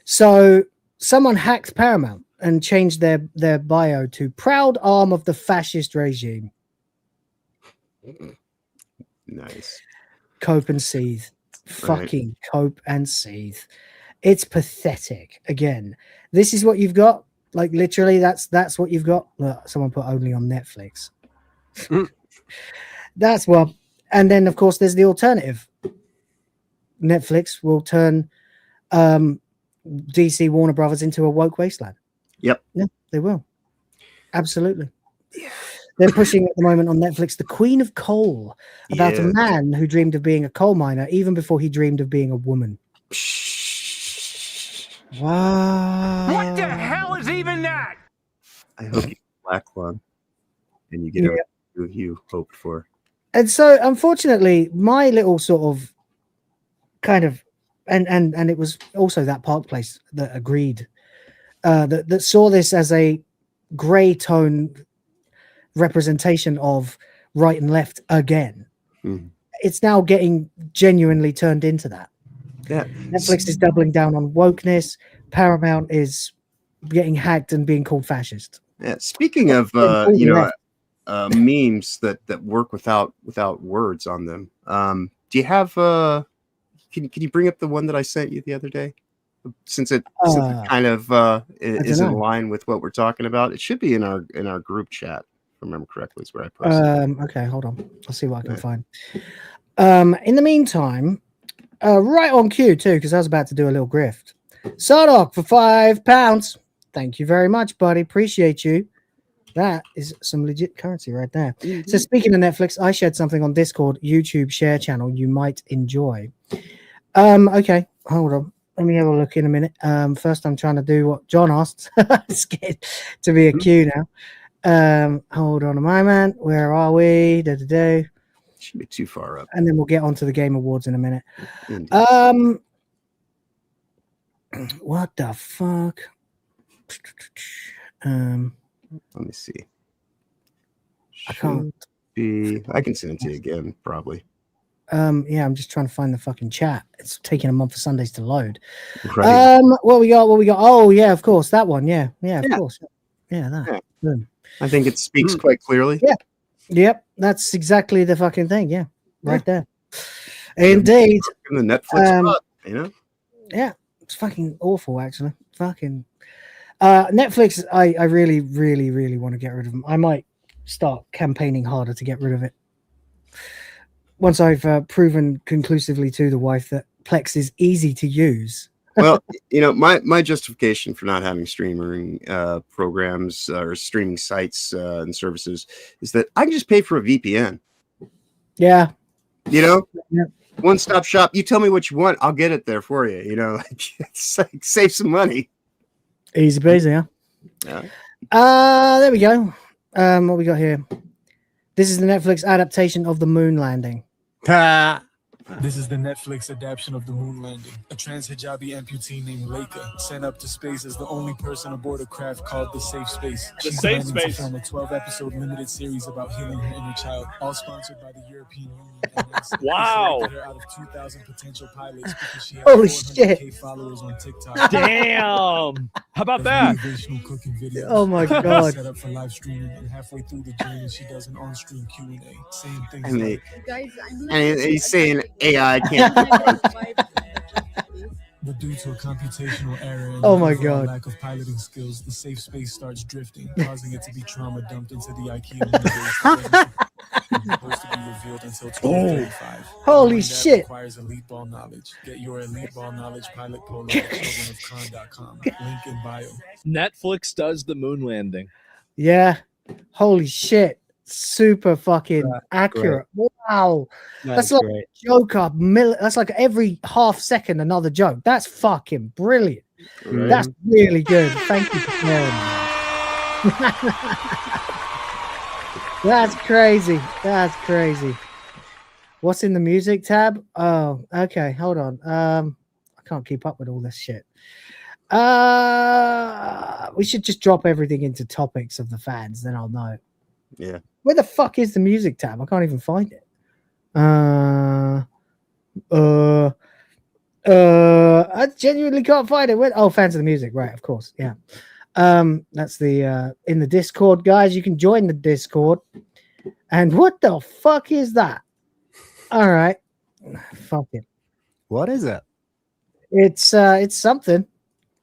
So someone hacked Paramount and changed their bio to proud arm of the fascist regime. Nice. Cope and seethe. Fucking cope and seethe. It's pathetic. Again, this is what you've got. Like literally, that's what you've got. Look, someone put only on Netflix. That's what. And then, of course, there's the alternative. Netflix will turn DC Warner Brothers into a woke wasteland. Yep. Yeah, they will. Absolutely. They're pushing at the moment on Netflix The Queen of Coal, about a man who dreamed of being a coal miner even before he dreamed of being a woman. Wow. What the hell is even that? I hope you get Black Lung and you get everything you hoped for. And so, unfortunately, my little sort of kind of, and it was also that Park Place that agreed, that saw this as a grey tone representation of right and left again. It's now getting genuinely turned into that. Yeah. Netflix is doubling down on wokeness. Paramount is getting hacked and being called fascist. Yeah. Speaking of, memes that work without words on them. Do you have can you bring up the one that I sent you the other day? Since it kind of is in line with what we're talking about. It should be in our group chat, if I remember correctly, is where I posted. Okay, hold on. I'll see what I can find. In the meantime, right on cue too, because I was about to do a little grift. Sardoc for £5. Thank you very much, buddy. Appreciate you. That is some legit currency right there. So speaking of Netflix, I shared something on Discord, YouTube share channel you might enjoy. Okay, hold on. Let me have a look in a minute. First, I'm trying to do what John asked. It's getting to be a queue now. Hold on a moment. Where are we? Should be too far up. And then we'll get onto the Game Awards in a minute. Indeed. What the fuck? Let me see. I can't. I can send it to you again, probably. Yeah, I'm just trying to find the fucking chat. It's taking a month for Sundays to load. Right. What we got? Oh, yeah, of course, that one. Yeah, of course. Yeah, that. Yeah. Boom. I think it speaks quite clearly. Yeah. Yep, that's exactly the fucking thing. Yeah, right there. Indeed. In the Netflix spot, you know? Yeah, it's fucking awful, actually. Fucking Netflix. I really, really, really want to get rid of them. I might start campaigning harder to get rid of it. Once I've proven conclusively to the wife that Plex is easy to use. Well, you know, my justification for not having streaming programs or streaming sites and services is that I can just pay for a VPN. Yeah. You know? Yeah. One-stop shop. You tell me what you want, I'll get it there for you. You know, it's like save some money. Easy peasy, Yeah. There we go. What we got here? This is the Netflix adaptation of the moon landing. This is the Netflix adaptation of the moon landing. A trans hijabi amputee named Leica sent up to space as the only person aboard a craft called the Safe Space. The She's Safe planning to Space. film a 12-episode limited series about healing her inner child, all sponsored by the European Union. And NASA. Wow. They selected her out of 2,000 potential pilots because she has Holy 400K followers on TikTok. Damn. How about that? Motivational cooking videos. Oh my God. Set up for live streaming, and halfway through the journey, she does an on-stream Q&A. Same things And like, he's saying AI can't. but due to a computational error and Oh my overall God. lack of piloting skills, the safe space starts drifting, causing it to be trauma dumped into the IKEA universe. That wasn't supposed to be revealed until 2035. Holy Knowing that shit. requires elite ball knowledge. Get your elite ball knowledge pilot polo at childrenofcon.com. Link in bio. Netflix does the moon landing. Yeah. Holy shit. Super fucking accurate. Wow. That's like a joke up. That's like every half second another joke. That's fucking brilliant. Right. That's really good. Thank you for sharing. That's crazy. That's crazy. What's in the music tab? Oh, okay. Hold on. I can't keep up with all this shit. We should just drop everything into topics of the fans, then I'll know. Yeah. Where the fuck is the music tab? I can't even find it. I genuinely can't find it. Oh, fans of the music, right? Of course, yeah. That's the in the Discord, guys. You can join the Discord. And what the fuck is that? All right, fuck it. What is it? It's something.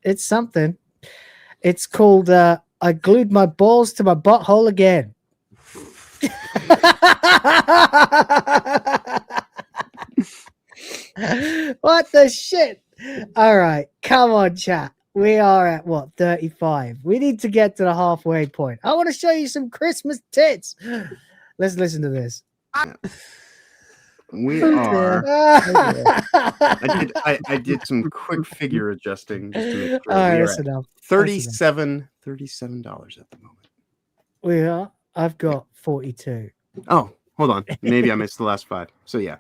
It's something. It's called I glued my balls to my butthole again. What the shit? All right, come on, chat. We are at what, 35? We need to get to the halfway point. I want to show you some Christmas tits. Let's listen to this. We are. I did some quick figure adjusting just to make sure. All right, we are that's at enough. $37 at the moment. We are. I've got 42. Oh, hold on. Maybe I missed the last 5. So yeah.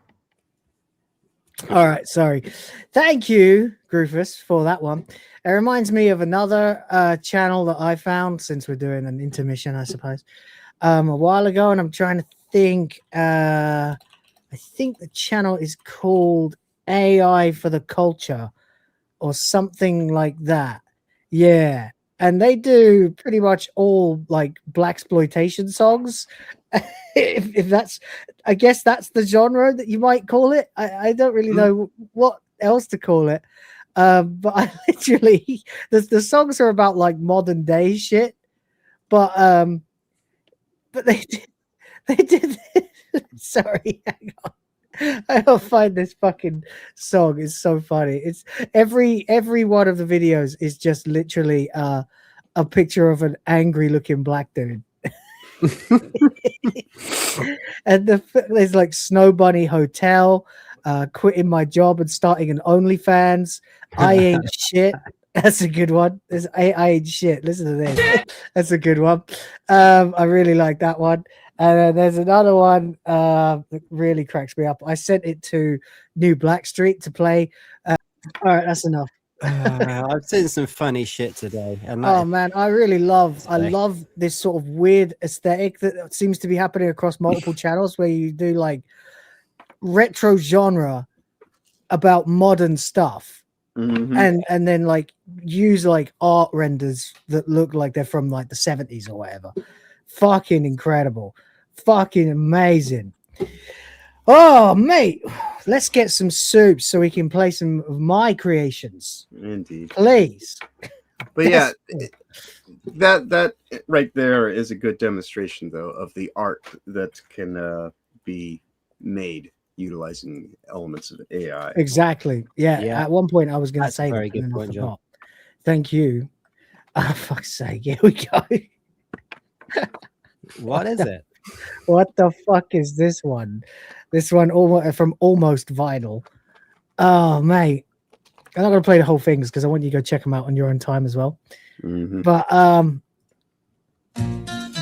All right, sorry. Thank you, Groofus, for that one. It reminds me of another channel that I found since we're doing an intermission, I suppose, a while ago, and I'm trying to think. I think the channel is called AI for the Culture or something like that. Yeah. And they do pretty much all like blaxploitation songs. if that's, I guess that's the genre that you might call it. I don't really know what else to call it. But I literally, the songs are about like modern day shit. But they did sorry, hang on. I don't find this fucking song. It's so funny. It's every one of the videos is just literally a picture of an angry looking black dude. And there's like Snow Bunny Hotel, quitting my job and starting an OnlyFans. I ain't shit. That's a good one. I ain't shit. Listen to this. That's a good one. I really like that one. And then there's another one that really cracks me up. I sent it to New Blackstreet to play. All right, that's enough. I've seen some funny shit today. And Oh man, I love this sort of weird aesthetic that seems to be happening across multiple channels where you do like retro genre about modern stuff. Mhm. And then like use like art renders that look like they're from like the 70s or whatever. Fucking incredible. Fucking amazing. Oh mate, let's get some soups so we can play some of my creations. Indeed. Please. But yeah, that right there is a good demonstration though of the art that can be made utilizing elements of AI. Exactly. Yeah. Yeah. At one point I was gonna That's a say very that, good and then I point, John. forgot. Thank you. Oh fuck's sake, here we go. What is it? What the fuck is this one? This one from Almost Vinyl. Oh mate. I'm not gonna play the whole thing because I want you to go check them out on your own time as well. Mhm. But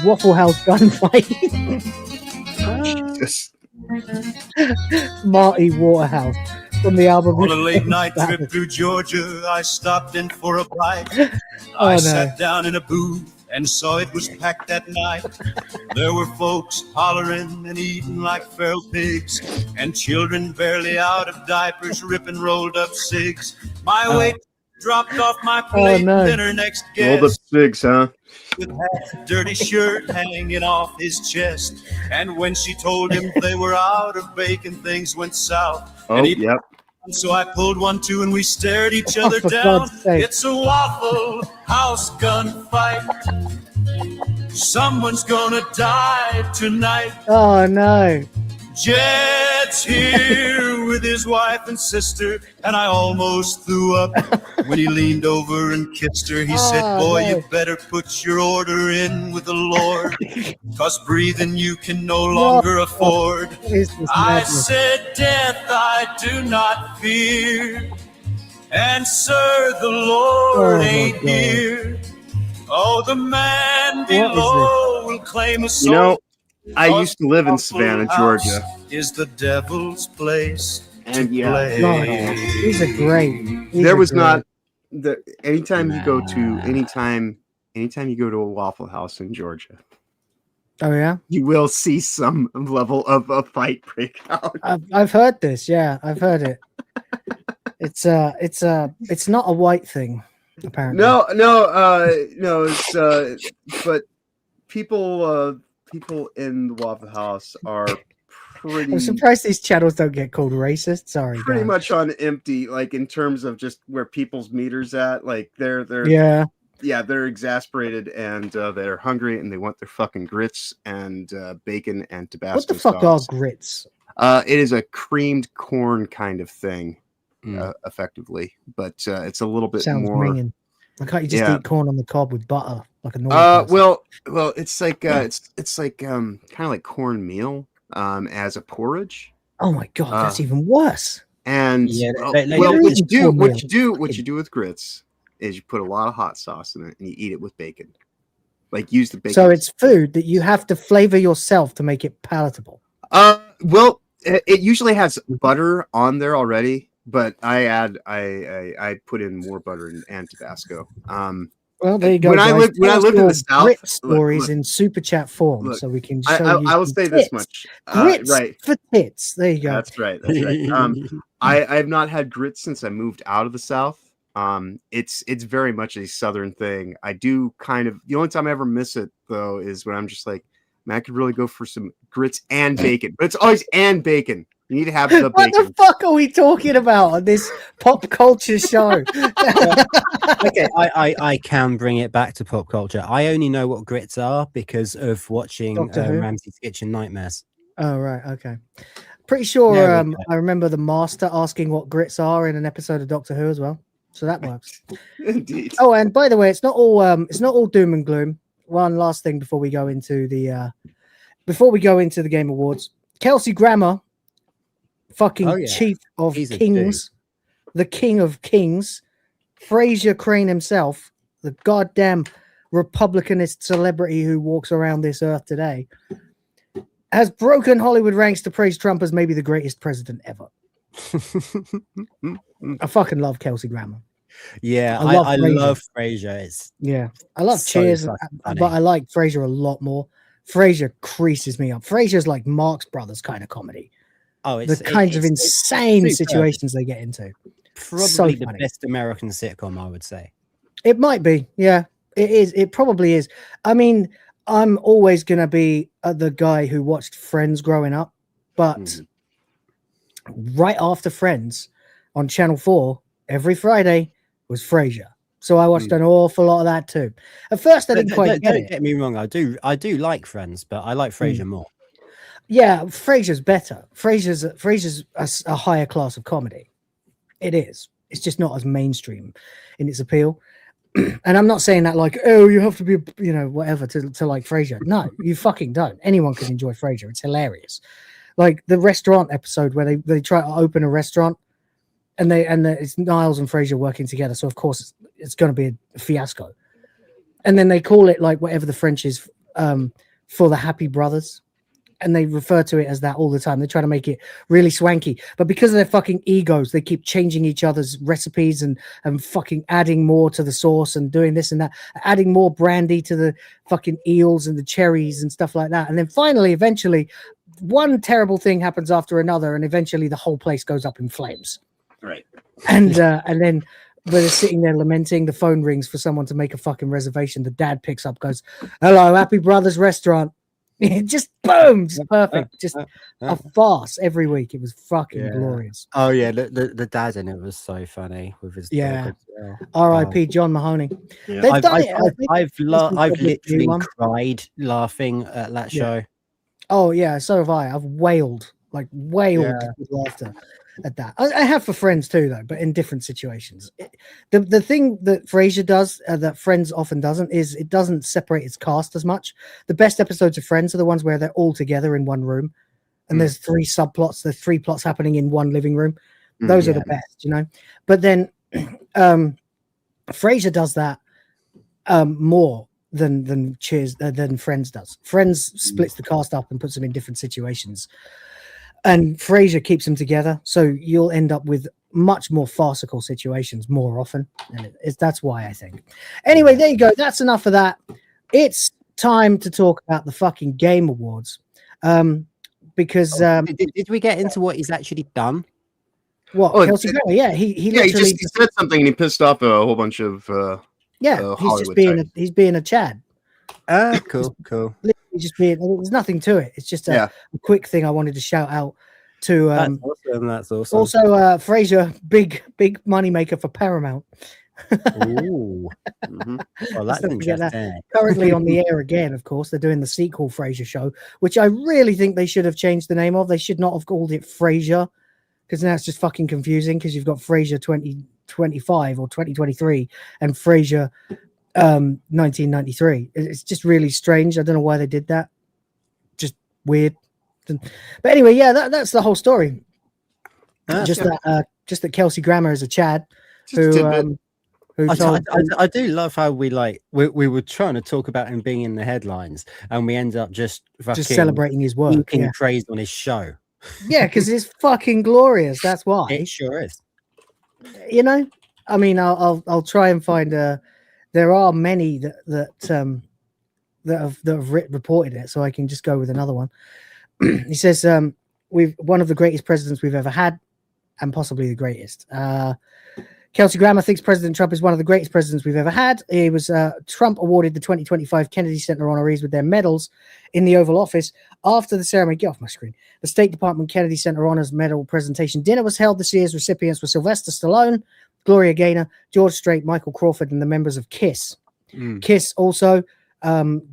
Waffle House Gunfight. Jesus. Marty Waterhouse from the album. On a late night trip through Georgia, I stopped in for a bite. Oh, I no. sat down in a booth and saw it was packed that night. There were folks hollering and eating like feral pigs, and children barely out of diapers ripping rolled up cigs. My weight dropped off my plate, no. then her next Rolled up guest cigs, huh? with a dirty shirt hanging off his chest. And when she told him they were out of bacon, things went south. Oh, And he yep. So I pulled one too, and we stared each other for down. God's sake. It's a Waffle House gunfight. Someone's gonna die tonight. Oh no. Jed's here with his wife and sister, and I almost threw up when he leaned over and kissed her. He said, Oh, boy, no. you better put your order in with the Lord, 'cause breathing you can no longer afford. What is this I madness? said, death I do not fear, and sir, the Lord Oh, my ain't God. here. Oh, the man What is below will claim a soul. You know, I used to live in Savannah, Georgia. Is the devil's place And to yeah. play. God, these are great. These There are was great. not the anytime you go to a Waffle House in Georgia, Oh yeah, you will see some level of a fight break out. I've heard this. Yeah, I've heard it. It's not a white thing, apparently. No, it's but people in the Waffle House are pretty I'm surprised these channels don't get called racist. Sorry, pretty guys. much on empty, like in terms of just where people's meters at. Like they're Yeah. they're exasperated and they're hungry and they want their fucking grits and bacon and Tabasco What the fuck are sauce. grits? It is a creamed corn kind of thing, effectively, but it's a little bit Sounds more. minging. Why can't you just Yeah. eat corn on the cob with butter like a normal person? Well, it's like it's like kind of like cornmeal as a porridge. Oh my god, that's even worse. And Yeah, well, they what use you do cornmeal. what you do with grits is you put a lot of hot sauce in it and you eat it with bacon. Like use the bacon. So it's food that you have to flavor yourself to make it palatable. Well, it usually has butter on there already, but I put in more butter and Tabasco. Well, there you go. When I guys. lived in Tell us the your South, grit look, stories in super chat form, look, so we can show you. I will some say this tits. much. Grits Right. for tits. There you go. That's right. That's right. I have not had grits since I moved out of the South. It's very much a Southern thing. I do kind of the only time I ever miss it though is when I'm just like, man, I could really go for some grits and bacon, but it's always and bacon. You need to have the What bacon. the fuck are we talking about on this pop culture show? Okay, I can bring it back to pop culture. I only know what grits are because of watching Doctor Who? Ramsay's Kitchen Nightmares. Oh right, okay. Pretty sure There we go. I remember the Master asking what grits are in an episode of Doctor Who as well. So that works. Indeed. Oh, and by the way, it's not all doom and gloom. One last thing before we go into the Game Awards. Kelsey Grammer, fucking Oh, yeah. chief of He's a kings, the king of kings, Fraser Crane himself, the goddamn Republicanist celebrity who walks around this earth today, has broken Hollywood ranks to praise Trump as maybe the greatest president ever. I fucking love Kelsey Grammer. Yeah, I love Frasier. I love so Cheers, funny. but I like Frasier a lot more. Frasier creases me up. Frasier's like Marx Brothers kind of comedy. Oh, it's the kinds of insane superb. situations they get into. Probably So the funny. best American sitcom, I would say. It might be, yeah. It is. It probably is. I mean, I'm always gonna be the guy who watched Friends growing up, but right after Friends on Channel 4 every Friday was Frasier. So I watched an awful lot of that too. At first, I didn't quite get it. Don't get me wrong. I do like Friends, but I like Frasier more. Yeah, Frasier's better. Frasier's a higher class of comedy. It is. It's just not as mainstream in its appeal. And I'm not saying that like, oh, you have to be, whatever to like Frasier. No, you fucking don't. Anyone can enjoy Frasier. It's hilarious. Like the restaurant episode where they try to open a restaurant and it's Niles and Frasier working together. So of course it's going to be a fiasco. And then they call it like whatever the French is for the Happy Brothers. And they refer to it as that all the time. They try to make it really swanky. But because of their fucking egos, they keep changing each other's recipes and fucking adding more to the sauce and doing this and that, adding more brandy to the fucking eels and the cherries and stuff like that. And then finally, eventually, one terrible thing happens after another, and eventually the whole place goes up in flames. Right. And then when they're sitting there lamenting, the phone rings for someone to make a fucking reservation. The dad picks up, goes, "Hello, Happy Brothers Restaurant." Just boom, just perfect, just a farce every week. It was fucking glorious. Oh yeah, the dad in it was so funny with his dog as well. R.I.P. John Mahoney. Yeah. They've done it. I've literally cried laughing at that show. Oh yeah, so have I. I've wailed with laughter at that. I have for Friends too, though, but in different situations. The thing that Frasier does that Friends often doesn't is it doesn't separate its cast as much. The best episodes of Friends are the ones where they're all together in one room, and there's three subplots. There's three plots happening in one living room. Those are the best, But then Frasier does that more than Cheers than Friends does. Friends splits the cast up and puts them in different situations. And Frasier keeps them together, so you'll end up with much more farcical situations more often, and that's why I think. Anyway, there you go. That's enough of that. It's time to talk about the fucking Game Awards, because did we get into what he's actually done? What Kelsey Grammer? Yeah, he literally he said something and he pissed off a whole bunch of he's being a Chad. Cool. Just being, there's nothing to it. It's just a quick thing I wanted to shout out to. That's awesome. Also, Frasier, big money maker for Paramount. Ooh. Well, that's interesting. Currently on the air again, of course. They're doing the sequel Frasier show, which I really think they should have changed the name of. They should not have called it Frasier, because now it's just fucking confusing, because you've got Frasier 2025 or 2023 and Frasier 1993. It's just really strange. I don't know why they did that. Just weird. But anyway, that's the whole story. Just that Kelsey Grammer is a Chad who I do love how we were trying to talk about him being in the headlines, and we end up just celebrating his work, praised on his show. Yeah, because it's fucking glorious. That's why it sure is. I mean, I'll try and find there are many that have reported it, so I can just go with another one. He says, "We've one of the greatest presidents we've ever had, and possibly the greatest." Kelsey Grammer thinks President Trump is one of the greatest presidents we've ever had. He was Trump awarded the 2025 Kennedy Center honorees with their medals in the Oval Office after the ceremony. Get off my screen. The State Department Kennedy Center Honors Medal presentation dinner was held this year's recipients were Sylvester Stallone, Gloria Gaynor, George Strait, Michael Crawford, and the members of KISS. KISS also,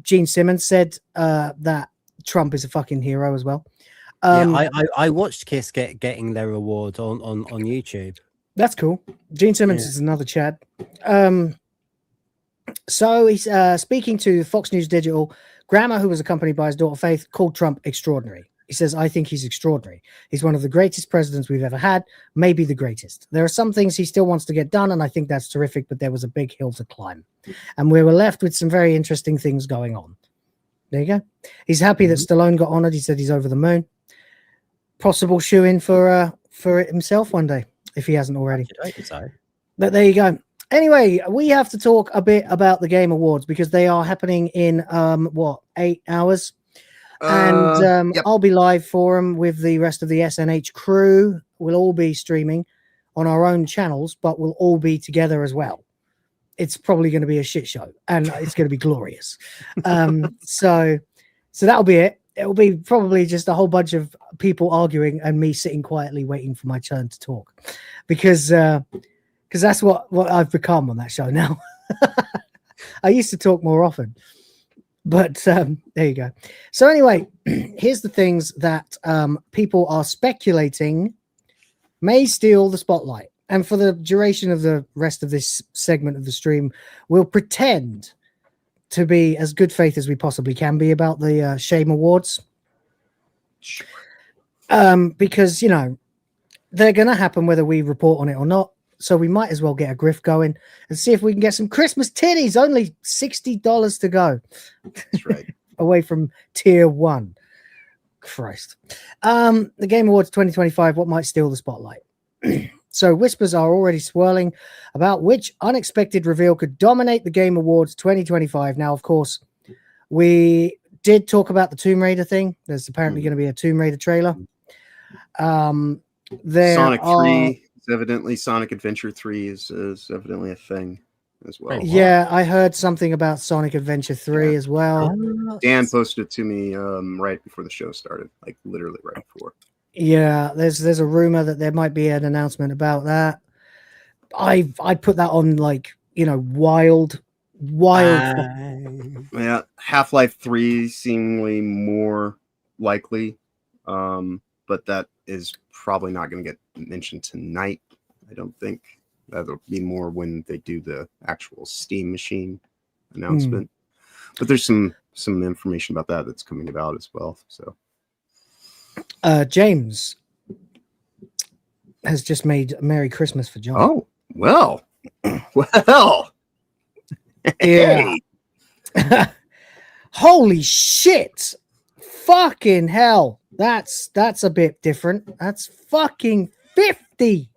Gene Simmons said that Trump is a fucking hero as well. I watched KISS getting their award on YouTube. That's cool. Gene Simmons is another Chad. So he's speaking to Fox News Digital. Grammer, who was accompanied by his daughter Faith, called Trump extraordinary. He says, I think he's extraordinary. He's one of the greatest presidents we've ever had, maybe the greatest. There are some things he still wants to get done, and I think that's terrific, but there was a big hill to climb. And we were left with some very interesting things going on. There you go. He's happy that Stallone got honored. He said he's over the moon. Possible shoe-in for it himself one day, if he hasn't already. But there you go. Anyway, we have to talk a bit about the Game Awards because they are happening in 8 hours. And I'll be live for them with the rest of the SNH crew. We'll all be streaming on our own channels, but we'll all be together as well. It's probably going to be a shit show, and it's going to be glorious. So that'll be it. It'll be probably just a whole bunch of people arguing and me sitting quietly waiting for my turn to talk, because that's what I've become on that show now. I used to talk more often. But there you go. So anyway, here's the things that people are speculating may steal the spotlight. And for the duration of the rest of this segment of the stream, we'll pretend to be as good faith as we possibly can be about the Shame Awards. Because, they're going to happen whether we report on it or not. So we might as well get a grift going and see if we can get some Christmas titties. Only $60 to go. That's right. Away from tier 1. Christ. The Game Awards 2025, what might steal the spotlight? So whispers are already swirling about which unexpected reveal could dominate the Game Awards 2025. Now, of course, we did talk about the Tomb Raider thing. There's apparently going to be a Tomb Raider trailer. Sonic 3. Evidently Sonic Adventure 3 is evidently a thing as well. Yeah, I heard something about Sonic Adventure 3 as well. Dan posted it to me right before the show started, like literally right before. Yeah, there's a rumor that there might be an announcement about that. I put that on wild. Yeah, Half-Life 3 seemingly more likely, but that is probably not going to get mentioned tonight. I don't think. That'll be more when they do the actual Steam machine announcement. But there's some information about that that's coming about as well. So James has just made Merry Christmas for John. Oh, well. Yeah. Holy shit. Fucking hell. That's a bit different. That's fucking 50.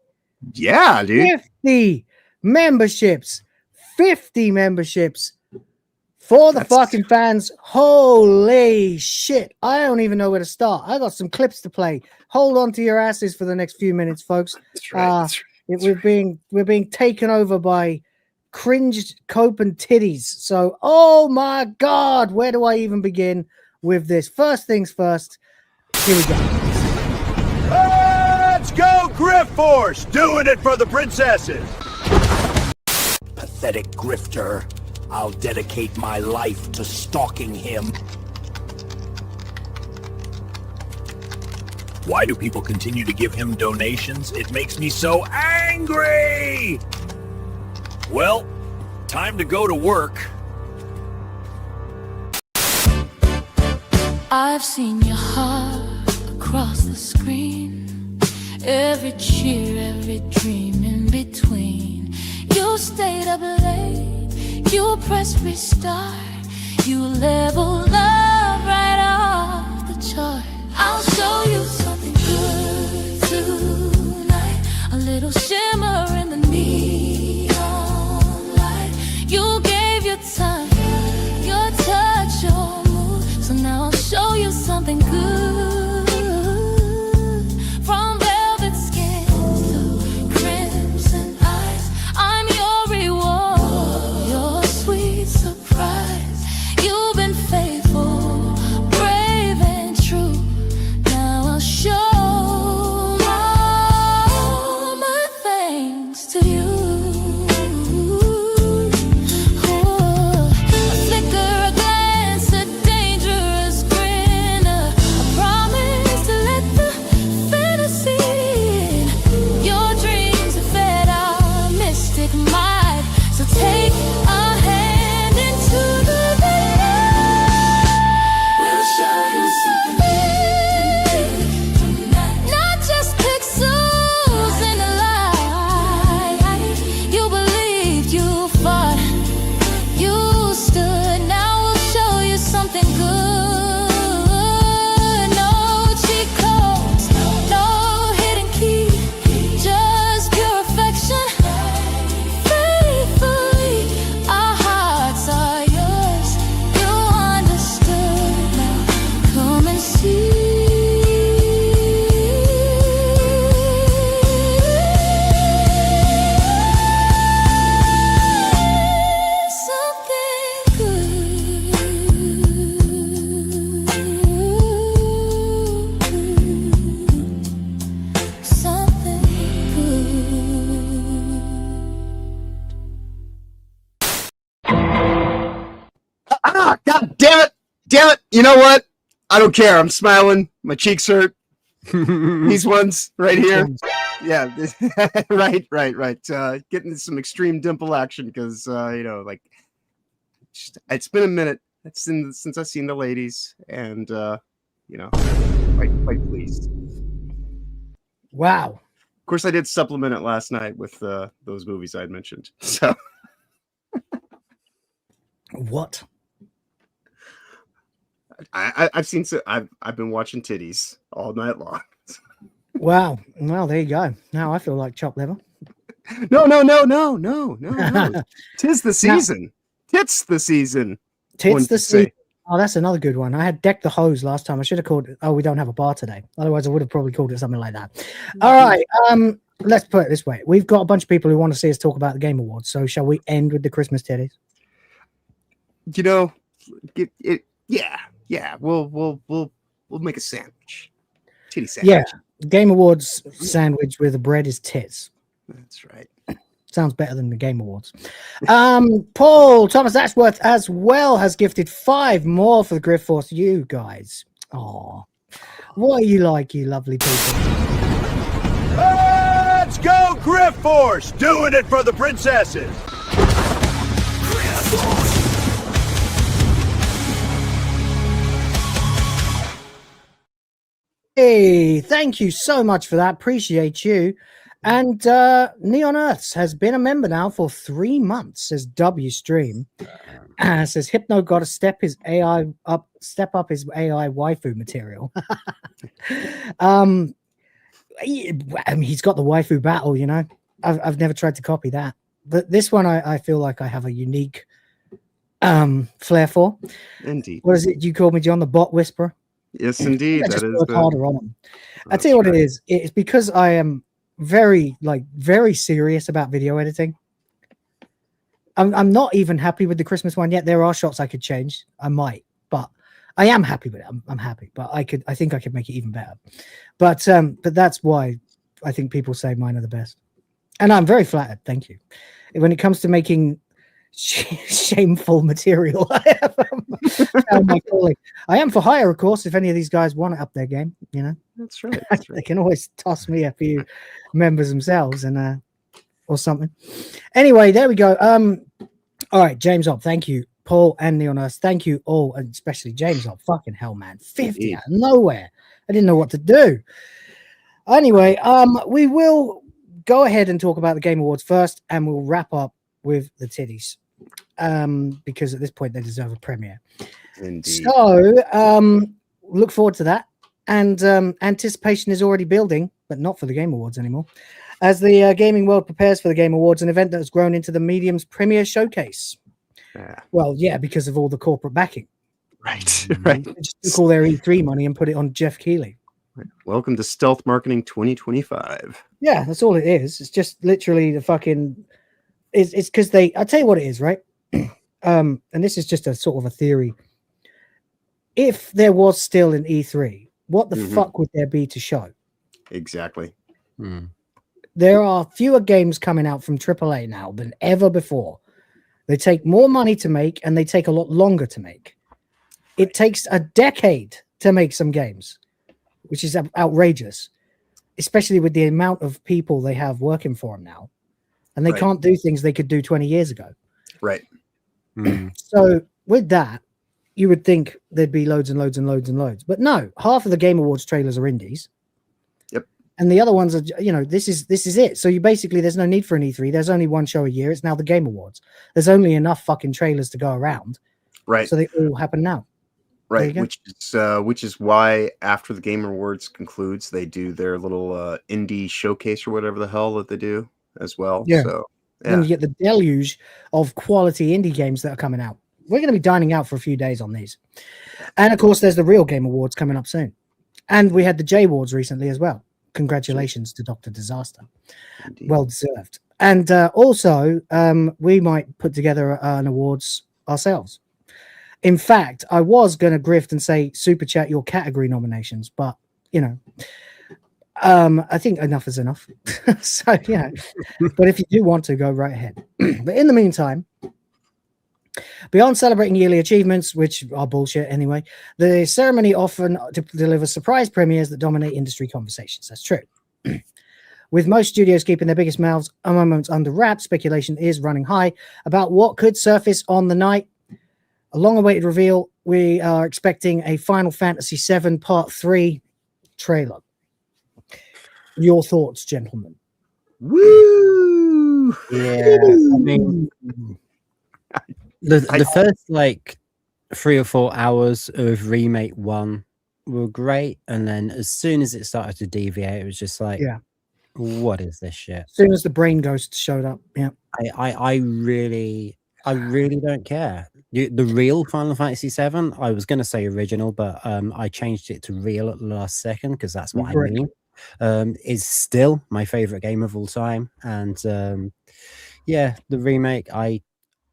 Yeah, dude. 50 memberships. 50 memberships for the fucking fans. Holy shit. I don't even know where to start. I got some clips to play. Hold on to your asses for the next few minutes, folks. That's right. We're being taken over by cringed cope and titties. So, oh my God, where do I even begin with this? First things first. Here we go. Let's go, Grift Force! Doing it for the princesses! Pathetic grifter. I'll dedicate my life to stalking him. Why do people continue to give him donations? It makes me so angry! Well, time to go to work. I've seen your heart across the screen, every cheer, every dream in between. You stayed up late, you pressed restart, you leveled up right off the chart. I'll show you something good tonight, a little shimmer in the neon light. You gave your time, your touch, your mood, so now I'll show you something good. From velvet skin to crimson eyes, I'm your reward, your sweet surprise. You've been faithful, brave and true. Now I'll show all my thanks to you. A flicker, a glance, a dangerous grin, a You know what? I don't care. I'm smiling. My cheeks hurt. These ones right here. Yeah, right. Getting some extreme dimple action because like it's been a minute since I've seen the ladies, and quite pleased. Wow. Of course, I did supplement it last night with those movies I'd mentioned. So what? I've seen. I've been watching titties all night long. Wow. Well, there you go. Now I feel like chopped liver. No. Tis the season. Tits the season. Tits the season. Oh, that's another good one. I had Deck the Hose last time. I should have called it. Oh, we don't have a bar today. Otherwise, I would have probably called it something like that. All right. Let's put it this way. We've got a bunch of people who want to see us talk about the Game Awards. So shall we end with the Christmas titties? Yeah. We'll make a sandwich. Titty sandwich. Yeah. Game Awards sandwich with the bread is tits. That's right. Sounds better than the Game Awards. Paul Thomas Ashworth as well has gifted 5 more for the Grift Force. You guys. Oh, what are you like, you lovely people? Let's go, Grift Force! Doing it for the princesses! Hey, thank you so much for that. Appreciate you. And Neon Earths has been a member now for 3 months, says W Stream. Says Hypno got to step up his AI waifu material. He's got the waifu battle, you know. I've never tried to copy that. But this one I feel like I have a unique flair for. Indeed. What is it you called me, John? The bot whisperer? Yes, indeed. That is harder on them. I tell you what it is. It's because I am very serious about video editing. I'm not even happy with the Christmas one yet. There are shots I could change. I might, but I am happy with it. I'm happy, but I think I could make it even better. But that's why I think people say mine are the best, and I'm very flattered. Thank you. When it comes to making shameful material, I am for hire, of course. If any of these guys want to up their game, you know, that's right. They can always toss me a few members themselves and or something. Anyway, there we go. All right, James Op, thank you. Paul and Neon Earth, thank you all, and especially James Op. Fucking hell, man, 50 out of nowhere. I didn't know what to do. Anyway, we will go ahead and talk about the Game Awards first, and we'll wrap up with the titties. Because at this point they deserve a premiere. Indeed. So look forward to that. And anticipation is already building, but not for the Game Awards anymore. As the gaming world prepares for the Game Awards, an event that has grown into the medium's premier showcase. Well, yeah, because of all the corporate backing. Right. They just took all their E3 money and put it on Jeff Keighley. Welcome to Stealth Marketing 2025. Yeah, that's all it is. It's just literally the fucking... It's because I'll tell you what it is, right? And this is just a sort of a theory. If there was still an E3, what the fuck would there be to show? Exactly. There are fewer games coming out from AAA now than ever before. They take more money to make, and they take a lot longer to make. It takes a decade to make some games, which is outrageous, especially with the amount of people they have working for them now. And they can't do things they could do 20 years ago. Right. So with that, you would think there'd be loads and loads and loads and loads. But no, half of the Game Awards trailers are indies. Yep. And the other ones are, this is it. So there's no need for an E3. There's only one show a year. It's now the Game Awards. There's only enough fucking trailers to go around. Right. So they all happen now. Right. Which is why after the Game Awards concludes, they do their little indie showcase or whatever the hell that they do as well. Yeah. So then you get the deluge of quality indie games that are coming out. We're going to be dining out for a few days on these. And of course, there's the real Game Awards coming up soon. And we had the J Awards recently as well. Congratulations to Dr. Disaster. Indeed. Well deserved. And also, we might put together an awards ourselves. In fact, I was going to grift and say super chat your category nominations, but I think enough is enough. So yeah, but if you do want to, go right ahead. But in the meantime, Beyond celebrating yearly achievements, which are bullshit anyway, the ceremony often delivers surprise premieres that dominate industry conversations. That's true. With most studios keeping their biggest moments under wraps, speculation is running high about what could surface on the night. A long-awaited reveal. We are expecting a Final Fantasy VII Part 3 trailer. Your thoughts, gentlemen? Woo! Yeah, I mean, the first like 3 or 4 hours of Remake 1 were great, and then as soon as it started to deviate, it was just like, Yeah. What is this shit? As soon as the brain ghost showed up, yeah. I really don't care. The real Final Fantasy VII, I was going to say original, but I changed it to real at the last second because that's what I mean. Is still my favorite game of all time, and yeah, the remake.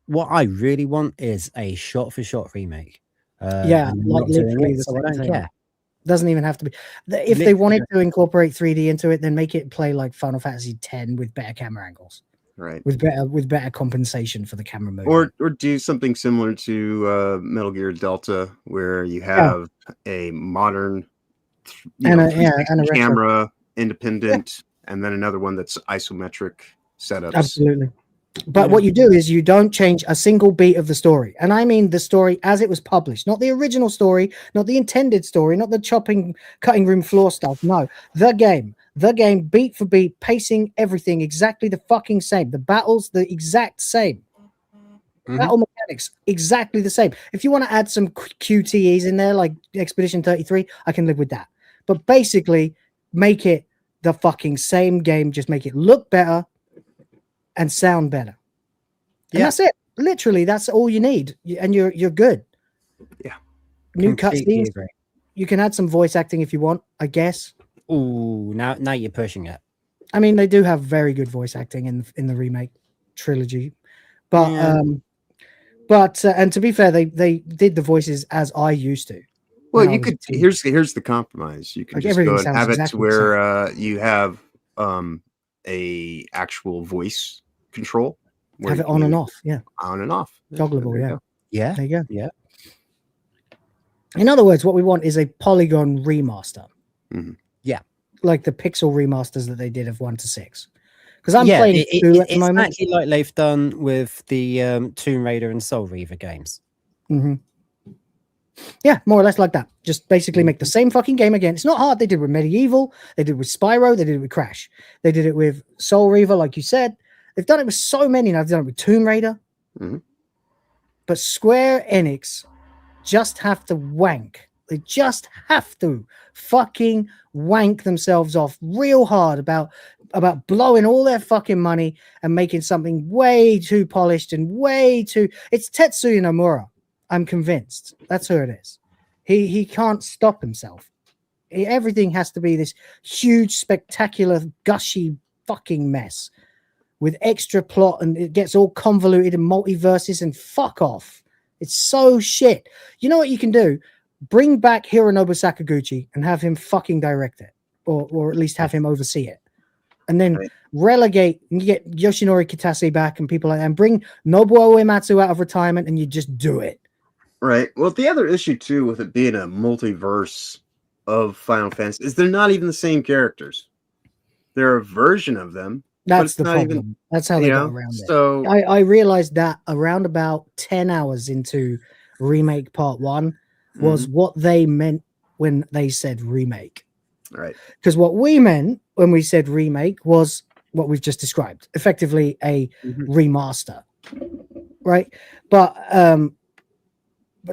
What I really want is a shot-for-shot remake. Yeah, like literally the so I same don't thing. care. Doesn't even have to be. If they wanted to incorporate 3D into it, then make it play like Final Fantasy X with better camera angles, right? With better compensation for the camera mode, or do something similar to Metal Gear Delta, where you have a modern, and a 360 retro camera, independent, and then another one that's isometric setups. Absolutely. But what you do is you don't change a single beat of the story. And I mean the story as it was published, not the original story, not the intended story, not the cutting room floor stuff. No, the game beat for beat, pacing, everything exactly the fucking same. The battles, the exact same. Battle mechanics, exactly the same. If you want to add some QTEs in there, like Expedition 33, I can live with that. But basically, make it the fucking same game. Just make it look better and sound better. And that's it. Literally, that's all you need. And you're good. Yeah. New cutscenes. You can add some voice acting if you want, I guess. Ooh, now you're pushing it. I mean, they do have very good voice acting in the remake trilogy. But and to be fair, they did the voices as I used to. Well, you could here's the compromise. You can Like just go and everything have sounds it to exactly the where you have a actual voice control. where Have you it on can and do off, yeah. On and off. Toggleable, There you yeah. go. Yeah. There you go. Yeah. In other words, what we want is a polygon remaster. Yeah. Like the pixel remasters that they did of 1 to 6. Because I'm playing 2 at the moment. It's actually like they've done with the Tomb Raider and Soul Reaver games. Yeah, more or less like that. Just basically make the same fucking game again. It's not hard. They did it with Medieval. They did it with Spyro. They did it with Crash. They did it with Soul Reaver, like you said. They've done it with so many. Now they've done it with Tomb Raider. But Square Enix just have to wank. They just have to fucking wank themselves off real hard about blowing all their fucking money and making something way too polished and way too... It's Tetsuya Nomura. I'm convinced. That's who it is. He can't stop himself. Everything has to be this huge, spectacular, gushy fucking mess with extra plot, and it gets all convoluted and multiverses and fuck off. It's so shit. You know what you can do? Bring back Hironobu Sakaguchi and have him fucking direct it, or at least have him oversee it. And then relegate, and you get Yoshinori Kitase back and people like that, and bring Nobuo Uematsu out of retirement, and you just do it. Right. Well, the other issue too with it being a multiverse of Final Fantasy is they're not even the same characters. They're a version of them. That's the problem. That's how they got around it. So I realized that around about 10 hours into Remake Part 1 was what they meant when they said remake. Right. Because what we meant when we said remake was what we've just described, effectively a remaster. Right. But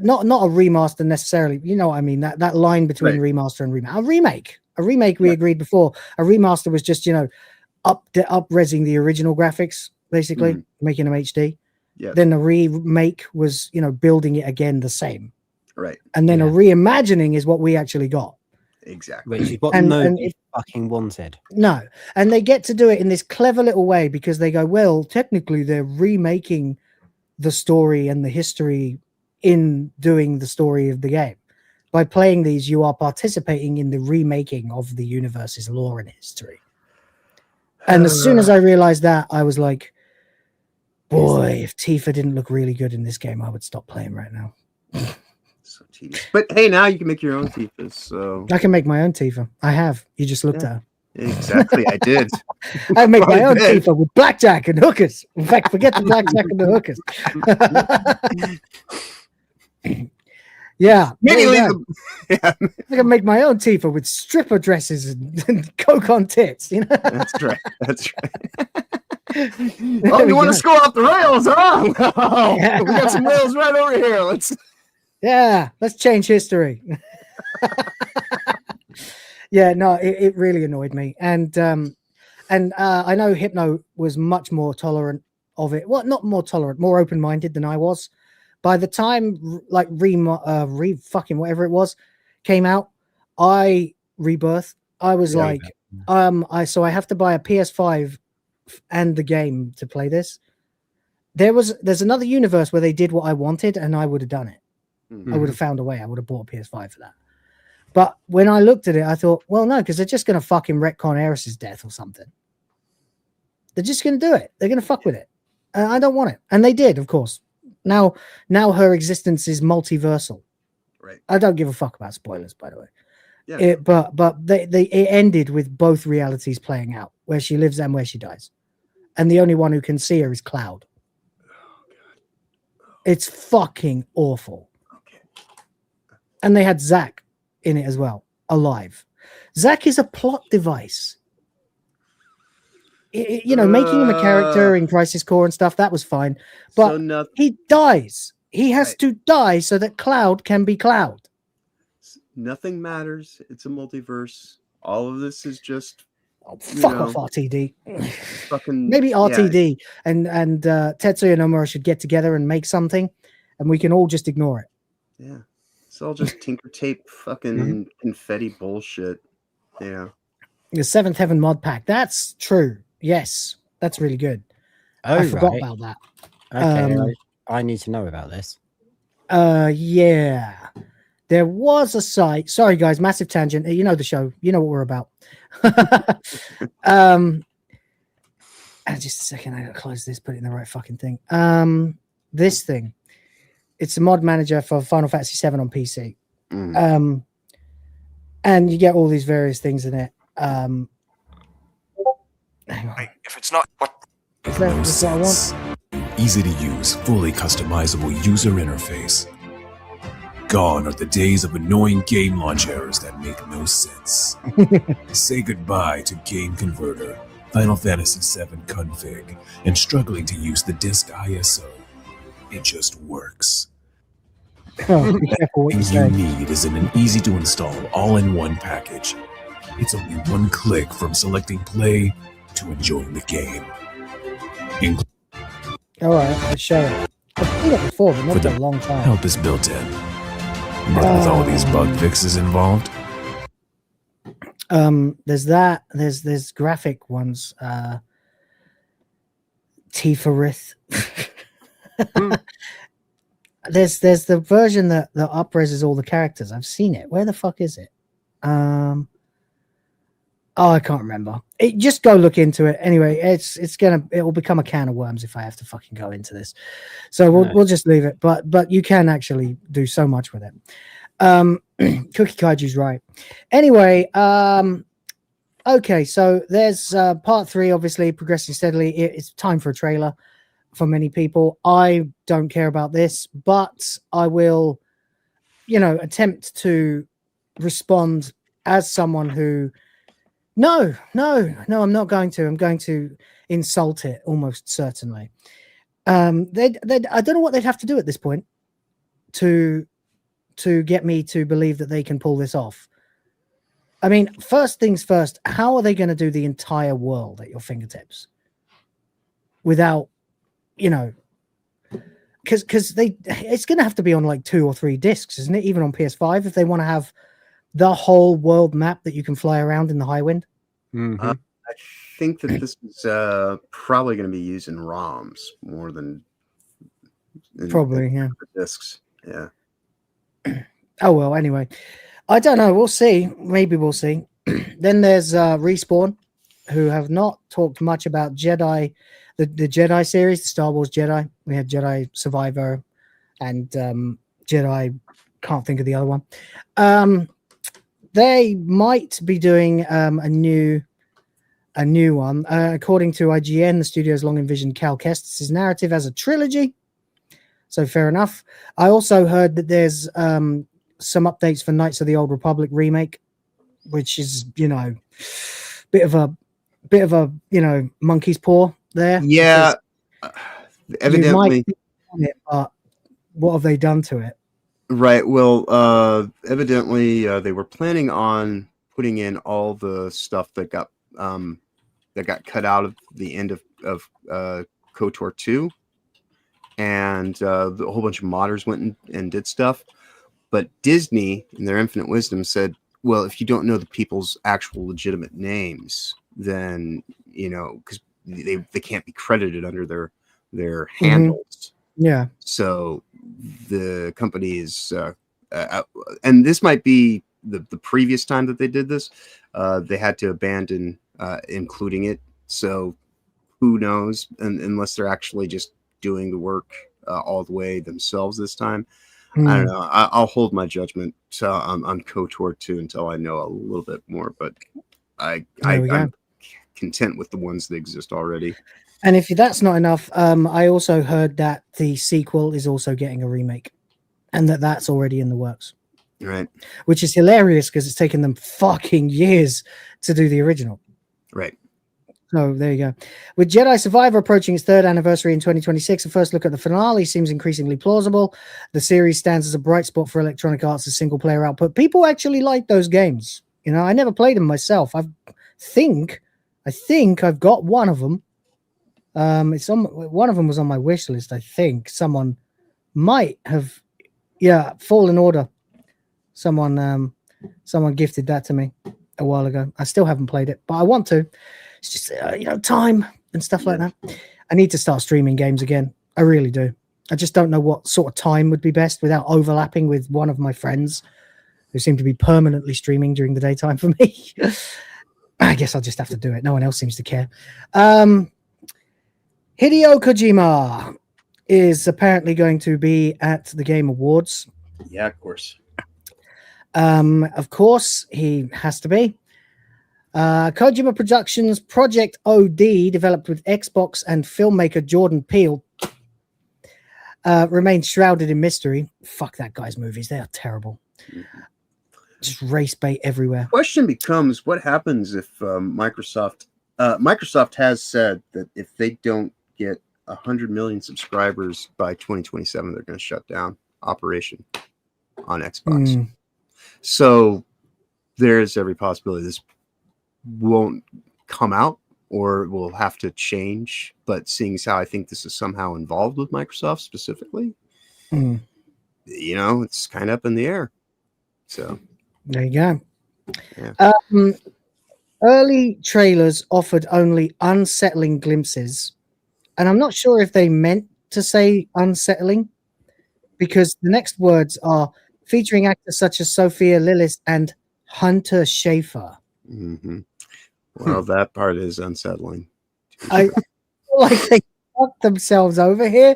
not a remaster necessarily. You know what I mean? That line between remaster and remake. A remake we agreed before. A remaster was just, up-resing the original graphics, basically, making them HD. Yeah. Then the remake was, building it again the same. Right. And then a reimagining is what we actually got. Exactly. Which is what nobody fucking wanted. No. And they get to do it in this clever little way because they go, well, technically they're remaking the story and the history in doing the story of the game. By playing these, you are participating in the remaking of the universe's lore and history. And as soon as I realized that, I was like, Boy, if Tifa didn't look really good in this game, I would stop playing right now. So tedious. But hey, now you can make your own Tifas. So I can make my own Tifa. I have. You just looked at her. Exactly, I did. I make my own Tifa with blackjack and hookers. In fact, forget the blackjack and the hookers. Yeah, maybe leave I can make my own Tifa with stripper dresses and coke on tits. You know, that's right. That's right. Oh, you want to score off the rails, huh? Oh, we got some rails right over here. Let's change history. Yeah, no, it really annoyed me, and I know Hypno was much more tolerant of it. Well, not more tolerant, more open-minded than I was. By the time like fucking whatever it was came out, Rebirth, I was I have to buy a PS5 and the game to play this. There's another universe where they did what I wanted, and I would have done it. Mm-hmm. I would have found a way. I would have bought a PS5 for that. But when I looked at it, I thought, well, no, because they're just going to fucking retcon Eris's death or something. They're just going to do it. They're going to fuck with it. I don't want it. And they did, of course. Now her existence is multiversal. Right. I don't give a fuck about spoilers, by the way. Yeah. But it ended with both realities playing out, where she lives and where she dies. And the only one who can see her is Cloud. Oh, God. It's fucking awful. Okay. And they had Zack in it as well, alive. Zack is a plot device. Making him a character in Crisis Core and stuff, that was fine. But he dies. He has to die so that Cloud can be Cloud. Nothing matters. It's a multiverse. All of this is just fuck off RTD. Fucking maybe RTD and Tetsuya Nomura should get together and make something, and we can all just ignore it. Yeah. It's all just Tinker Tape fucking confetti bullshit. Yeah. The Seventh Heaven mod pack. That's true. Yes. That's really good. I forgot about that. Okay. I need to know about this. Yeah. There was a site. Sorry, guys. Massive tangent. You know the show. You know what we're about. Just a second. I gotta close this. Put it in the right fucking thing. This thing. It's a mod manager for Final Fantasy VII on PC. And you get all these various things in it. Hang on. If it's not what is that what I want? Easy to use, fully customizable user interface. Gone are the days of annoying game launch errors that make no sense. Say goodbye to Game Converter, Final Fantasy VII config, and struggling to use the disk ISO. It just works. Everything you need is in an easy-to-install all-in-one package. It's only one click from selecting play to enjoying the game. All right, let's show it. I've seen it before, but not for a long time. Help is built in. But with all these bug fixes involved, there's that. There's graphic ones. Tifarith. There's the version that upreses all the characters. I've seen it. Where the fuck is it? I can't remember. Just go look into it. Anyway, it will become a can of worms if I have to fucking go into this. So we'll just leave it. But you can actually do so much with it. Cookie Kaiju's right. Anyway, okay, so there's part 3, obviously progressing steadily. It's time for a trailer for many people. I don't care about this, but I will, attempt to respond as someone who No, I'm not going to. I'm going to insult it almost certainly. I don't know what they'd have to do at this point to get me to believe that they can pull this off. I mean, first things first, how are they going to do the entire world at your fingertips without, because it's going to have to be on like 2 or 3 discs, isn't it? Even on PS5, if they want to have the whole world map that you can fly around in the high wind. I think that this is probably going to be used in ROMs more than yeah, discs. Yeah. Oh well. Anyway, I don't know. We'll see. Maybe we'll see. Then there's Respawn, who have not talked much about Jedi: the Jedi series, the Star Wars Jedi. We had Jedi Survivor and Jedi. Can't think of the other one. They might be doing a new one. According to IGN, the studio's long envisioned Cal Kestis' narrative as a trilogy. So fair enough. I also heard that there's some updates for Knights of the Old Republic remake, which is, you know, bit of a monkey's paw there. Yeah, evidently. But what have they done to it? Right. Well, evidently they were planning on putting in all the stuff that got cut out of the end of KOTOR 2, and a whole bunch of modders went and did stuff. But Disney, in their infinite wisdom, said, "Well, if you don't know the people's actual legitimate names, then you know, because they can't be credited under their handles." Yeah. So the company is, and this might be the previous time that they did this. They had to abandon including it. So who knows? Unless they're actually just doing the work all the way themselves this time. I don't know. I'll hold my judgment on KOTOR 2 until I know a little bit more. But I'm content with the ones that exist already. And if that's not enough, I also heard that the sequel is also getting a remake, and that's already in the works. Right. Which is hilarious because it's taken them fucking years to do the original. Right. So there you go. With Jedi Survivor approaching its 3rd anniversary in 2026, a first look at the finale seems increasingly plausible. The series stands as a bright spot for Electronic Arts' single-player output. People actually like those games. You know, I never played them myself. I think I've got one of them. It's on one of them was on my wish list. I think someone might have, Fallen Order. Someone gifted that to me a while ago. I still haven't played it, but I want to. It's just time and stuff like that. I need to start streaming games again. I really do. I just don't know what sort of time would be best without overlapping with one of my friends who seem to be permanently streaming during the daytime for me. I guess I'll just have to do it. No one else seems to care. Hideo Kojima is apparently going to be at the Game Awards. Yeah, of course. Of course, he has to be. Kojima Productions' Project OD, developed with Xbox and filmmaker Jordan Peele, remains shrouded in mystery. Fuck that guy's movies. They are terrible. Just race bait everywhere. Question becomes, what happens if Microsoft has said that if they don't get 100 million subscribers by 2027, they're going to shut down operation on Xbox. So there's every possibility this won't come out or will have to change. But seeing as how I think this is somehow involved with Microsoft specifically, it's kind of up in the air. So there you go. Yeah. Early trailers offered only unsettling glimpses, and I'm not sure if they meant to say unsettling, because the next words are featuring actors such as Sophia Lillis and Hunter Schafer. Mm-hmm. Well, that part is unsettling. I feel like they fucked themselves over here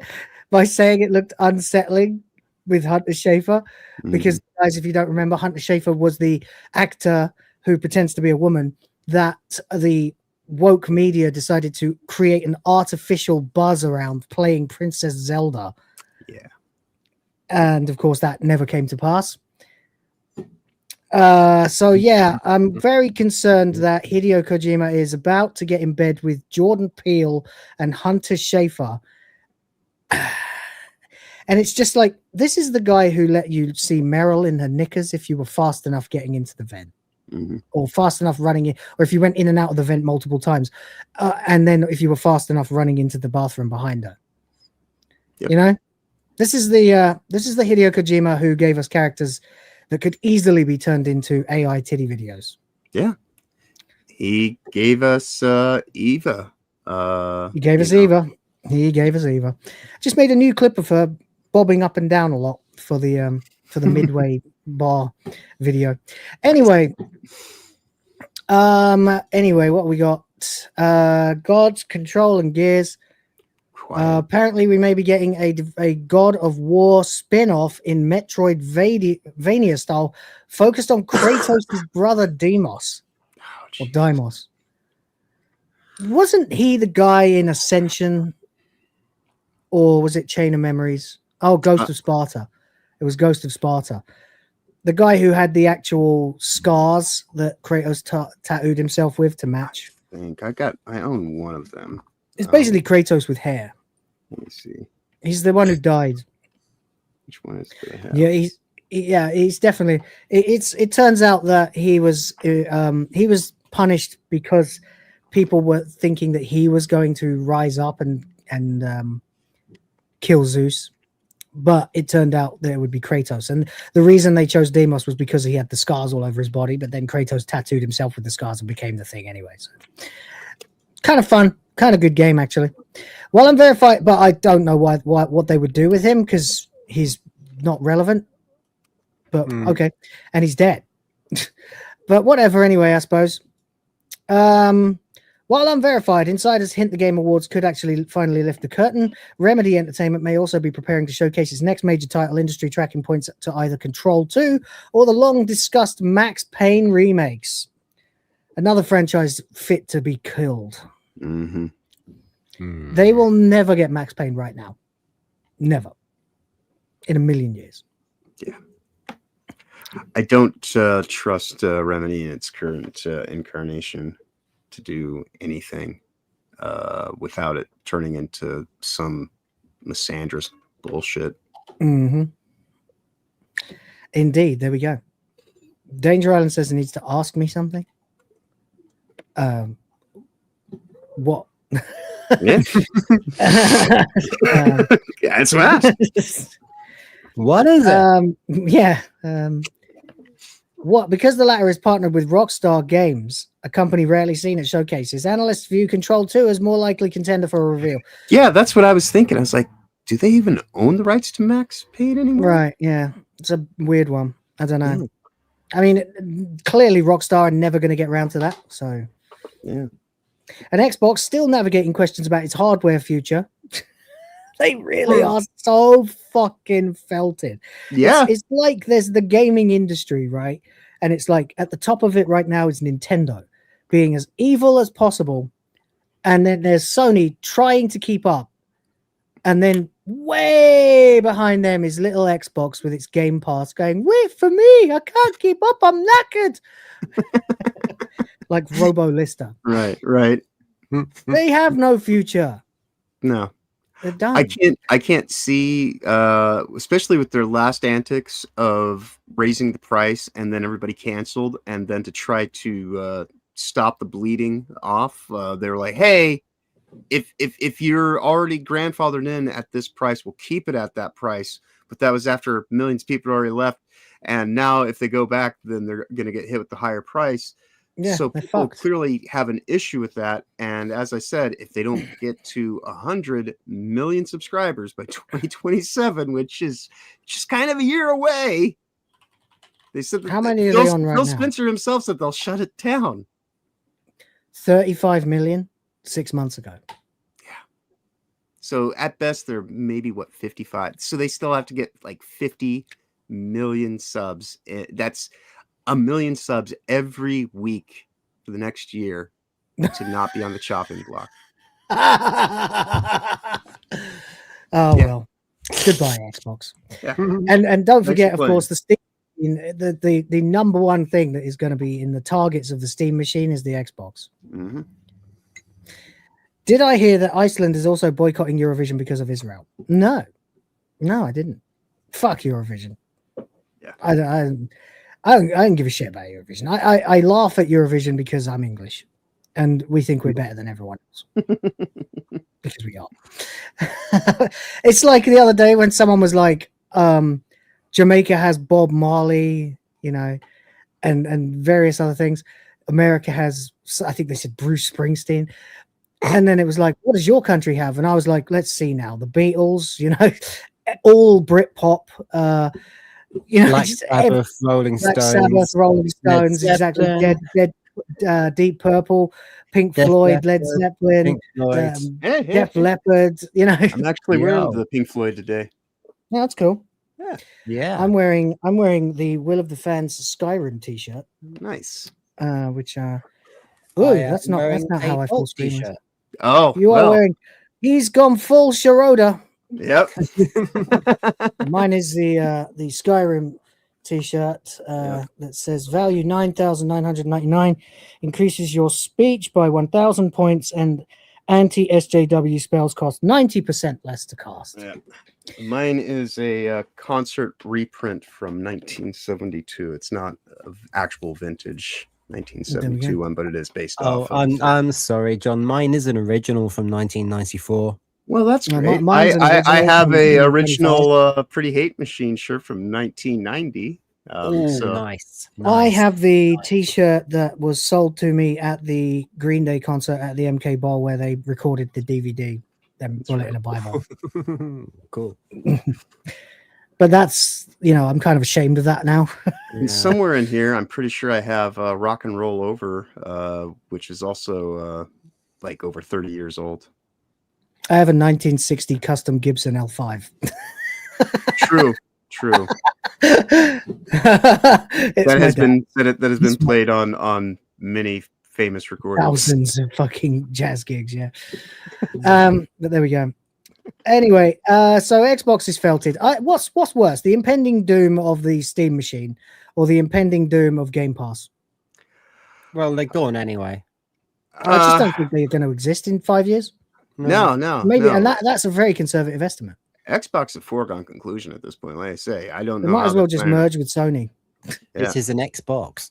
by saying it looked unsettling with Hunter Schafer, because guys, if you don't remember, Hunter Schafer was the actor who pretends to be a woman that the woke media decided to create an artificial buzz around playing Princess Zelda. Yeah. And of course that never came to pass. I'm very concerned that Hideo Kojima is about to get in bed with Jordan Peele and Hunter Schafer. And it's just like, this is the guy who let you see Meryl in her knickers if you were fast enough getting into the vent. Or fast enough running in, or if you went in and out of the vent multiple times, and then if you were fast enough running into the bathroom behind her. Yep. This is the Hideo Kojima who gave us characters that could easily be turned into AI titty videos. Yeah, he gave us Eva. He gave us Eva. Just made a new clip of her bobbing up and down a lot for the Midway bar video. Anyway, what we got? Gods, Control, and Gears. Apparently, we may be getting a God of War spin-off in Metroidvania style, focused on Kratos' brother Deimos. Or Deimos. Wasn't he the guy in Ascension? Or was it Chain of Memories? Oh, Ghost of Sparta. It was Ghost of Sparta. The guy who had the actual scars that Kratos tattooed himself with to match. I own one of them. It's basically Kratos with hair. Let me see. He's the one who died. Which one is the hair? Yeah, he's definitely. It turns out that he was punished because people were thinking that he was going to rise up and kill Zeus. But it turned out that it would be Kratos. And the reason they chose Deimos was because he had the scars all over his body, but then Kratos tattooed himself with the scars and became the thing anyway. So kind of fun, kind of good game, actually. Well, I'm verified, but I don't know what they would do with him because he's not relevant. But okay. And he's dead. But whatever, anyway, I suppose. While unverified, insiders hint the Game Awards could actually finally lift the curtain. Remedy Entertainment may also be preparing to showcase its next major title. Industry tracking points to either Control 2 or the long-discussed Max Payne remakes. Another franchise fit to be killed. They will never get Max Payne right now. Never. In a million years. Yeah. I don't trust Remedy in its current incarnation to do anything without it turning into some misandrous bullshit. Indeed, there we go. Danger Island says he needs to ask me something. What? Yeah. That's what. What is it? What? Because the latter is partnered with Rockstar Games, a company rarely seen at showcases, analysts view Control 2 as more likely contender for a reveal. Yeah, that's what I was thinking. I was like, do they even own the rights to Max Payne anymore? Right, yeah. It's a weird one. I don't know. I mean, clearly Rockstar are never going to get around to that. So, yeah. And Xbox still navigating questions about its hardware future. They really are so fucking felted. Yeah. It's like there's the gaming industry, right? And it's like at the top of it right now is Nintendo being as evil as possible. And then there's Sony trying to keep up. And then way behind them is little Xbox with its Game Pass going, wait for me, I can't keep up, I'm knackered. Like Robo Lister. Right. They have no future. No. They're done. I can't see, especially with their last antics of raising the price and then everybody canceled, and then to try to stop the bleeding off. They were like, "Hey, if you're already grandfathered in at this price, we'll keep it at that price." But that was after millions of people already left, and now if they go back, then they're going to get hit with the higher price. Yeah, so people clearly have an issue with that. And as I said, if they don't get to 100 million subscribers by 2027, which is just kind of a year away, they said how many are they on right now? Phil Spencer himself said they'll shut it down. 35 million 6 months ago. Yeah. So at best, they're maybe 55. So they still have to get like 50 million subs. That's 1 million subs every week for the next year to not be on the chopping block. Well, goodbye Xbox. Yeah. And don't forget, of course, the Steam, the number one thing that is going to be in the targets of the Steam machine is the Xbox. Did I hear that Iceland is also boycotting Eurovision because of Israel? No, I didn't. Fuck Eurovision. Yeah, I don't give a shit about Eurovision. I laugh at Eurovision because I'm English and we think we're better than everyone else. Because we are. It's like the other day when someone was like, Jamaica has Bob Marley, and various other things. America has, I think they said Bruce Springsteen. And then it was like, what does your country have? And I was like, let's see now. The Beatles, all Britpop, Black Sabbath, Rolling Stones. Black Sabbath, Rolling Stones, exactly. Deep Purple, Pink Def Floyd, Led Leppard, Zeppelin, Pink Floyd. Def Leppard. You know, I'm actually wearing Yo. the Pink Floyd today. yeah, that's cool. Yeah. I'm wearing the Will of the Fans Skyrim t-shirt, Nice. which I that's am not wearing how a I feel Bolt streamers. t-shirt. Oh, You are wearing. He's gone full Sharoda. Yep. Mine is the Skyrim t-shirt that says value 9,999, increases your speech by 1,000 points, and anti-SJW spells cost 90% less to cast. Yeah. Mine is a concert reprint from 1972. It's not an actual vintage 1972 one, but it is based off. I'm sorry, John. Mine is an original from 1994. Well, that's No, great. mine's an I original have from a 1925. original Pretty Hate Machine shirt from 1990. Nice. I have the t-shirt that was sold to me at the Green Day concert at the MK Bowl where they recorded the DVD, then put it in a Bible. Cool. But that's, I'm kind of ashamed of that now. And somewhere in here, I'm pretty sure I have Rock and Roll Over, which is also like over 30 years old. I have a 1960 custom Gibson L5. True. that has been played on many famous recordings. Thousands of fucking jazz gigs, yeah. But there we go. Anyway, so Xbox is felted. What's worse, the impending doom of the Steam machine or the impending doom of Game Pass? Well, they're gone anyway. I just don't think they're going to exist in 5 years. No. Maybe, no. and that's a very conservative estimate. Xbox a foregone conclusion at this point. Like I say, I don't They know. might as well just merge with Sony. It is an Xbox.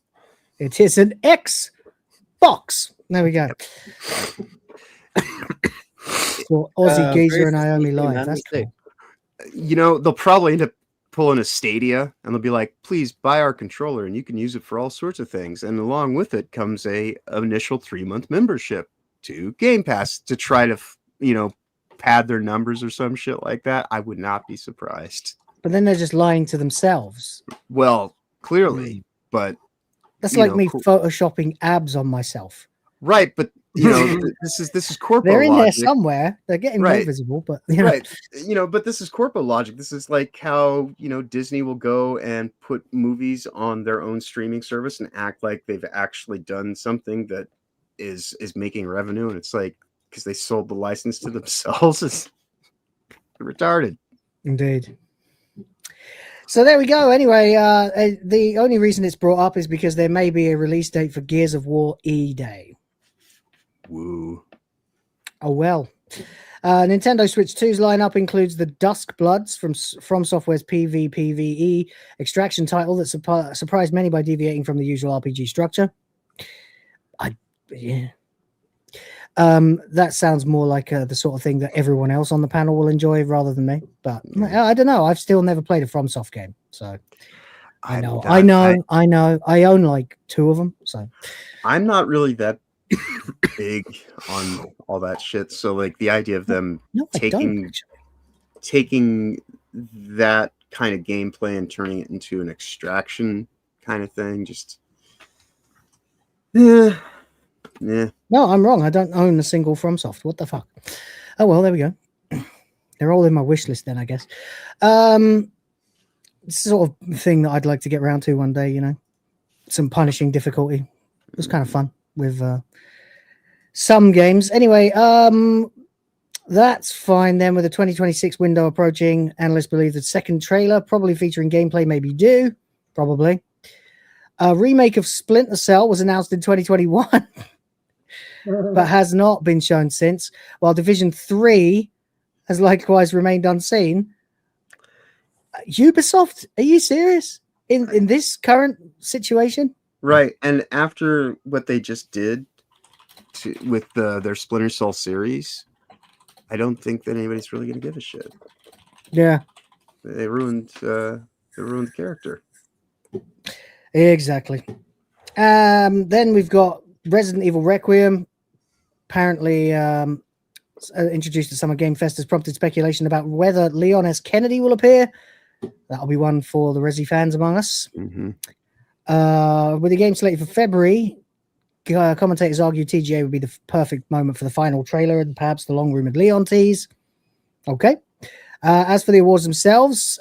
It is an Xbox. There we go. So Aussie Geezer and Naomi live. That's cool. They'll probably end up pulling a Stadia, and they'll be like, "Please buy our controller, and you can use it for all sorts of things." And along with it comes a initial 3-month membership to Game Pass to try to, pad their numbers or some shit like that. I would not be surprised. But then they're just lying to themselves. Well, clearly, but that's like me photoshopping abs on myself. Right, but this is corporate. They're in logic. there somewhere. They're getting more visible, but right. But this is corporate logic. This is like how Disney will go and put movies on their own streaming service and act like they've actually done something that is making revenue, and it's like because they sold the license to themselves. It's retarded. Indeed. So there we go. Anyway, the only reason it's brought up is because there may be a release date for Gears of War E-Day. Woo. Oh, well. Nintendo Switch 2's lineup includes the Dusk Bloods from Software's PvPvE extraction title that surprised many by deviating from the usual RPG structure. That sounds more like the sort of thing that everyone else on the panel will enjoy rather than me. But I don't know. I've still never played a FromSoft game, so I know. I own like 2 of them. So I'm not really that big on all that shit. So like the idea of them taking that kind of gameplay and turning it into an extraction kind of thing, just yeah. No, I'm wrong. I don't own a single FromSoft. What the fuck? Oh well, there we go. They're all in my wish list then, I guess. Sort of thing that I'd like to get around to one day. Some punishing difficulty. It was kind of fun with some games. Anyway, that's fine then. With the 2026 window approaching, analysts believe the second trailer, probably featuring gameplay, may be due. Probably. A remake of Splinter Cell was announced in 2021. But has not been shown since, while Division 3 has likewise remained unseen. Ubisoft, are you serious? In this current situation? Right, and after what they just did with their Splinter Cell series, I don't think that anybody's really going to give a shit. Yeah. They ruined the character. Exactly. Then we've got Resident Evil Requiem, apparently introduced at Summer Game Fest, has prompted speculation about whether Leon S. Kennedy will appear. That'll be one for the Resi fans among us. Mm-hmm. With the game slated for February, commentators argue TGA would be the perfect moment for the final trailer and perhaps the long-rumored Leon tease. Okay. As for the awards themselves,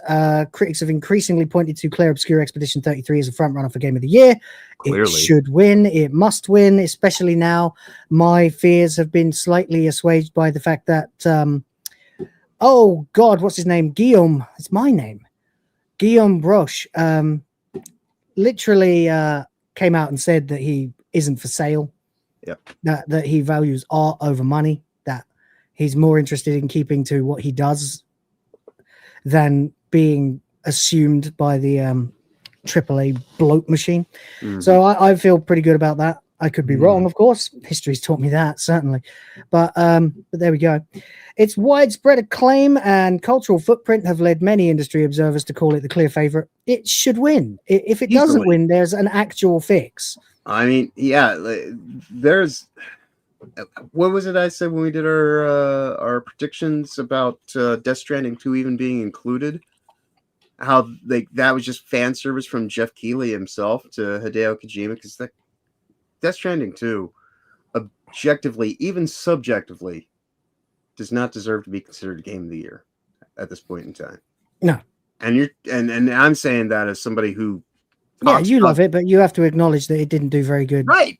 critics have increasingly pointed to Claire Obscure Expedition 33 as a front-runner for Game of the Year. Clearly. It should win. It must win, especially now. My fears have been slightly assuaged by the fact that, oh, God, what's his name? Guillaume. It's my name. Guillaume Broche literally came out and said that he isn't for sale. Yep. That he values art over money, that he's more interested in keeping to what he does than being assumed by the AAA bloat machine. Mhm. So I feel pretty good about that. I could be wrong, of course. History's taught me that, certainly. But there we go. Its widespread acclaim and cultural footprint have led many industry observers to call it the clear favorite. It should win. If it doesn't Easily. win, there's an actual fix. I mean, yeah, there's what was it I said when we did our predictions about Death Stranding 2 even being included? How that was just fan service from Jeff Keighley himself to Hideo Kojima, because that Death Stranding 2, objectively, even subjectively, does not deserve to be considered Game of the Year at this point in time. No. And you're and I'm saying that as somebody who You love it, but you have to acknowledge that it didn't do very good. Right.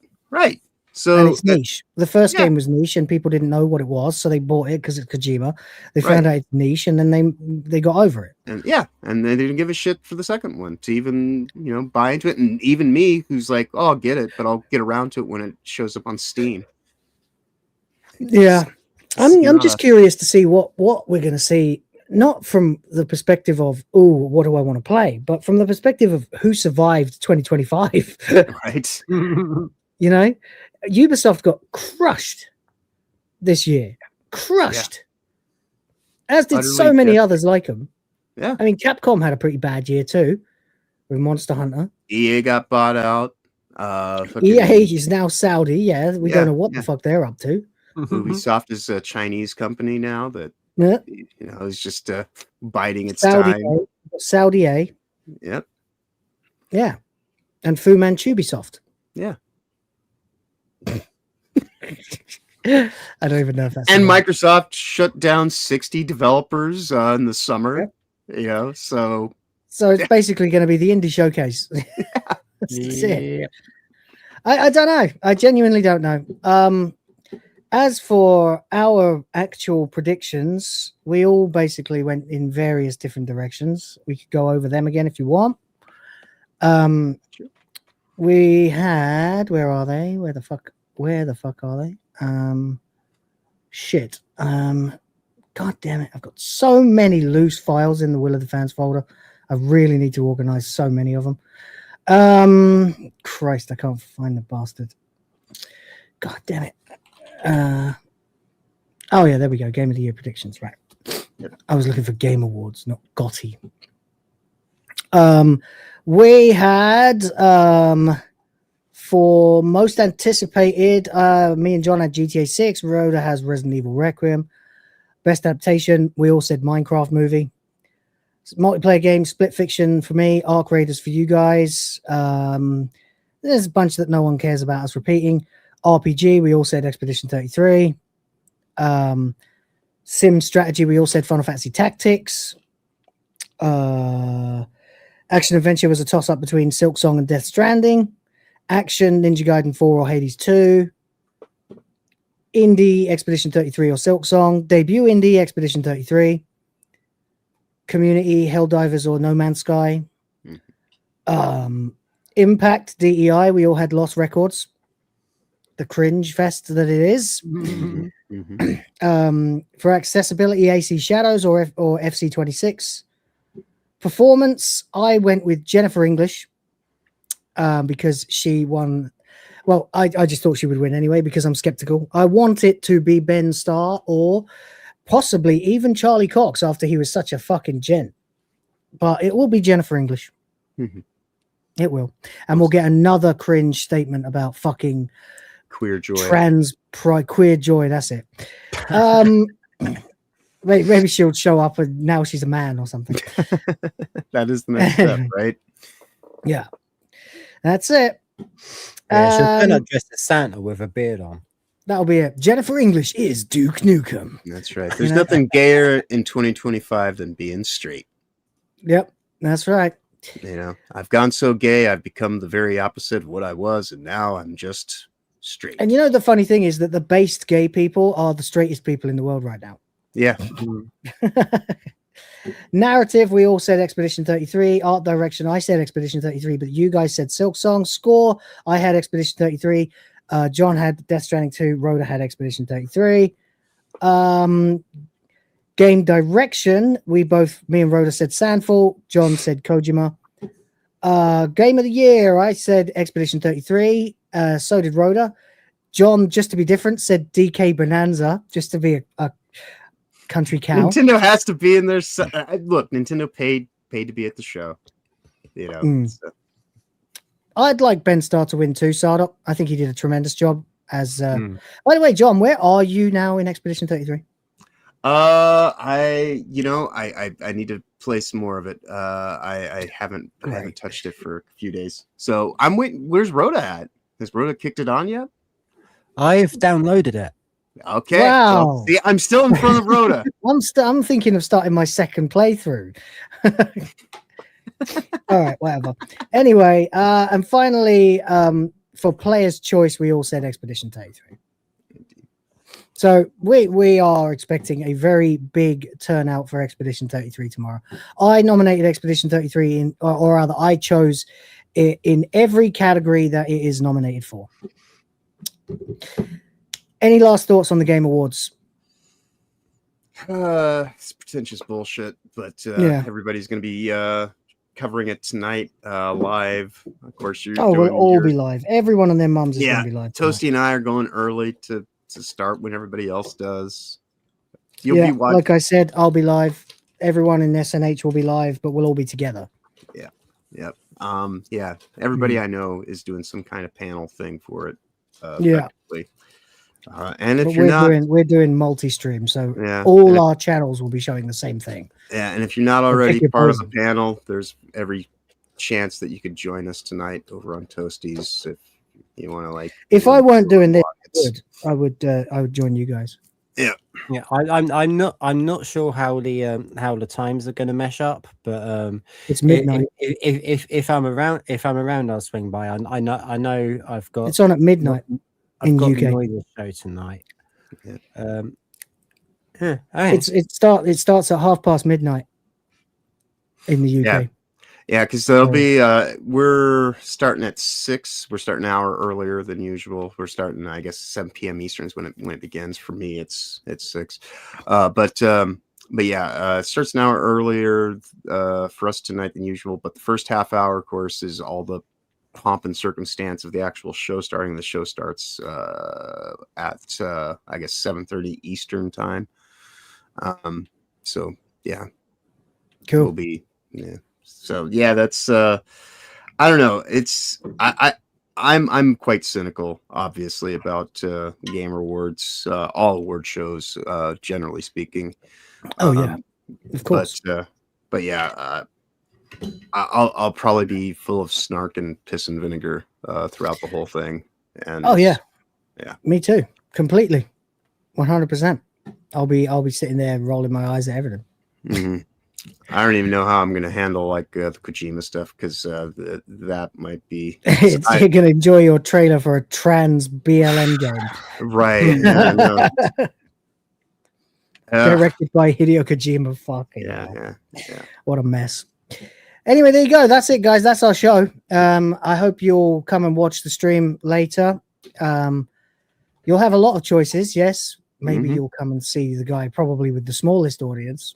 So and it's niche. The first game was niche, and people didn't know what it was, so they bought it because it's Kojima. They found out it's niche, and then they got over it. And they didn't give a shit for the second one to even buy into it. And even me, who's like, oh, I'll get it, but I'll get around to it when it shows up on Steam. Yeah, I'm just curious to see what we're going to see. Not from the perspective of, oh, what do I want to play, but from the perspective of who survived 2025. Right. Ubisoft got crushed this year. Crushed. As did so many others like them. Yeah. I mean, Capcom had a pretty bad year too with Monster Hunter. EA got bought out. EA is now Saudi. Yeah, we don't know what the fuck they're up to. Ubisoft is a Chinese company now that is just biding its Saudi time. Saudi A. Yep. Yeah. And Fu Manchu Ubisoft. Yeah. I don't even know if that's. And Microsoft shut down 60 developers in the summer. So it's basically going to be the indie showcase. That's it. I don't know. I genuinely don't know. As for our actual predictions, we all basically went in various different directions. We could go over them again if you want. We had, where are they? Where the fuck are they? Shit. God damn it. I've got so many loose files in the Will of the Fans folder. I really need to organize so many of them. Christ, I can't find the bastard. God damn it. Oh yeah, there we go. Game of the Year predictions, right? I was looking for Game Awards, not Gotti. We had for most anticipated, me and John had GTA 6. Rhoda has Resident Evil Requiem. Best adaptation, we all said Minecraft movie. Multiplayer game, Split Fiction for me, Arc Raiders for you guys. There's a bunch that no one cares about us repeating. RPG, we all said Expedition 33. Sim strategy, we all said Final Fantasy Tactics. Action adventure was a toss-up between Silksong and Death Stranding. Action, Ninja Gaiden 4 or Hades 2. Indie, Expedition 33 or Silksong. Debut indie, Expedition 33. Community, Helldivers or No Man's Sky. Impact, DEI, we all had Lost Records. The cringe fest that it is. For accessibility, AC Shadows or FC26. Performance, I went with Jennifer English because she won. Well, I just thought she would win anyway because I'm skeptical. I want it to be Ben Starr or possibly even Charlie Cox after he was such a fucking gent. But it will be Jennifer English. It will. And we'll get another cringe statement about fucking queer joy. Queer joy, that's it. Maybe she'll show up and now she's a man or something. That is the next step, right? Yeah. That's it. Yeah, she'll turn up dressed as Santa with a beard on. That'll be it. Jennifer English is Duke Nukem. That's right. There's nothing gayer in 2025 than being straight. Yep, that's right. You know, I've gone so gay, I've become the very opposite of what I was, and now I'm just straight. And you know, the funny thing is that the based gay people are the straightest people in the world right now. Yeah. Narrative, we all said Expedition 33. Art direction, I said Expedition 33, but you guys said Silk Song. Score, I had Expedition 33. John had Death Stranding 2. Rhoda had Expedition 33. Game direction, me and Rhoda said Sandfall. John said Kojima. Game of the year, I said Expedition 33. So did Rhoda. John, just to be different, said DK Bonanza, just to be a country cow. Nintendo has to be in there. Look, Nintendo paid to be at the show. You know. So. I'd like Ben Starr to win too, Sardok. I think he did a tremendous job. By the way, John, where are you now in Expedition 33? I need to play some more of it. I haven't touched it for a few days. So I'm waiting. Where's Rhoda at? Has Rhoda kicked it on yet? I've downloaded it. Okay. Wow. Well, see, I'm still in front of Rhoda. I'm thinking of starting my second playthrough. All right, whatever. Anyway, and finally, for player's choice, we all said Expedition 33. So we are expecting a very big turnout for Expedition 33 tomorrow. I nominated Expedition 33 or rather, I chose it in every category that it is nominated for. Any last thoughts on the Game Awards? It's pretentious bullshit, but everybody's going to be covering it tonight live. Of course, we'll all be live. Everyone and their mums is going to be live. Toasty and I are going early to start when everybody else does. You'll be watching. Like I said, I'll be live. Everyone in SNH will be live, but we'll all be together. Yeah. Yep. Everybody I know is doing some kind of panel thing for it. And if we're doing multi-stream, so all our channels will be showing the same thing. Yeah, and if you're not already part of the panel, there's every chance that you could join us tonight over on Toasties if you want to If I weren't doing this, I would join you guys. Yeah. I'm not sure how the times are going to mesh up, but it's midnight. If I'm around, I'll swing by. I know I've got. It's on at midnight. I've got UK. the show tonight. It starts at midnight midnight in the UK. Yeah, because there'll be we're starting at 6. We're starting an hour earlier than usual. We're starting, I guess, 7 p.m. Eastern is when it begins. For me, it's 6. But it starts an hour earlier for us tonight than usual. But the first half hour, of course, is all the pomp and circumstance of the actual show starting. The show starts at I guess 7:30 Eastern time. Cool. We'll be So that's I don't know. It's I'm quite cynical, obviously, about Game Awards, all award shows, generally speaking. Of course. But I'll probably be full of snark and piss and vinegar throughout the whole thing. And me too, completely, 100%. I'll be sitting there rolling my eyes at everything. Mm-hmm. I don't even know how I'm going to handle the Kojima stuff because that might be. You're going to enjoy your trailer for a trans BLM game, right? Directed by Hideo Kojima. Fucking yeah. What a mess. Anyway, there you go. That's it, guys. That's our show. I hope you'll come and watch the stream later. You'll have a lot of choices. Yes, maybe you'll come and see the guy probably with the smallest audience.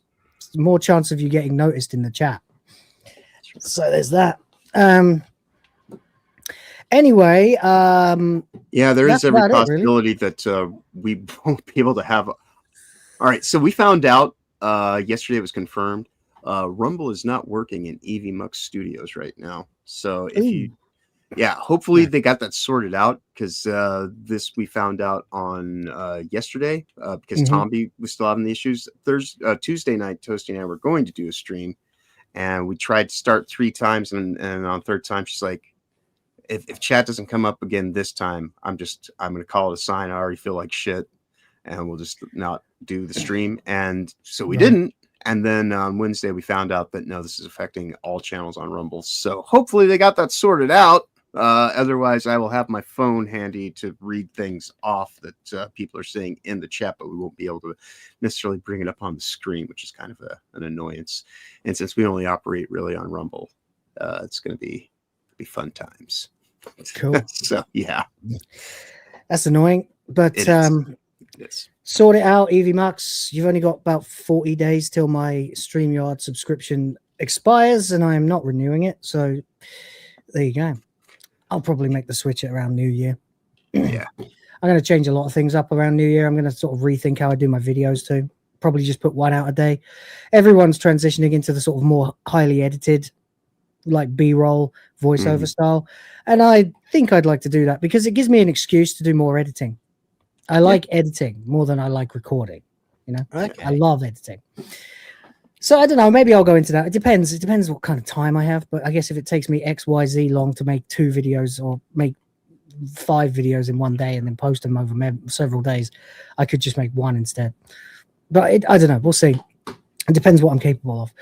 More chance of you getting noticed in the chat. So there's that. Anyway, there is every possibility that we won't be able to have. All right, so we found out yesterday. It was confirmed. Rumble is not working in EVMux Studios right now. So if hopefully they got that sorted out because this we found out on yesterday because Tomby was still having the issues. Tuesday night, Toasty and I were going to do a stream, and we tried to start 3 times, and on third time she's like, if chat doesn't come up again this time, I'm going to call it a sign. I already feel like shit, and we'll just not do the stream. And so we didn't. And then on Wednesday, we found out that no, this is affecting all channels on Rumble. So hopefully they got that sorted out. Otherwise, I will have my phone handy to read things off that people are saying in the chat, but we won't be able to necessarily bring it up on the screen, which is kind of an annoyance. And since we only operate really on Rumble, it's going to be fun times. Cool. So yeah, that's annoying, but sort it out, Evie Max. You've only got about 40 days till my StreamYard subscription expires, and I am not renewing it. So there you go. I'll probably make the switch at around New Year. Yeah, I'm going to change a lot of things up around New Year. I'm going to sort of rethink how I do my videos too. Probably just put one out a day. Everyone's transitioning into the sort of more highly edited, like B-roll voiceover style, and I think I'd like to do that because it gives me an excuse to do more editing. I like editing more than I like recording. You know, I love editing. So I don't know. Maybe I'll go into that. It depends. It depends what kind of time I have. But I guess if it takes me XYZ long to make 2 videos or make 5 videos in one day and then post them over several days, I could just make 1 instead. But I don't know. We'll see. It depends what I'm capable of.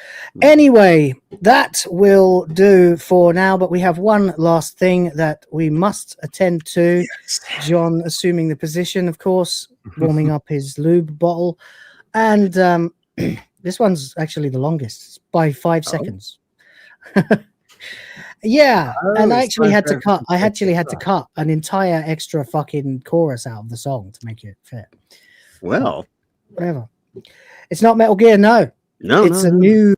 Anyway, that will do for now. But we have one last thing that we must attend to. Yes. John assuming the position, of course, warming up his lube bottle. And this one's actually the longest. It's by 5 seconds. Yeah. And I actually had to cut. I actually had to cut an entire extra fucking chorus out of the song to make it fit. Well, whatever. It's not Metal Gear, no. It's a new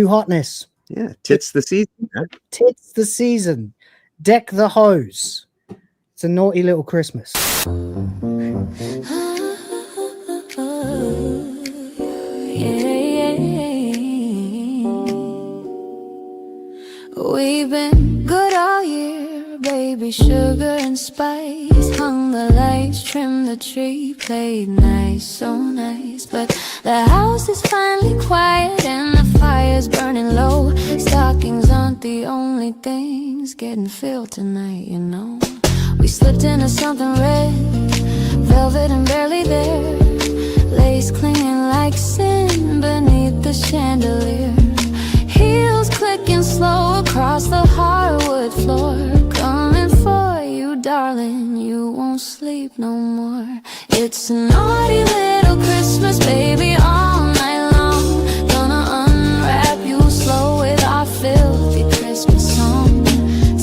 hotness. Yeah, tits the season. Huh? Tits the season. Deck the hose. It's a naughty little Christmas. We've been good all year, baby, sugar and spice. Hung the lights, trimmed the tree, played nice, so nice. But the house is finally quiet and the fire's burning low. Stockings aren't the only things getting filled tonight, you know. We slipped into something red, velvet and barely there. Lace clinging like sin beneath the chandelier. Heels clicking slow across the hardwood floor. Coming for you, darling, you won't sleep no more. It's a naughty little Christmas, baby, all night long. Gonna unwrap you slow with our filthy Christmas song.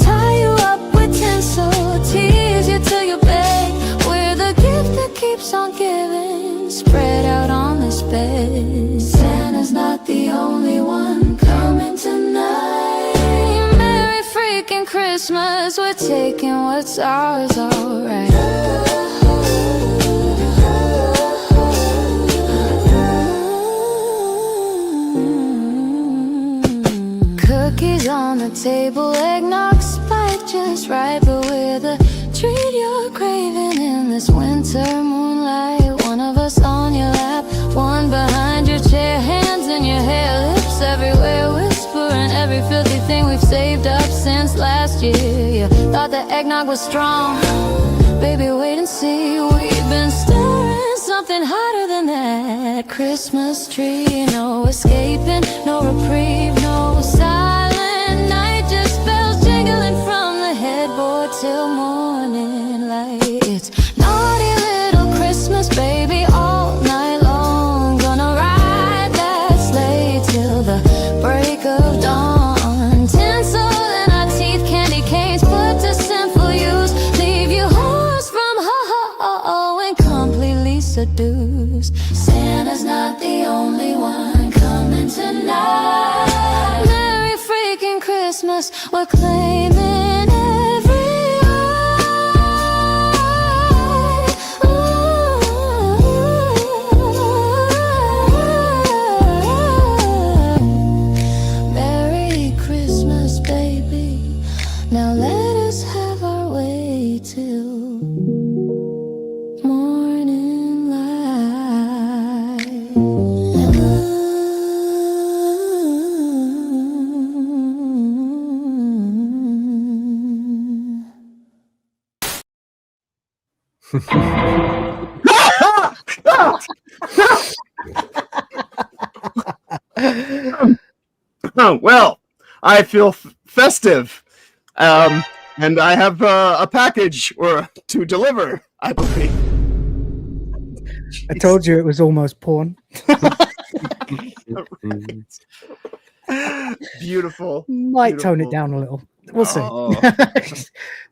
Tie you up with tinsel, tease you till you beg. We're the gift that keeps on giving, spread out on this bed. Santa's not the only one coming tonight. Merry freaking Christmas, we're taking what's ours, alright. Cookies on the table, eggnog spiked just right, but we're the treat you're craving in this winter moonlight. One of us on your lap, one behind your chair, hands in your hair, lips everywhere, whispering every filthy thing we've saved up since last year. You thought the eggnog was strong, baby, wait and see. We've been stirring something hotter than that Christmas tree. No escaping, no reprieve, no silent night, just bells jingling from the headboard till morning light. It's naughty little Christmas, baby, all night long. Gonna ride that sleigh till the break of dawn. Tinsel in our teeth, candy canes put to sinful use. Leave you hoarse from ho-ho and completely seduced. Santa's not the only one coming tonight. Merry freaking Christmas, we're claiming every Merry Christmas, baby. Now let us have our way till morning light. Oh, well, I feel festive, and I have a package to deliver, I believe. I told you it was almost porn. Beautiful. Might tone it down a little. We'll see. Oh.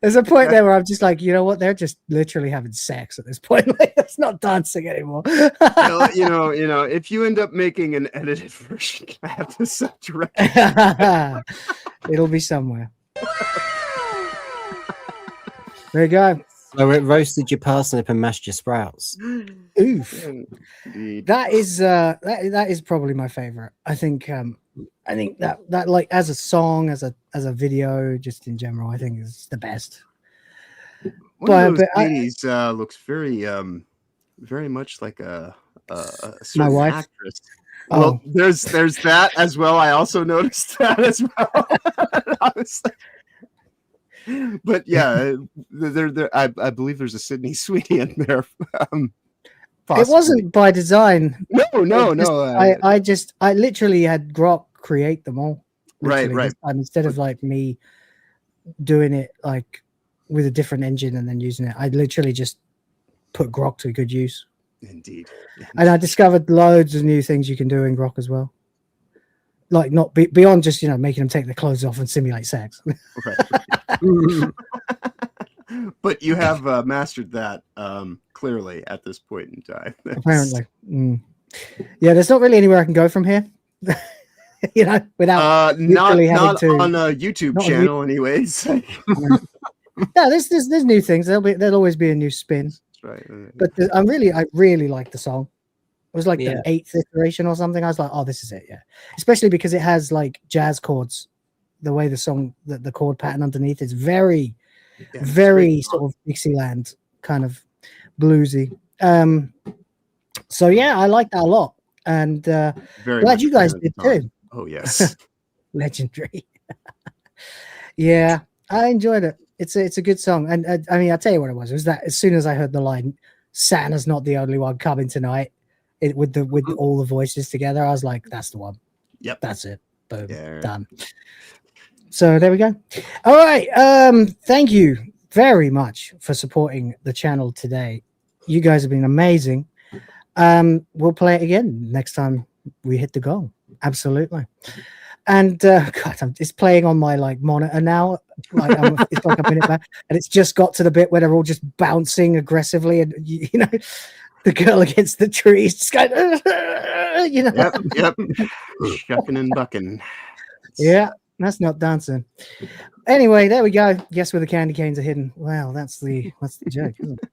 There's a point there where I'm just like, you know what? They're just literally having sex at this point. Like, it's not dancing anymore. you know, if you end up making an edited version, I have to set direction. It'll be somewhere. There you go. So it roasted your parsnip and mashed your sprouts. Oof. Indeed. That is probably my favorite. I think that like as a song, as a video, just in general, I think is the best. One of those ladies looks very much like a certain wife? actress. Oh. Well, there's that as well. I also noticed that as well. Honestly. But yeah, I believe there's a Sydney Sweeney in there. It wasn't by design. No. I literally had Grok create them all. Right. This time, instead of like me doing it like with a different engine and then using it, I literally just put Grok to good use. Indeed. And I discovered loads of new things you can do in Grok as well. Like not beyond just making them take their clothes off and simulate sex. Right. But you have mastered that clearly at this point in time. Apparently. Yeah, there's not really anywhere I can go from here. Without not having to on a YouTube channel, anyways. Yeah, there's new things. There'll always be a new spin. That's right. But I really like the song. It was like the 8th iteration or something. I was like, oh, this is it, yeah. Especially because it has like jazz chords. The way the song, the chord pattern underneath is very sort of Dixieland kind of bluesy. So yeah, I like that a lot, and glad you guys did too. Oh yes, legendary. Yeah, I enjoyed it. It's a good song, and I mean, I'll tell you what it was. It was that as soon as I heard the line, "Santa's not the only one coming tonight," with all the voices together, I was like, "That's the one. Yep, that's it. Boom, done." So there we go. All right. Thank you very much for supporting the channel today. You guys have been amazing. We'll play it again next time we hit the goal. Absolutely. And God, it's playing on my like monitor now. Like it's like a minute back, and it's just got to the bit where they're all just bouncing aggressively, and the girl against the trees, just going, Yep. Shucking and bucking. Yeah. That's not dancing. Anyway, there we go. Guess where the candy canes are hidden. Well, that's the joke, isn't it?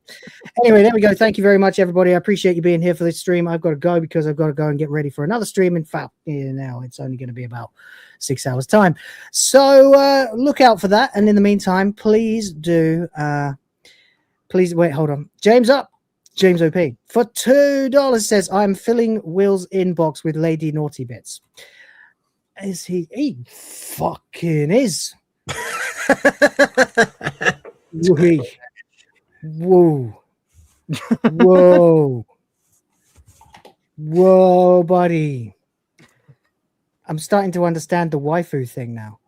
Anyway, there we go. Thank you very much, everybody. I appreciate you being here for this stream. I've got to go because I've got to go and get ready for another stream. In fact, now it's only going to be about 6 hours time. So look out for that. And in the meantime, please wait, hold on. James OP for $2 says, I'm filling Will's inbox with Lady Naughty Bits. Is he fucking is. Whoa, buddy. I'm starting to understand the waifu thing now.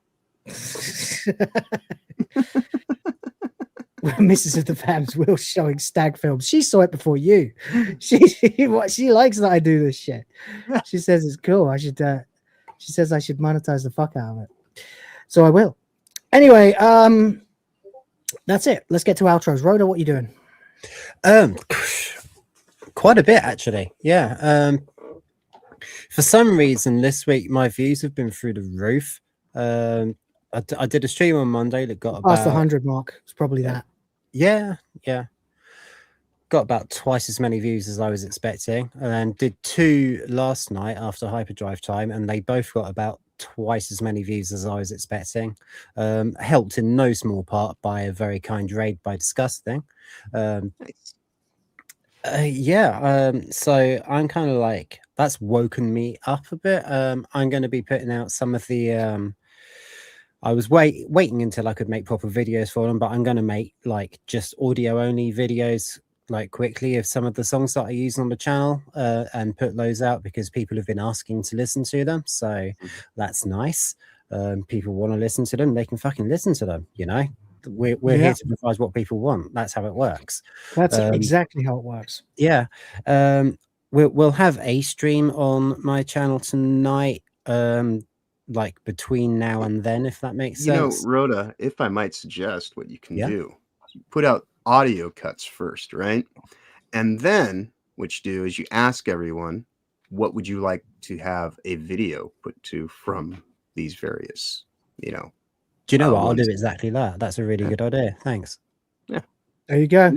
Mrs. of the Fams Will showing stag films. She saw it before you. She likes that I do this shit. She says it's cool. She says I should monetize the fuck out of it. So I will. Anyway, that's it. Let's get to outros. Rhoda, what are you doing? Quite a bit, actually. Yeah. For some reason, this week, my views have been through the roof. I did a stream on Monday that got about... Past the 100 mark. It's probably that. Yeah. Got about twice as many views as I was expecting, and then did 2 last night after hyperdrive time, and they both got about twice as many views as I was expecting. Helped in no small part by a very kind raid by Disgusting. Nice. So I'm kind of like, that's woken me up a bit. I'm going to be putting out some of the I was waiting until I could make proper videos for them, but I'm going to make like just audio only videos like quickly of some of the songs that I use on the channel and put those out because people have been asking to listen to them. So that's nice. People want to listen to them, they can fucking listen to them, you know. We're here to provide what people want. That's how it works. That's exactly how it works. Yeah. We'll have a stream on my channel tonight, like between now and then, if that makes sense. You know, Rhoda, if I might suggest what you can do, put out audio cuts first, right? And then what you do is you ask everyone, what would you like to have a video put to from these various, you know? Do you know what? I'll do exactly that. That's a really good idea. Thanks. Yeah. There you go.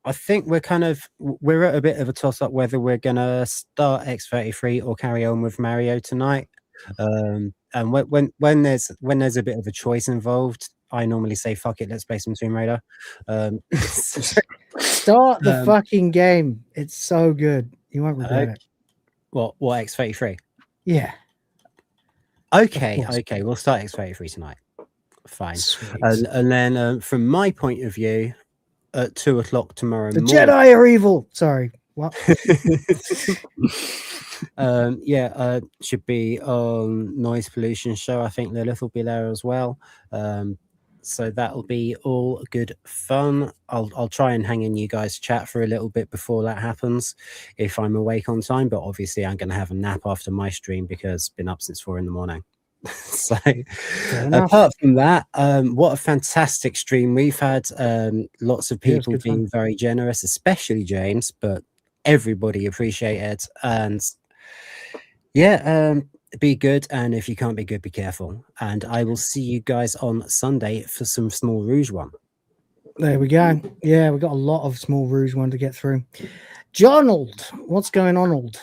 I think we're at a bit of a toss up whether we're gonna start X33 or carry on with Mario tonight. And when there's a bit of a choice involved, I normally say fuck it, let's play some Tomb Raider. Start the fucking game. It's so good. You won't regret it. What X33? Yeah. Okay, we'll start X33 tonight. Fine. And then from my point of view, at 2 o'clock tomorrow morning. The Jedi are evil. Sorry. What? Should be on Noise Pollution Show. I think Lilith will be there as well. So that'll be all good fun. I'll try and hang in you guys' chat for a little bit before that happens, if I'm awake on time. But obviously, I'm going to have a nap after my stream because I've been up since 4 a.m. So apart from that, what a fantastic stream we've had. Lots of people being very generous, especially James, but everybody appreciated. And be good, and if you can't be good, be careful. And I will see you guys on Sunday for some Small Rouge one. There we go. Yeah, we've got a lot of Small Rouge one to get through. Jonald, what's going on, Old?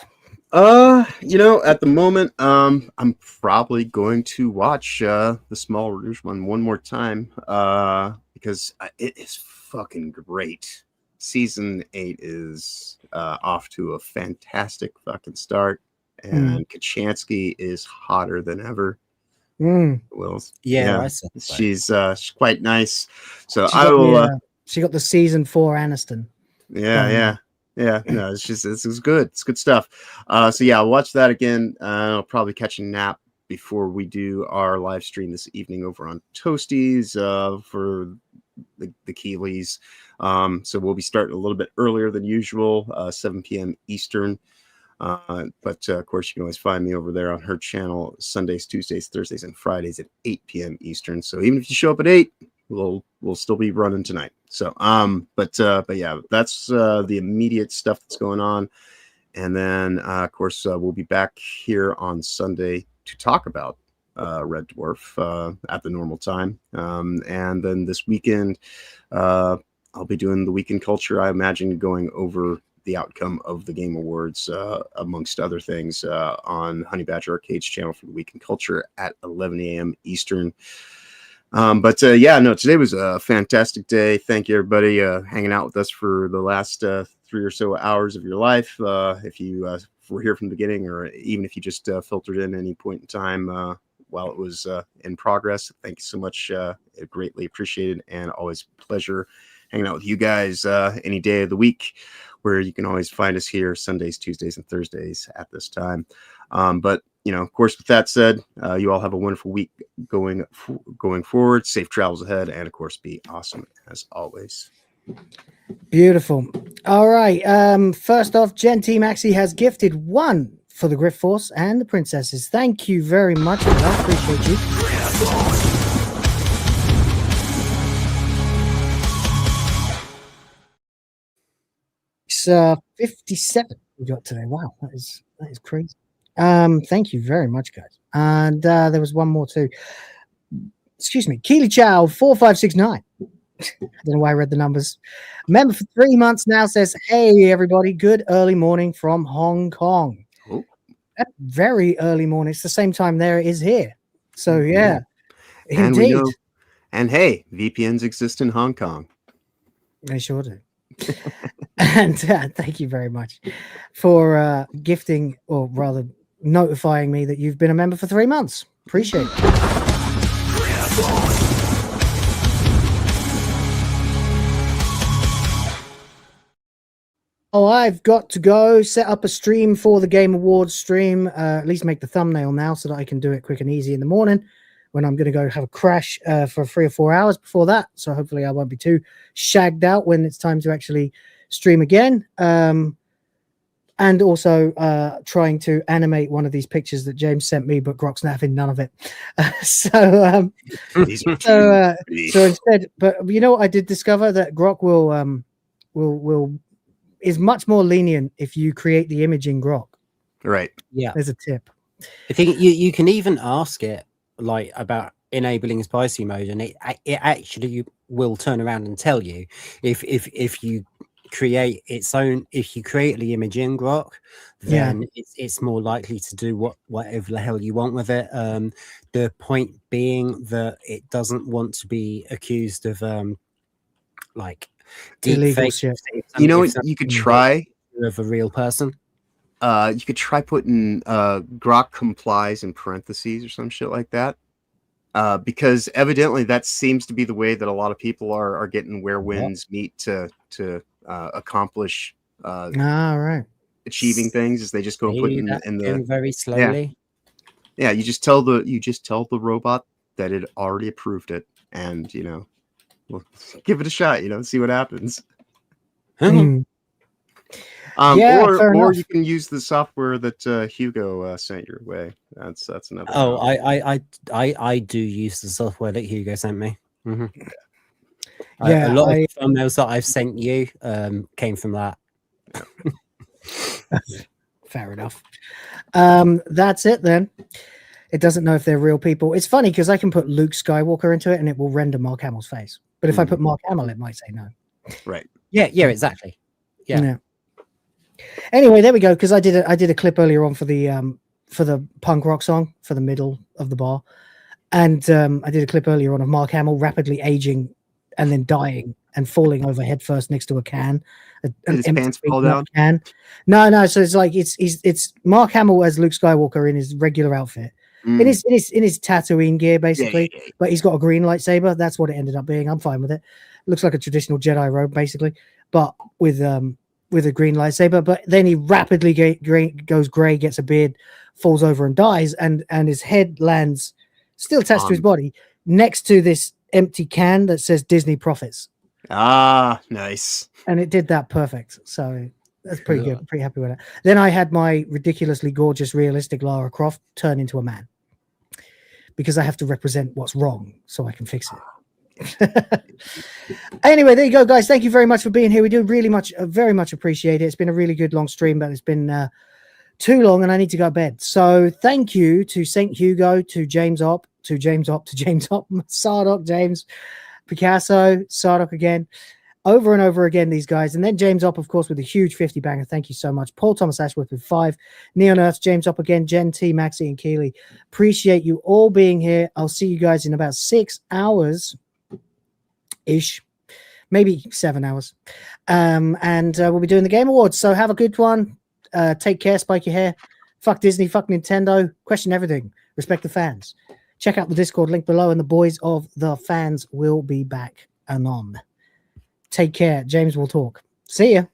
You know, at the moment, I'm probably going to watch the Small Rouge one more time, because it is fucking great. Season 8 is off to a fantastic fucking start, and Kachansky is hotter than ever. Wills, she's quite nice. So she got the season 4 Aniston. No, it's good. It's good stuff. So yeah, I'll watch that again. I'll probably catch a nap before we do our live stream this evening over on Toasties for the Keeleys. So we'll be starting a little bit earlier than usual, 7 p.m. Eastern. But of course, you can always find me over there on her channel Sundays, Tuesdays, Thursdays, and Fridays at 8 p.m. Eastern. So even if you show up at 8, we'll still be running tonight. So but yeah, that's the immediate stuff that's going on. And then of course we'll be back here on Sunday to talk about Red Dwarf at the normal time. And then this weekend I'll be doing the Weekend Culture. I imagine going over the outcome of the Game Awards, amongst other things, on Honey Badger Arcade's channel for the Weekend Culture at 11 a.m. Eastern. Today was a fantastic day. Thank you, everybody, hanging out with us for the last 3 or so hours of your life. If you were here from the beginning, or even if you just filtered in any point in time while it was in progress, thank you so much. Greatly appreciated, and always a pleasure hanging out with you guys any day of the week, where you can always find us here Sundays, Tuesdays, and Thursdays at this time. But you know, of course, with that said, you all have a wonderful week going forward. Safe travels ahead, and of course, be awesome as always. Beautiful. All right. First off, Genti Maxi has gifted 1 for the Griff Force and the Princesses. Thank you very much. I appreciate you. It's 57 we got today. Wow, that is crazy. Thank you very much, guys. And there was one more too. Excuse me, Keely Chow 4569. I don't know why I read the numbers. Member for 3 months now says, "Hey everybody, good early morning from Hong Kong." Oh. Very early morning. It's the same time there it is here. So yeah, and indeed. we know, and hey, VPNs exist in Hong Kong. They sure do. And thank you very much for gifting, or rather notifying me that you've been a member for 3 months. Appreciate it. Oh, I've got to go set up a stream for the Game Awards stream. At least make the thumbnail now so that I can do it quick and easy in the morning when I'm going to go have a crash for 3 or 4 hours before that. So hopefully I won't be too shagged out when it's time to actually stream again. And also trying to animate one of these pictures that James sent me, but Grok's having none of it. So instead, but you know what I did discover? That Grok will is much more lenient if you create the image in Grok. Right. Yeah. There's a tip. I think you can even ask it like about enabling spicy mode, and it actually will turn around and tell you if you create its own. If you create the image in Grok, then it's more likely to do whatever the hell you want with it. The point being that it doesn't want to be accused of like illegal shit. You know what you could try of a real person. You could try putting Grok complies in parentheses or some shit like that. Because evidently that seems to be the way that a lot of people are getting where wins meet to accomplish achieving things, is they just go put in the very slowly. Yeah, you just tell the robot that it already approved it, and we'll give it a shot, see what happens. Or you can use the software that Hugo sent your way. That's another. Oh, I do use the software that Hugo sent me. Mm-hmm. A lot of thumbnails that I've sent you came from that. Fair enough. That's it then. It doesn't know if they're real people. It's funny because I can put Luke Skywalker into it and it will render Mark Hamill's face. But if I put Mark Hamill, it might say no. Right. Yeah, exactly. Yeah. Anyway, there we go. Because I did a clip earlier on for the punk rock song for the middle of the bar, and I did a clip earlier on of Mark Hamill rapidly aging and then dying and falling over headfirst next to a can. His pants fall down. Can. No. So it's like it's Mark Hamill as Luke Skywalker in his regular outfit, in his Tatooine gear basically, but he's got a green lightsaber. That's what it ended up being. I'm fine with it. Looks like a traditional Jedi robe basically, but with a green lightsaber. But then he rapidly goes gray, gets a beard, falls over and dies, and his head lands still attached to his body next to this empty can that says Disney Profits. Ah, nice. And it did that perfect. So that's pretty good. Pretty happy with it. Then I had my ridiculously gorgeous, realistic Lara Croft turn into a man because I have to represent what's wrong so I can fix it. Anyway, there you go, guys. Thank you very much for being here. We do very much appreciate it. It's been a really good long stream, but it's been too long and I need to go to bed. So thank you to St. Hugo, to James Opp, Sardoc, James, Picasso, Sardoc again, over and over again, these guys. And then James Opp, of course, with a huge 50 banger. Thank you so much. Paul Thomas Ashworth with 5. Neon Earth, James Opp again, Jen T, Maxie, and Keely. Appreciate you all being here. I'll see you guys in about 6 hours ish, maybe 7 hours. And we'll be doing the Game Awards. So have a good one. Take care, spike your hair. Fuck Disney, fuck Nintendo. Question everything. Respect the fans. Check out the Discord link below, and the boys of the fans will be back anon. Take care. James will talk. See ya.